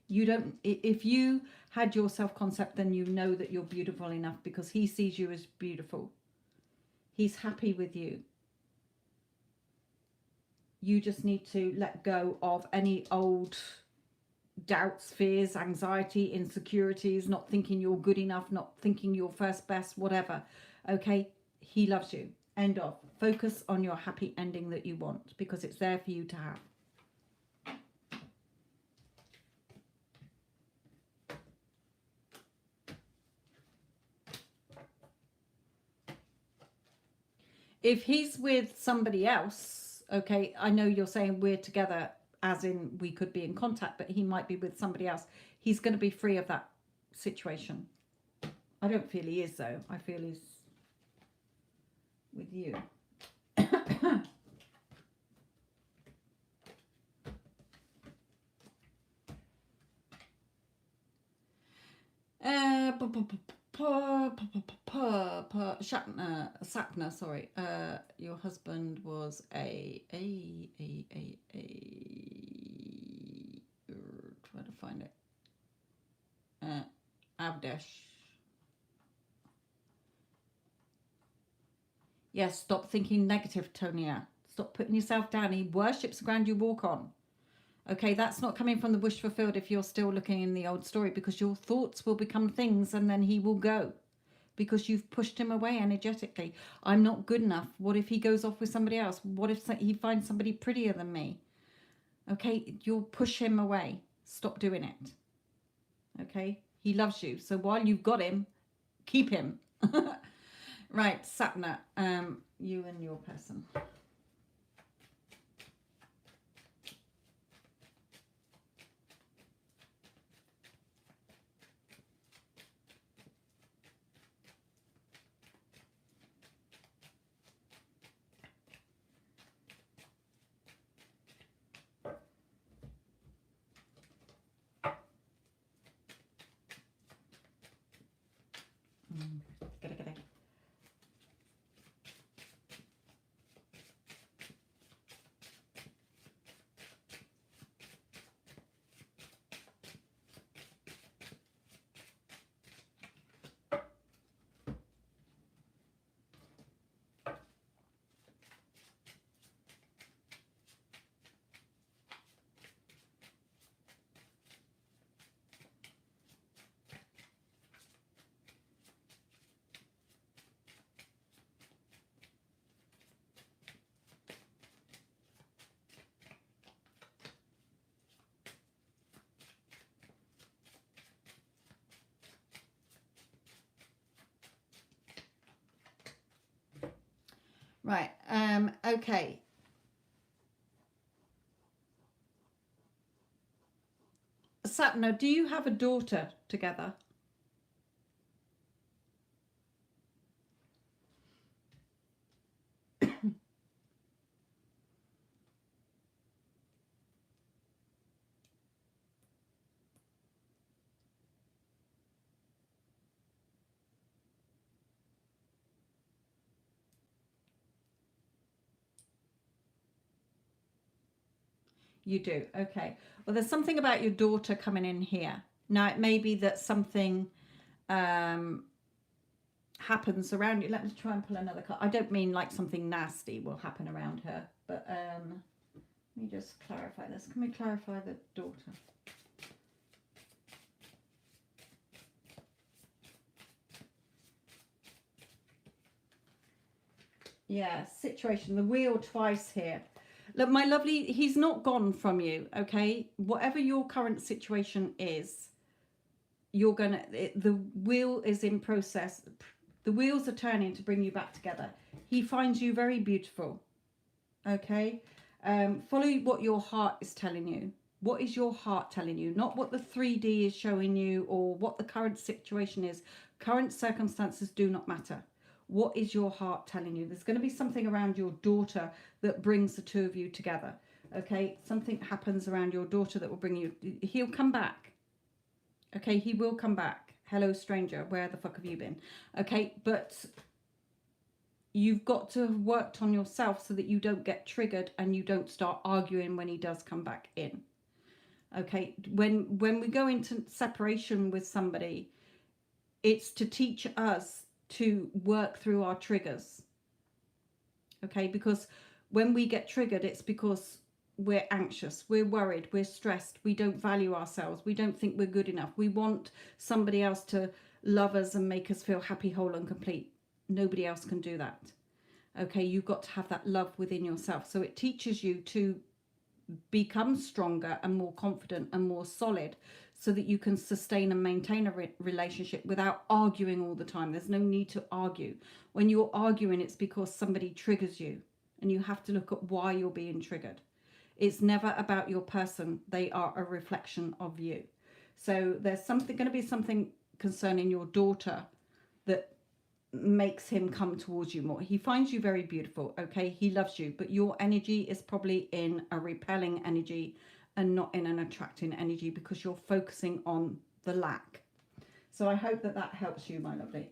You don't, if you had your self-concept, then you know that you're beautiful enough, because he sees you as beautiful. He's happy with you. you just need to let go of any old doubts, fears, anxiety, insecurities, not thinking you're good enough, not thinking you're first best, whatever. Okay, he loves you. End of. Focus on your happy ending that you want, because it's there for you to have. If he's with somebody else, okay, I know you're saying we're together, as in we could be in contact, but he might be with somebody else. He's going to be free of that situation. I don't feel he is, though. I feel he's with you. Sapna, sorry. Your husband was trying to find it. Avdesh. Yes, stop thinking negative, Tonia. Stop putting yourself down. He worships the ground you walk on. Okay, that's not coming from the wish fulfilled if you're still looking in the old story, because your thoughts will become things and then he will go because you've pushed him away energetically. I'm not good enough. What if he goes off with somebody else? What if he finds somebody prettier than me? Okay, you'll push him away. Stop doing it. Okay, he loves you. So while you've got him, keep him. Right, Sapna, you and your person. Right, okay. Sapna, do you have a daughter together? You do, okay. Well, there's something about your daughter coming in here. Now, it may be that something happens around you. Let me try and pull another card. I don't mean like something nasty will happen around her, but let me just clarify this. Can we clarify the daughter? Yeah, situation, the wheel twice here. Look, my lovely, he's not gone from you, okay? Whatever your current situation is, you're gonna, the wheel is in process. The wheels are turning to bring you back together. He finds you very beautiful, okay? Follow what your heart is telling you. What is your heart telling you? Not what the 3D is showing you or what the current situation is. Current circumstances do not matter. What is your heart telling you? There's going to be something around your daughter that brings the two of you together. Okay, something happens around your daughter that will bring you. He'll come back. Okay, he will come back. Hello, stranger. Where the fuck have you been? Okay, but you've got to have worked on yourself so that you don't get triggered and you don't start arguing when he does come back in. Okay, when we go into separation with somebody, it's to teach us to work through our triggers. Okay, because When we get triggered, it's because we're anxious, we're worried, we're stressed, we don't value ourselves, we don't think we're good enough. We want somebody else to love us and make us feel happy, whole and complete. Nobody else can do that. Okay, you've got to have that love within yourself. So it teaches you to become stronger and more confident and more solid, so that you can sustain and maintain a relationship without arguing all the time. There's no need to argue. When you're arguing, it's because somebody triggers you, and you have to look at why you're being triggered. It's never about your person. They are a reflection of you. So there's going to be something concerning your daughter that makes him come towards you more. He finds you very beautiful, okay? He loves you, but your energy is probably in a repelling energy and not in an attracting energy, because you're focusing on the lack. So I hope that that helps you, my lovely.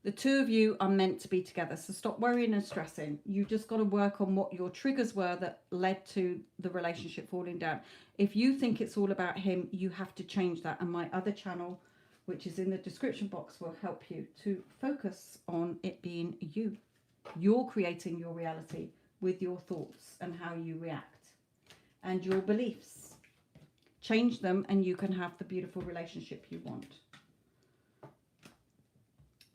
The two of you are meant to be together, so stop worrying and stressing. You just got to work on what your triggers were that led to the relationship falling down. If you think it's all about him, you have to change that. And my other channel, which is in the description box, will help you to focus on it being you. You're creating your reality with your thoughts and how you react and your beliefs. Change them and you can have the beautiful relationship you want.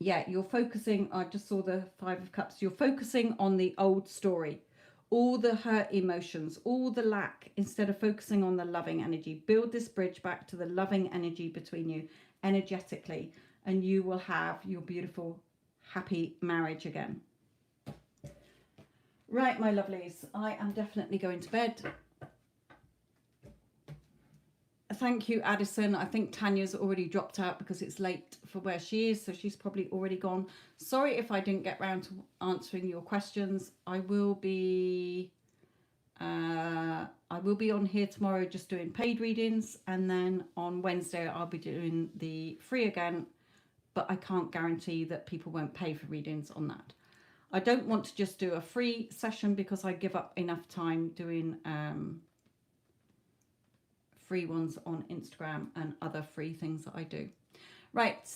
Yeah, you're focusing, I just saw the Five of Cups, you're focusing on the old story, all the hurt emotions, all the lack, instead of focusing on the loving energy. Build this bridge back to the loving energy between you energetically, and you will have your beautiful, happy marriage again. Right, my lovelies, I am definitely going to bed. Thank you, Addison. I think Tanya's already dropped out because it's late for where she is, so she's probably already gone. Sorry if I didn't get round to answering your questions. I will be on here tomorrow just doing paid readings, and then on Wednesday I'll be doing the free again, but I can't guarantee that people won't pay for readings on that. I don't want to just do a free session because I give up enough time doing free ones on Instagram and other free things that I do. Right,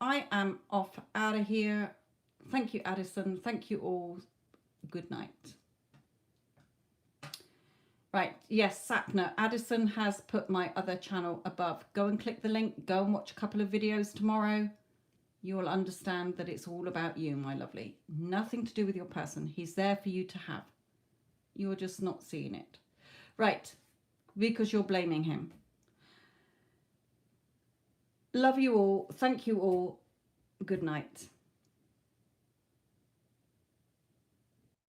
I am off out of here. Thank you, Addison. Thank you all. Good night. Right, yes, Sapna. Addison has put my other channel above. Go and click the link. Go and watch a couple of videos tomorrow. You will understand that it's all about you, my lovely. Nothing to do with your person. He's there for you to have. You're just not seeing it. Right, because you're blaming him. Love you all. Thank you all. Good night.